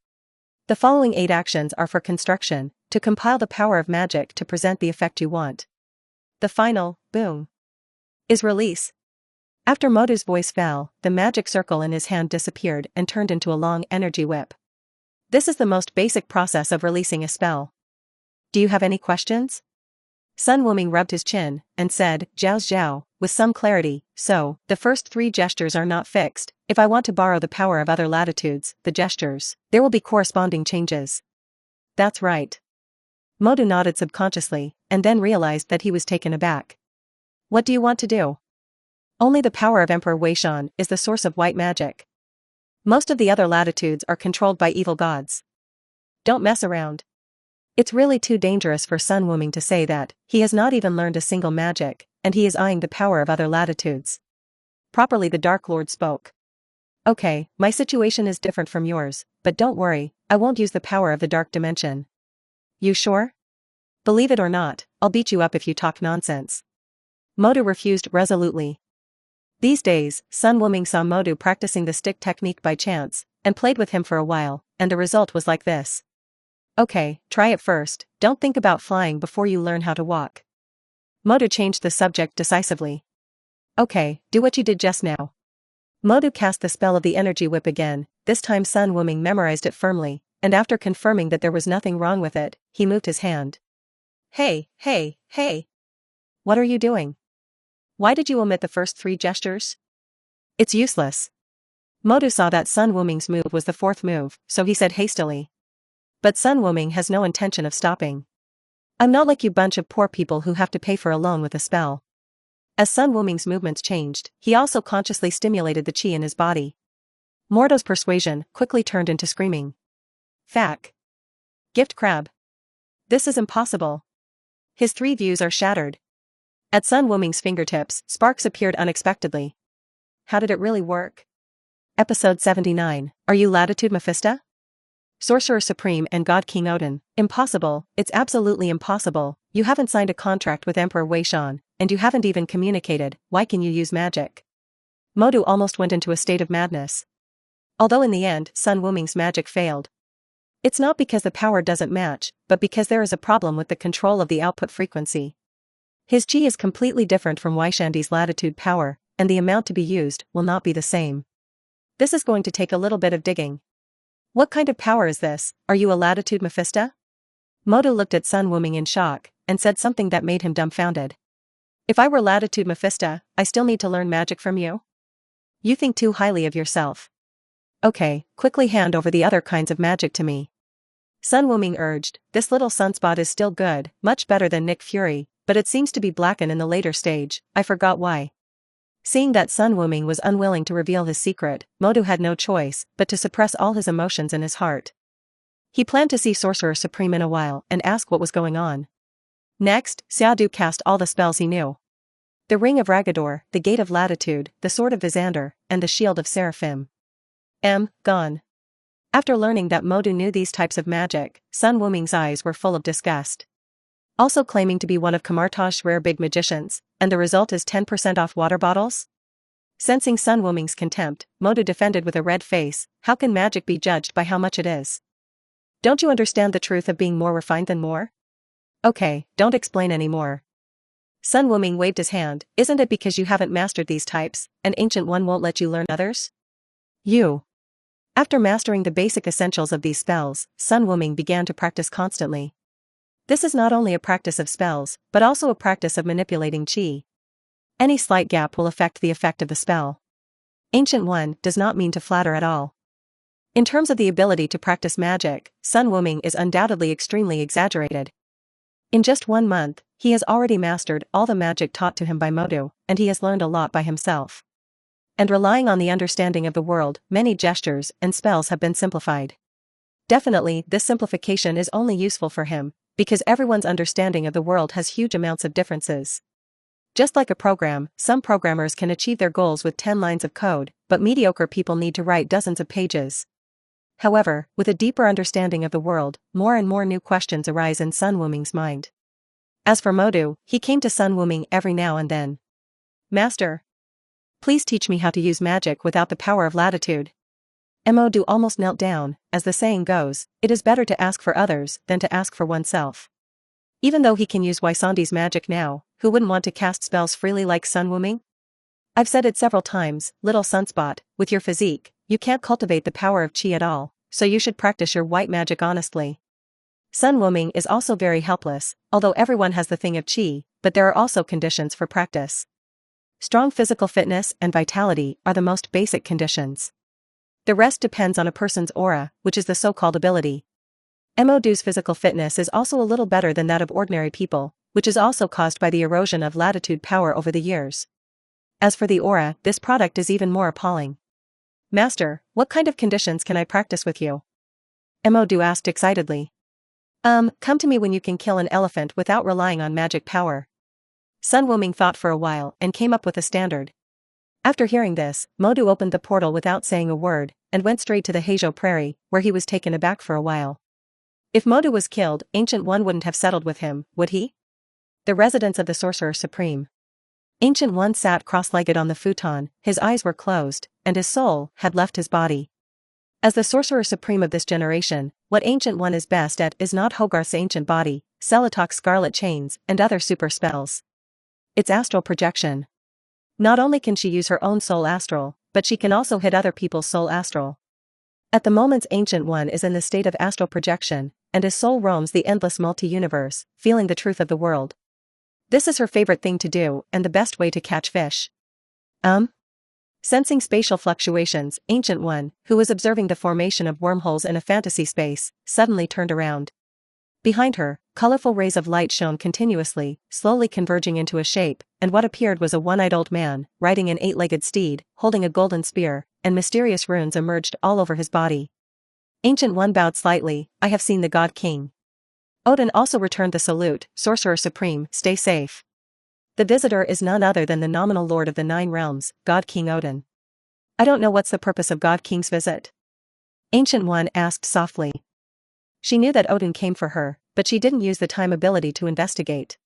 The following 8 actions are for construction, to compile the power of magic to present the effect you want. The final, boom, is release. After Modu's voice fell, the magic circle in his hand disappeared and turned into a long energy whip. This is the most basic process of releasing a spell. Do you have any questions? Sun Wuming rubbed his chin, and said, "Zhao Zhao," with some clarity, "So, the first 3 gestures are not fixed. If I want to borrow the power of other latitudes, the gestures, there will be corresponding changes." "That's right." Modu nodded subconsciously, and then realized that he was taken aback. "What do you want to do?" "Only the power of Emperor Weishan is the source of white magic. Most of the other latitudes are controlled by evil gods. Don't mess around." It's really too dangerous for Sun Wuming to say that. He has not even learned a single magic, and he is eyeing the power of other latitudes. Properly, the Dark Lord spoke. "Okay, my situation is different from yours, but don't worry, I won't use the power of the dark dimension." "You sure?" "Believe it or not, I'll beat you up if you talk nonsense." Modu refused resolutely. These days, Sun Wuming saw Modu practicing the stick technique by chance, and played with him for a while, and the result was like this. "Okay, try it first, don't think about flying before you learn how to walk." Modu changed the subject decisively. "Okay, do what you did just now." Modu cast the spell of the energy whip again. This time Sun Wuming memorized it firmly, and after confirming that there was nothing wrong with it, he moved his hand. Hey! What are you doing? Why did you omit the first 3 gestures?" "It's useless." Modu saw that Sun Wuming's move was the 4th move, so he said hastily. "But Sun Wuming has no intention of stopping. I'm not like you bunch of poor people who have to pay for a loan with a spell." As Sun Wuming's movements changed, he also consciously stimulated the chi in his body. Mordo's persuasion quickly turned into screaming. "Fack! Gift crab! This is impossible." His 3 views are shattered. At Sun Wuming's fingertips, sparks appeared unexpectedly. How did it really work? Episode 79, Are You Latitude Mephisto? Sorcerer Supreme and God King Odin. "Impossible, it's absolutely impossible. You haven't signed a contract with Emperor Weishan, and you haven't even communicated. Why can you use magic?" Modu almost went into a state of madness. Although in the end, Sun Wuming's magic failed. It's not because the power doesn't match, but because there is a problem with the control of the output frequency. His chi is completely different from Weishandi's latitude power, and the amount to be used will not be the same. This is going to take a little bit of digging. "What kind of power is this? Are you a latitude Mephisto?" Modu looked at Sun Wuming in shock, and said something that made him dumbfounded. "If I were latitude Mephisto, I still need to learn magic from you? You think too highly of yourself. Okay, quickly hand over the other kinds of magic to me." Sun Wuming urged. "This little sunspot is still good, much better than Nick Fury, but it seems to be blackened in the later stage, I forgot why." Seeing that Sun Wuming was unwilling to reveal his secret, Modu had no choice but to suppress all his emotions in his heart. He planned to see Sorcerer Supreme in a while and ask what was going on. Next, Xiadu cast all the spells he knew. The Ring of Ragador, the Gate of Latitude, the Sword of Visander, and the Shield of Seraphim. Gone. After learning that Modu knew these types of magic, Sun Wuming's eyes were full of disgust. Also claiming to be one of Kamartaj's rare big magicians, and the result is 10% off water bottles? Sensing Sun Wuming's contempt, Modu defended with a red face. "How can magic be judged by how much it is? Don't you understand the truth of being more refined than more? Okay, don't explain anymore." Sun Wuming waved his hand. "Isn't it because you haven't mastered these types, and Ancient One won't let you learn others? You." After mastering the basic essentials of these spells, Sun Wuming began to practice constantly. This is not only a practice of spells, but also a practice of manipulating chi. Any slight gap will affect the effect of the spell. Ancient One does not mean to flatter at all. In terms of the ability to practice magic, Sun Wuming is undoubtedly extremely exaggerated. In just 1 month, he has already mastered all the magic taught to him by Modu, and he has learned a lot by himself. And relying on the understanding of the world, many gestures and spells have been simplified. Definitely, this simplification is only useful for him, because everyone's understanding of the world has huge amounts of differences. Just like a program, some programmers can achieve their goals with 10 lines of code, but mediocre people need to write dozens of pages. However, with a deeper understanding of the world, more and more new questions arise in Sun Wuming's mind. As for Modu, he came to Sun Wuming every now and then. "Master, please teach me how to use magic without the power of latitude." Modu almost knelt down. As the saying goes, it is better to ask for others than to ask for oneself. Even though he can use Waisandi's magic now, who wouldn't want to cast spells freely like Sun Wuming? "I've said it several times, little sunspot, with your physique, you can't cultivate the power of chi at all, so you should practice your white magic honestly." Sun Wuming is also very helpless, although everyone has the thing of chi, but there are also conditions for practice. Strong physical fitness and vitality are the most basic conditions. The rest depends on a person's aura, which is the so-called ability. Modu's physical fitness is also a little better than that of ordinary people, which is also caused by the erosion of latitude power over the years. As for the aura, this product is even more appalling. Master, what kind of conditions can I practice with you? Modu asked excitedly. Come to me when you can kill an elephant without relying on magic power. Sun Wuming thought for a while and came up with a standard. After hearing this, Modu opened the portal without saying a word, and went straight to the Heijo Prairie, where he was taken aback for a while. If Modu was killed, Ancient One wouldn't have settled with him, would he? The residence of the Sorcerer Supreme. Ancient One sat cross-legged on the futon, his eyes were closed, and his soul had left his body. As the Sorcerer Supreme of this generation, what Ancient One is best at is not Hogarth's ancient body, Celatok's scarlet chains, and other super spells. It's astral projection. Not only can she use her own soul astral, but she can also hit other people's soul astral. At the moment Ancient One is in the state of astral projection, and his soul roams the endless multi-universe, feeling the truth of the world. This is her favorite thing to do, and the best way to catch fish. Sensing spatial fluctuations, Ancient One, who was observing the formation of wormholes in a fantasy space, suddenly turned around. Behind her, colorful rays of light shone continuously, slowly converging into a shape, and what appeared was a one-eyed old man, riding an 8-legged steed, holding a golden spear, and mysterious runes emerged all over his body. Ancient One bowed slightly. I have seen the God King. Odin also returned the salute. Sorcerer Supreme, stay safe. The visitor is none other than the nominal lord of the 9 realms, God King Odin. I don't know what's the purpose of God King's visit. Ancient One asked softly. She knew that Odin came for her, but she didn't use the time ability to investigate.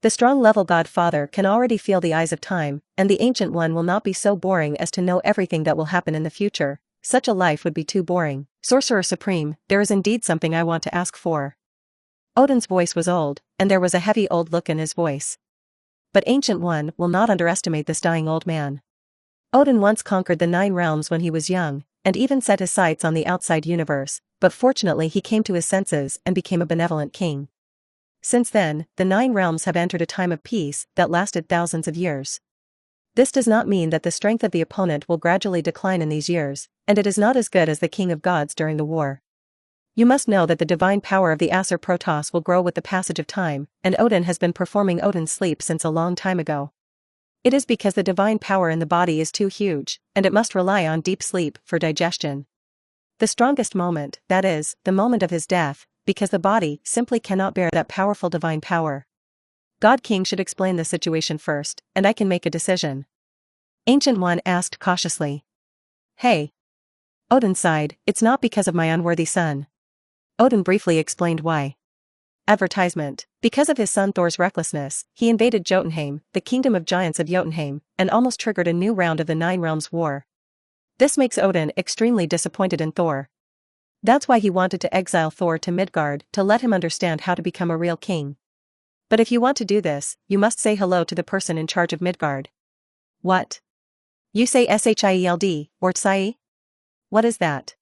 The strong-level Godfather can already feel the eyes of time, and the Ancient One will not be so boring as to know everything that will happen in the future. Such a life would be too boring. Sorcerer Supreme, there is indeed something I want to ask for. Odin's voice was old, and there was a heavy old look in his voice. But Ancient One will not underestimate this dying old man. Odin once conquered the 9 realms when he was young, and even set his sights on the outside universe, but fortunately he came to his senses and became a benevolent king. Since then, the 9 realms have entered a time of peace that lasted thousands of years. This does not mean that the strength of the opponent will gradually decline in these years, and it is not as good as the King of Gods during the war. You must know that the divine power of the Aesir Protoss will grow with the passage of time, and Odin has been performing Odin's sleep since a long time ago. It is because the divine power in the body is too huge, and it must rely on deep sleep for digestion. The strongest moment, that is, the moment of his death, because the body simply cannot bear that powerful divine power. God King should explain the situation first, and I can make a decision. Ancient One asked cautiously. Hey. Odin sighed, it's not because of my unworthy son. Odin briefly explained why. Advertisement. Because of his son Thor's recklessness, he invaded Jotunheim, the kingdom of giants of Jotunheim, and almost triggered a new round of the 9 realms war. This makes Odin extremely disappointed in Thor. That's why he wanted to exile Thor to Midgard to let him understand how to become a real king. But if you want to do this, you must say hello to the person in charge of Midgard. What? You say Shield, or Tsai? What is that?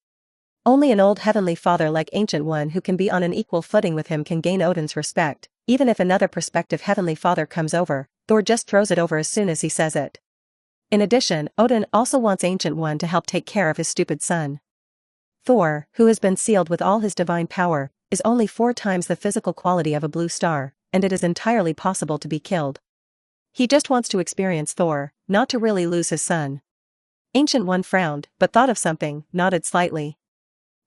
Only an old heavenly father like Ancient One who can be on an equal footing with him can gain Odin's respect. Even if another prospective heavenly father comes over, Thor just throws it over as soon as he says it. In addition, Odin also wants Ancient One to help take care of his stupid son. Thor, who has been sealed with all his divine power, is only 4 times the physical quality of a blue star, and it is entirely possible to be killed. He just wants to experience Thor, not to really lose his son. Ancient One frowned, but thought of something, nodded slightly.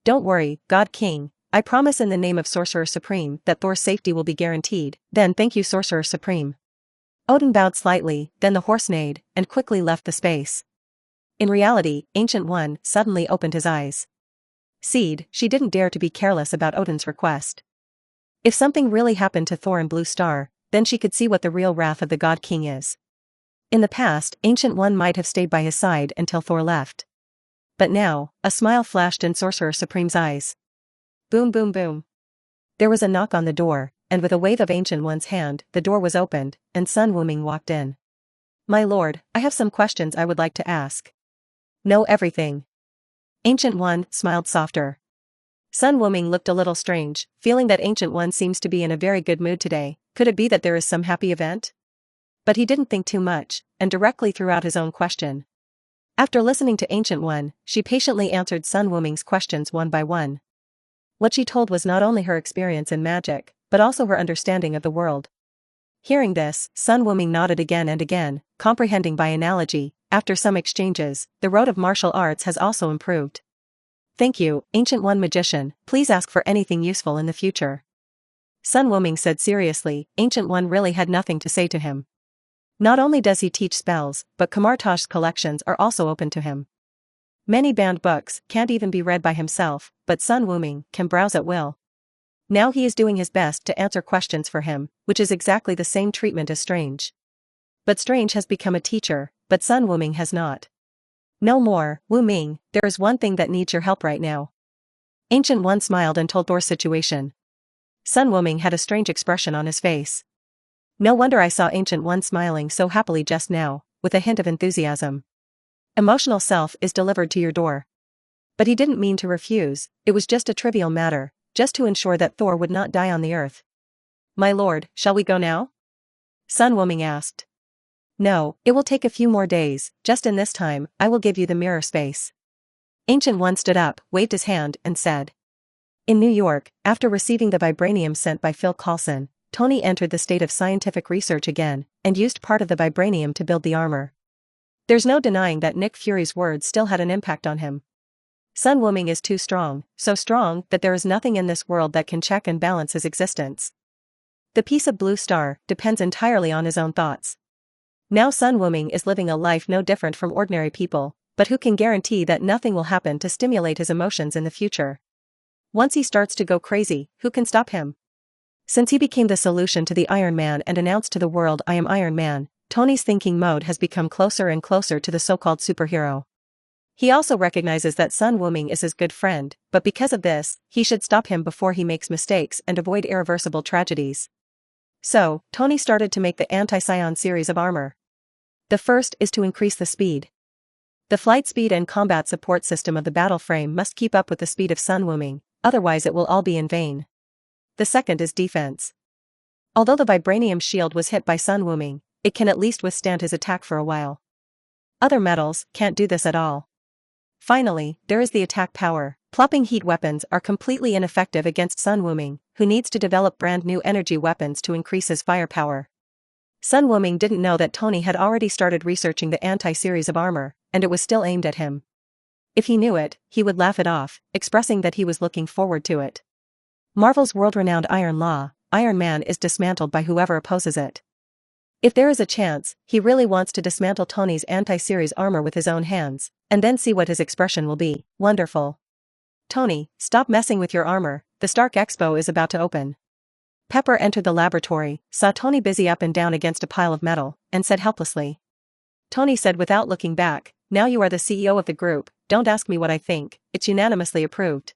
Don't worry, God King, I promise in the name of Sorcerer Supreme that Thor's safety will be guaranteed. Then thank you Sorcerer Supreme. Odin bowed slightly, then the horse neighed, and quickly left the space. In reality, Ancient One suddenly opened his eyes. Seed, she didn't dare to be careless about Odin's request. If something really happened to Thor and Blue Star, then she could see what the real wrath of the God King is. In the past, Ancient One might have stayed by his side until Thor left. But now, a smile flashed in Sorcerer Supreme's eyes. Boom boom boom. There was a knock on the door, and with a wave of Ancient One's hand, the door was opened, and Sun Wuming walked in. My lord, I have some questions I would like to ask. Know everything. Ancient One smiled softer. Sun Wuming looked a little strange, feeling that Ancient One seems to be in a very good mood today. Could it be that there is some happy event? But he didn't think too much, and directly threw out his own question. After listening to Ancient One, she patiently answered Sun Wuming's questions one by one. What she told was not only her experience in magic, but also her understanding of the world. Hearing this, Sun Wuming nodded again and again, comprehending by analogy. After some exchanges, the road of martial arts has also improved. Thank you, Ancient One Magician, please ask for anything useful in the future. Sun Wuming said seriously. Ancient One really had nothing to say to him. Not only does he teach spells, but Kamartaj's collections are also open to him. Many banned books can't even be read by himself, but Sun Wuming can browse at will. Now he is doing his best to answer questions for him, which is exactly the same treatment as Strange. But Strange has become a teacher, but Sun Wuming has not. No more, Wuming, there is one thing that needs your help right now. Ancient One smiled and told Thor's situation. Sun Wuming had a strange expression on his face. No wonder I saw Ancient One smiling so happily just now, with a hint of enthusiasm. Emotional self is delivered to your door. But he didn't mean to refuse, it was just a trivial matter, just to ensure that Thor would not die on the earth. My lord, shall we go now? Sun Wuming asked. No, it will take a few more days, just in this time, I will give you the mirror space. Ancient One stood up, waved his hand, and said. In New York, after receiving the vibranium sent by Phil Coulson, Tony entered the state of scientific research again, and used part of the vibranium to build the armor. There's no denying that Nick Fury's words still had an impact on him. Sun Wuming is too strong, so strong that there is nothing in this world that can check and balance his existence. The piece of blue star depends entirely on his own thoughts. Now Sun Wuming is living a life no different from ordinary people, but who can guarantee that nothing will happen to stimulate his emotions in the future? Once he starts to go crazy, who can stop him? Since he became the solution to the Iron Man and announced to the world I am Iron Man, Tony's thinking mode has become closer and closer to the so-called superhero. He also recognizes that Sun Wuming is his good friend, but because of this, he should stop him before he makes mistakes and avoid irreversible tragedies. So, Tony started to make the anti-Saiyan series of armor. The first is to increase the speed. The flight speed and combat support system of the battle frame must keep up with the speed of Sun Wuming, otherwise it will all be in vain. The second is defense. Although the vibranium shield was hit by Sun Wuming, it can at least withstand his attack for a while. Other metals can't do this at all. Finally, there is the attack power. Plopping heat weapons are completely ineffective against Sun Wuming, who needs to develop brand new energy weapons to increase his firepower. Sun Wuming didn't know that Tony had already started researching the anti-series of armor, and it was still aimed at him. If he knew it, he would laugh it off, expressing that he was looking forward to it. Marvel's world-renowned Iron Law, Iron Man is dismantled by whoever opposes it. If there is a chance, he really wants to dismantle Tony's anti-series armor with his own hands, and then see what his expression will be. Wonderful. Tony, stop messing with your armor, the Stark Expo is about to open. Pepper entered the laboratory, saw Tony busy up and down against a pile of metal, and said helplessly. Tony said without looking back, now you are the CEO of the group, don't ask me what I think, it's unanimously approved.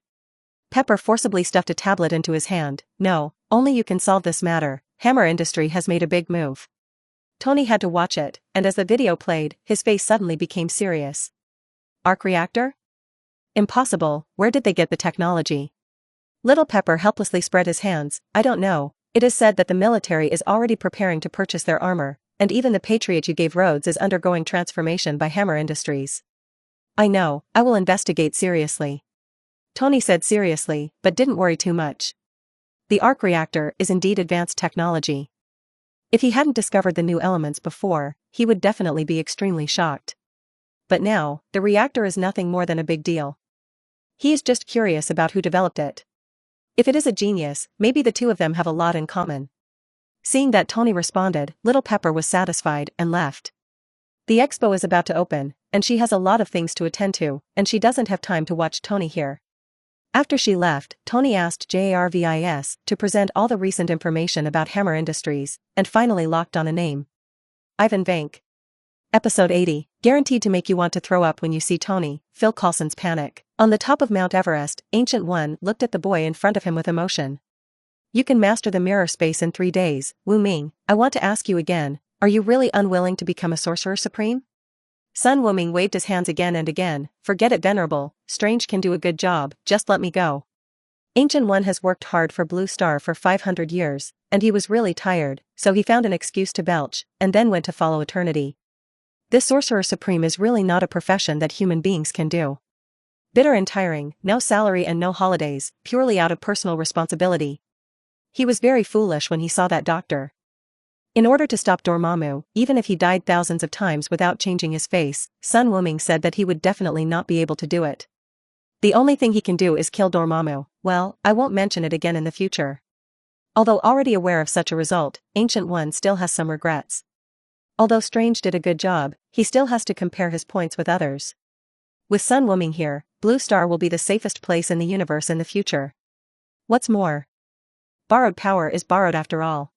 Pepper forcibly stuffed a tablet into his hand. No, only you can solve this matter, Hammer Industry has made a big move. Tony had to watch it, and as the video played, his face suddenly became serious. Arc reactor? Impossible, where did they get the technology? Little Pepper helplessly spread his hands. I don't know, it is said that the military is already preparing to purchase their armor, and even the Patriot you gave Rhodes is undergoing transformation by Hammer Industries. I know, I will investigate seriously. Tony said seriously, but didn't worry too much. The arc reactor is indeed advanced technology. If he hadn't discovered the new elements before, he would definitely be extremely shocked. But now, the reactor is nothing more than a big deal. He is just curious about who developed it. If it is a genius, maybe the two of them have a lot in common. Seeing that Tony responded, Little Pepper was satisfied and left. The expo is about to open, and she has a lot of things to attend to, and she doesn't have time to watch Tony here. After she left, Tony asked JARVIS to present all the recent information about Hammer Industries, and finally locked on a name. Ivan Vank. Episode 80, guaranteed to make you want to throw up when you see Tony, Phil Coulson's panic. On the top of Mount Everest, Ancient One looked at the boy in front of him with emotion. You can master the mirror space in 3 days, Wuming, I want to ask you again, are you really unwilling to become a sorcerer supreme? Sun Wuming waved his hands again and again, forget it Venerable, Strange can do a good job, just let me go. Ancient One has worked hard for Blue Star for 500 years, and he was really tired, so he found an excuse to belch, and then went to follow eternity. This Sorcerer Supreme is really not a profession that human beings can do. Bitter and tiring, no salary and no holidays, purely out of personal responsibility. He was very foolish when he saw that doctor. In order to stop Dormammu, even if he died thousands of times without changing his face, Sun Wuming said that he would definitely not be able to do it. The only thing he can do is kill Dormammu. Well, I won't mention it again in the future. Although already aware of such a result, Ancient One still has some regrets. Although Strange did a good job, he still has to compare his points with others. With Sun Wuming here, Blue Star will be the safest place in the universe in the future. What's more, borrowed power is borrowed after all.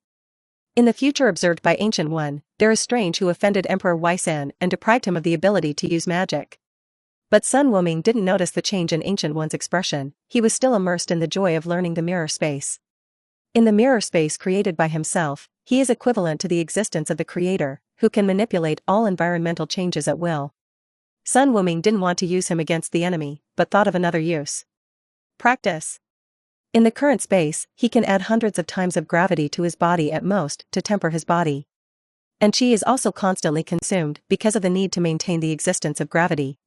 In the future observed by Ancient One, there is Strange who offended Emperor Waisan and deprived him of the ability to use magic. But Sun Wuming didn't notice the change in Ancient One's expression. He was still immersed in the joy of learning the mirror space. In the mirror space created by himself, he is equivalent to the existence of the Creator, who can manipulate all environmental changes at will. Sun Wuming didn't want to use him against the enemy, but thought of another use. Practice. In the current space, he can add hundreds of times of gravity to his body at most to temper his body. And chi is also constantly consumed because of the need to maintain the existence of gravity.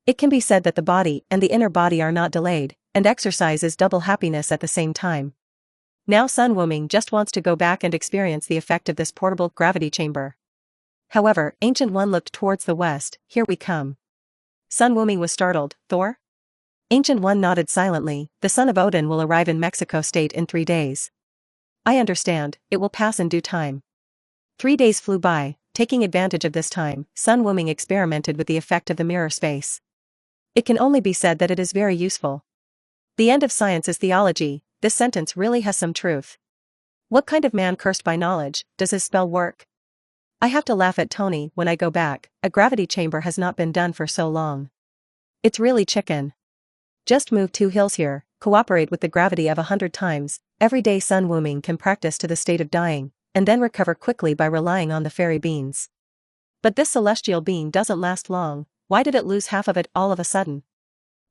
It can be said that the body and the inner body are not delayed, and exercise is double happiness at the same time. Now Sun Wuming just wants to go back and experience the effect of this portable gravity chamber. However, Ancient One looked towards the west. Here we come. Sun Wuming was startled. Thor? Ancient One nodded silently. The son of Odin will arrive in Mexico State in 3 days. I understand, it will pass in due time. 3 days flew by. Taking advantage of this time, Sun Wuming experimented with the effect of the mirror space. It can only be said that it is very useful. The end of science is theology. This sentence really has some truth. What kind of man cursed by knowledge, does his spell work? I have to laugh at Tony when I go back. A gravity chamber has not been done for so long. It's really chicken. Just move 2 hills here, cooperate with the gravity of 100 times. Every day Sun Wuming can practice to the state of dying, and then recover quickly by relying on the fairy beans. But this celestial bean doesn't last long. Why did it lose half of it all of a sudden?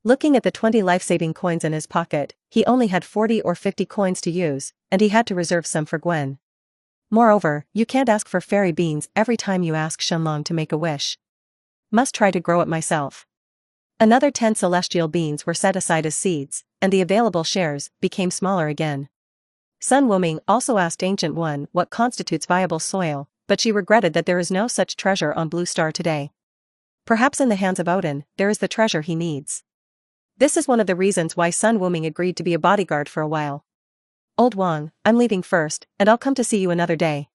Looking at the 20 life-saving coins in his pocket, he only had 40 or 50 coins to use, and he had to reserve some for Gwen. Moreover, you can't ask for fairy beans every time you ask Shenlong to make a wish. Must try to grow it myself. Another 10 celestial beans were set aside as seeds, and the available shares became smaller again. Sun Wuming also asked Ancient One what constitutes viable soil, but she regretted that there is no such treasure on Blue Star today. Perhaps in the hands of Odin, there is the treasure he needs. This is one of the reasons why Sun Wuming agreed to be a bodyguard for a while. Old Wang, I'm leaving first, and I'll come to see you another day.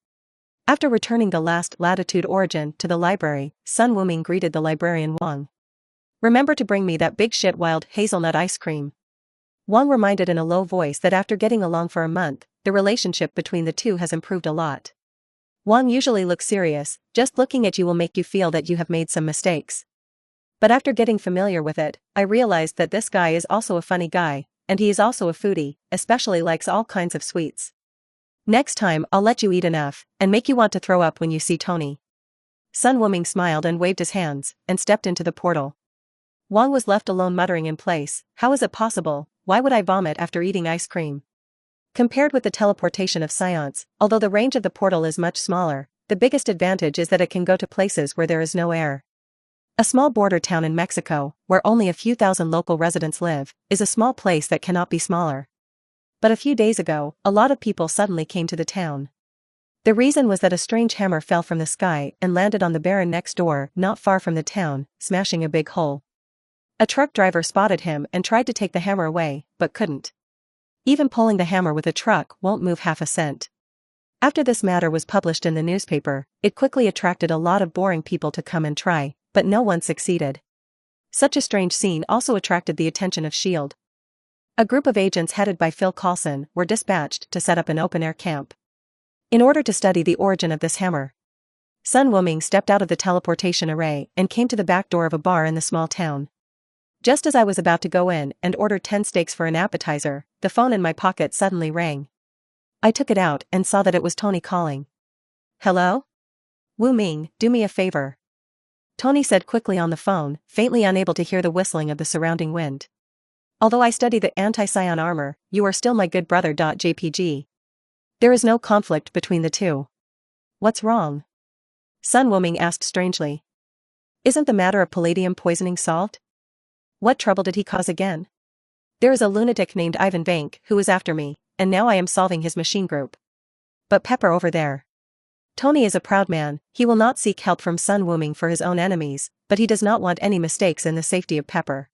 After returning the last latitude origin to the library, Sun Wuming greeted the librarian Wang. Remember to bring me that big shit wild hazelnut ice cream. Wang reminded in a low voice that after getting along for a month, the relationship between the two has improved a lot. Wang usually looks serious. Just looking at you will make you feel that you have made some mistakes. But after getting familiar with it, I realized that this guy is also a funny guy, and he is also a foodie, especially likes all kinds of sweets. Next time I'll let you eat enough, and make you want to throw up when you see Tony. Sun Wuming smiled and waved his hands, and stepped into the portal. Wang was left alone muttering in place. How is it possible? Why would I vomit after eating ice cream? Compared with the teleportation of Science, although the range of the portal is much smaller, the biggest advantage is that it can go to places where there is no air. A small border town in Mexico, where only a few thousand local residents live, is a small place that cannot be smaller. But a few days ago, a lot of people suddenly came to the town. The reason was that a strange hammer fell from the sky and landed on the barren next door, not far from the town, smashing a big hole. A truck driver spotted him and tried to take the hammer away, but couldn't. Even pulling the hammer with a truck won't move half a cent. After this matter was published in the newspaper, it quickly attracted a lot of boring people to come and try, but no one succeeded. Such a strange scene also attracted the attention of S.H.I.E.L.D. A group of agents headed by Phil Coulson were dispatched to set up an open-air camp. In order to study the origin of this hammer, Sun Wuming stepped out of the teleportation array and came to the back door of a bar in the small town. Just as I was about to go in and order 10 steaks for an appetizer, the phone in my pocket suddenly rang. I took it out and saw that it was Tony calling. Hello? Wuming, do me a favor. Tony said quickly on the phone, faintly unable to hear the whistling of the surrounding wind. Although I study the anti-Saiyan armor, you are still my good brother. JPG. There is no conflict between the two. What's wrong? Sun Wuming asked strangely. Isn't the matter of palladium poisoning solved? What trouble did he cause again? There is a lunatic named Ivan Vank who is after me, and now I am solving his machine group. But Pepper over there. Tony is a proud man, he will not seek help from Sun Wuming for his own enemies, but he does not want any mistakes in the safety of Pepper.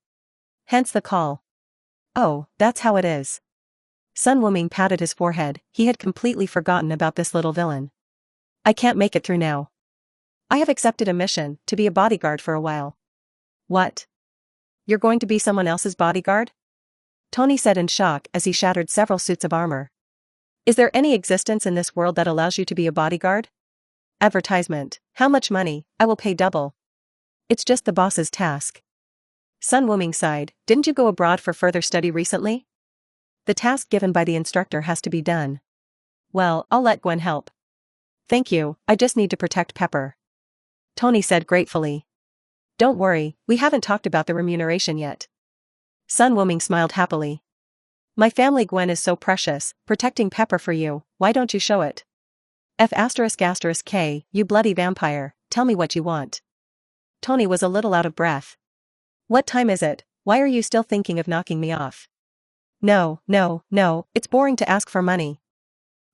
Hence the call. Oh, that's how it is. Sun Wuming patted his forehead, he had completely forgotten about this little villain. I can't make it through now. I have accepted a mission, to be a bodyguard for a while. What? You're going to be someone else's bodyguard? Tony said in shock as he shattered several suits of armor. Is there any existence in this world that allows you to be a bodyguard? Advertisement. How much money? I will pay double. It's just the boss's task. Sun Wuming sighed, didn't you go abroad for further study recently? The task given by the instructor has to be done. Well, I'll let Gwen help. Thank you, I just need to protect Pepper. Tony said gratefully. Don't worry, we haven't talked about the remuneration yet. Sun Wuming smiled happily. My family Gwen is so precious, protecting Pepper for you, why don't you show it? F***K, you bloody vampire, tell me what you want. Tony was a little out of breath. What time is it? Why are you still thinking of knocking me off? No, it's boring to ask for money.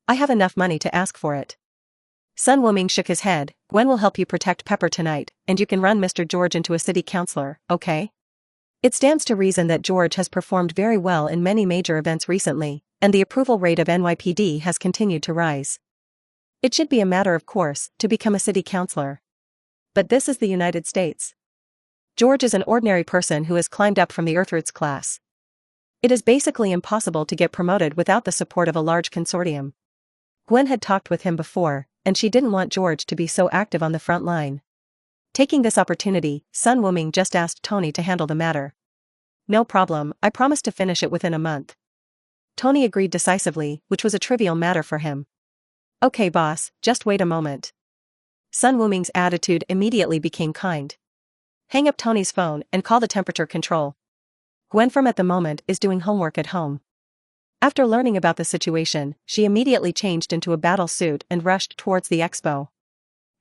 I have enough money to ask for it. Sun Wuming shook his head, Gwen will help you protect Pepper tonight, and you can run Mr. George into a city councillor, okay? It stands to reason that George has performed very well in many major events recently, and the approval rate of NYPD has continued to rise. It should be a matter of course to become a city councillor. But this is the United States. George is an ordinary person who has climbed up from the Earthroots class. It is basically impossible to get promoted without the support of a large consortium. Gwen had talked with him before, and she didn't want George to be so active on the front line. Taking this opportunity, Sun Wuming just asked Tony to handle the matter. No problem, I promise to finish it within a month. Tony agreed decisively, which was a trivial matter for him. Okay boss, just wait a moment. Sun Wuming's attitude immediately became kind. Hang up Tony's phone and call the temperature control. Gwen from at the moment is doing homework at home. After learning about the situation, she immediately changed into a battle suit and rushed towards the expo.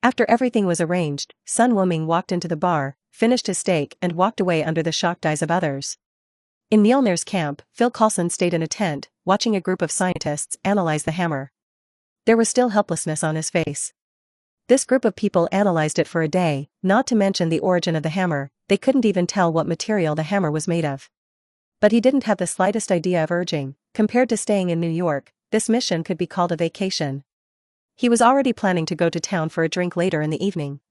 After everything was arranged, Sun Wuming walked into the bar, finished his steak and walked away under the shocked eyes of others. In Mjolnir's camp, Phil Coulson stayed in a tent, watching a group of scientists analyze the hammer. There was still helplessness on his face. This group of people analyzed it for a day, not to mention the origin of the hammer, they couldn't even tell what material the hammer was made of. But he didn't have the slightest idea of urging, compared to staying in New York, this mission could be called a vacation. He was already planning to go to town for a drink later in the evening.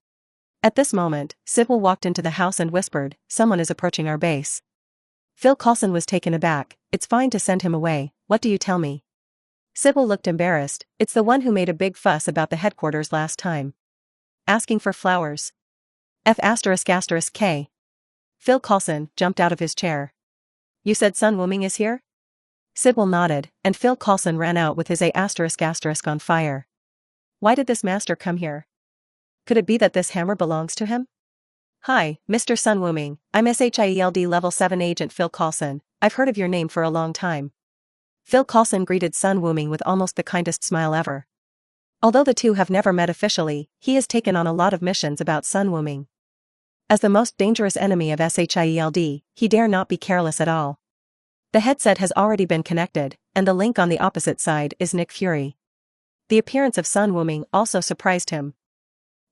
At this moment, Sybil walked into the house and whispered, someone is approaching our base. Phil Coulson was taken aback, it's fine to send him away, what do you tell me? Sybil looked embarrassed, it's the one who made a big fuss about the headquarters last time. Asking for flowers. F***K. Phil Coulson jumped out of his chair. You said Sun Wuming is here? Sybil nodded, and Phil Coulson ran out with his A** on fire. Why did this master come here? Could it be that this hammer belongs to him? Hi, Mr. Sun Wuming, I'm SHIELD Level 7 Agent Phil Coulson, I've heard of your name for a long time. Phil Coulson greeted Sun Wuming with almost the kindest smile ever. Although the two have never met officially, he has taken on a lot of missions about Sun Wuming. As the most dangerous enemy of SHIELD, he dare not be careless at all. The headset has already been connected, and the link on the opposite side is Nick Fury. The appearance of Sun Wuming also surprised him.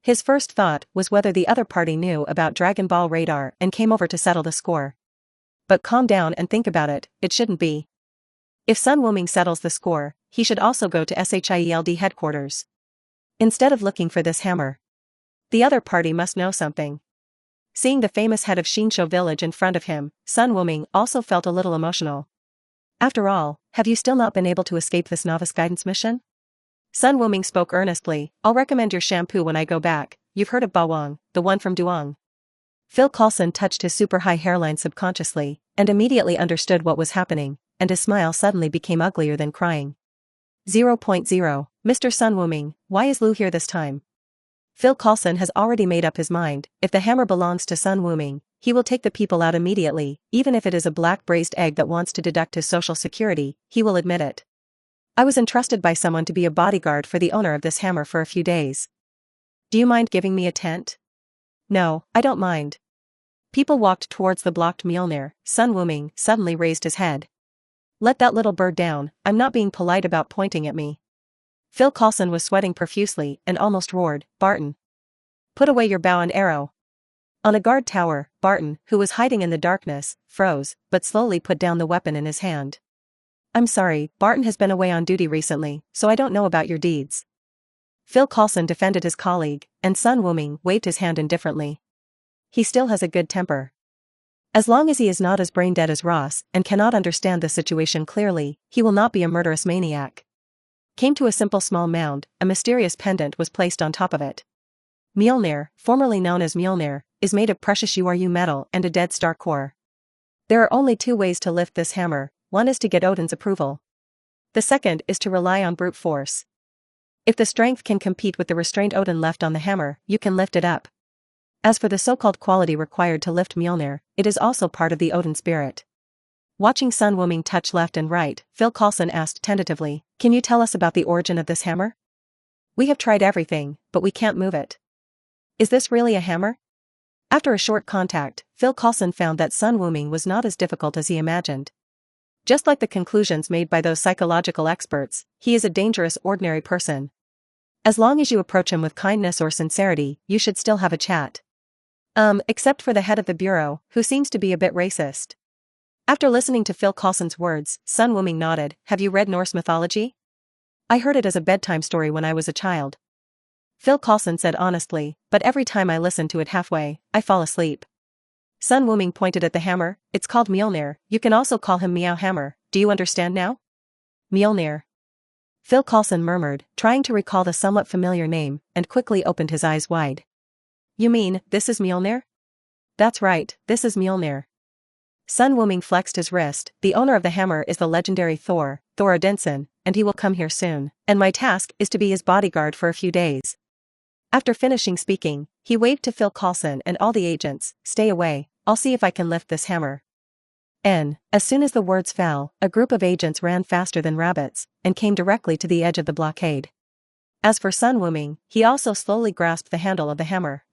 His first thought was whether the other party knew about Dragon Ball radar and came over to settle the score. But calm down and think about it, it shouldn't be. If Sun Wuming settles the score, he should also go to SHIELD headquarters. Instead of looking for this hammer. The other party must know something. Seeing the famous head of Shinsho village in front of him, Sun Wuming also felt a little emotional. After all, have you still not been able to escape this novice guidance mission? Sun Wuming spoke earnestly, I'll recommend your shampoo when I go back, you've heard of Bawang, the one from Duong. Phil Coulson touched his super high hairline subconsciously, and immediately understood what was happening, and his smile suddenly became uglier than crying. 0.0, Mr. Sun Wuming, why is Lu here this time? Phil Coulson has already made up his mind, if the hammer belongs to Sun Wuming, he will take the people out immediately, even if it is a black braised egg that wants to deduct his social security, he will admit it. I was entrusted by someone to be a bodyguard for the owner of this hammer for a few days. Do you mind giving me a tent? No, I don't mind. People walked towards the blocked Mjolnir. Sun Wuming suddenly raised his head. Let that little bird down, I'm not being polite about pointing at me. Phil Coulson was sweating profusely and almost roared, Barton. Put away your bow and arrow. On a guard tower, Barton, who was hiding in the darkness, froze, but slowly put down the weapon in his hand. I'm sorry, Barton has been away on duty recently, so I don't know about your deeds. Phil Coulson defended his colleague, and Sun Wuming waved his hand indifferently. He still has a good temper. As long as he is not as brain-dead as Ross and cannot understand the situation clearly, he will not be a murderous maniac. Came to a simple small mound, a mysterious pendant was placed on top of it. Mjolnir, formerly known as Mjolnir, is made of precious URU metal and a dead star core. There are only two ways to lift this hammer, one is to get Odin's approval. The second is to rely on brute force. If the strength can compete with the restraint Odin left on the hammer, you can lift it up. As for the so-called quality required to lift Mjolnir, it is also part of the Odin spirit. Watching Sun Wuming touch left and right, Phil Coulson asked tentatively, can you tell us about the origin of this hammer? We have tried everything, but we can't move it. Is this really a hammer? After a short contact, Phil Coulson found that Sun Wuming was not as difficult as he imagined. Just like the conclusions made by those psychological experts, he is a dangerous ordinary person. As long as you approach him with kindness or sincerity, you should still have a chat. Except for the head of the bureau, who seems to be a bit racist. After listening to Phil Coulson's words, Sun Wuming nodded, have you read Norse mythology? I heard it as a bedtime story when I was a child. Phil Coulson said honestly, but every time I listen to it halfway, I fall asleep. Sun Wuming pointed at the hammer, it's called Mjolnir, you can also call him Meow Hammer, do you understand now? Mjolnir. Phil Coulson murmured, trying to recall the somewhat familiar name, and quickly opened his eyes wide. You mean, this is Mjolnir? That's right, this is Mjolnir. Sun Wuming flexed his wrist, the owner of the hammer is the legendary Thor Odinson, and he will come here soon, and my task is to be his bodyguard for a few days. After finishing speaking, he waved to Phil Coulson and all the agents, stay away, I'll see if I can lift this hammer. As soon as the words fell, a group of agents ran faster than rabbits, and came directly to the edge of the blockade. As for Sun Wuming, he also slowly grasped the handle of the hammer,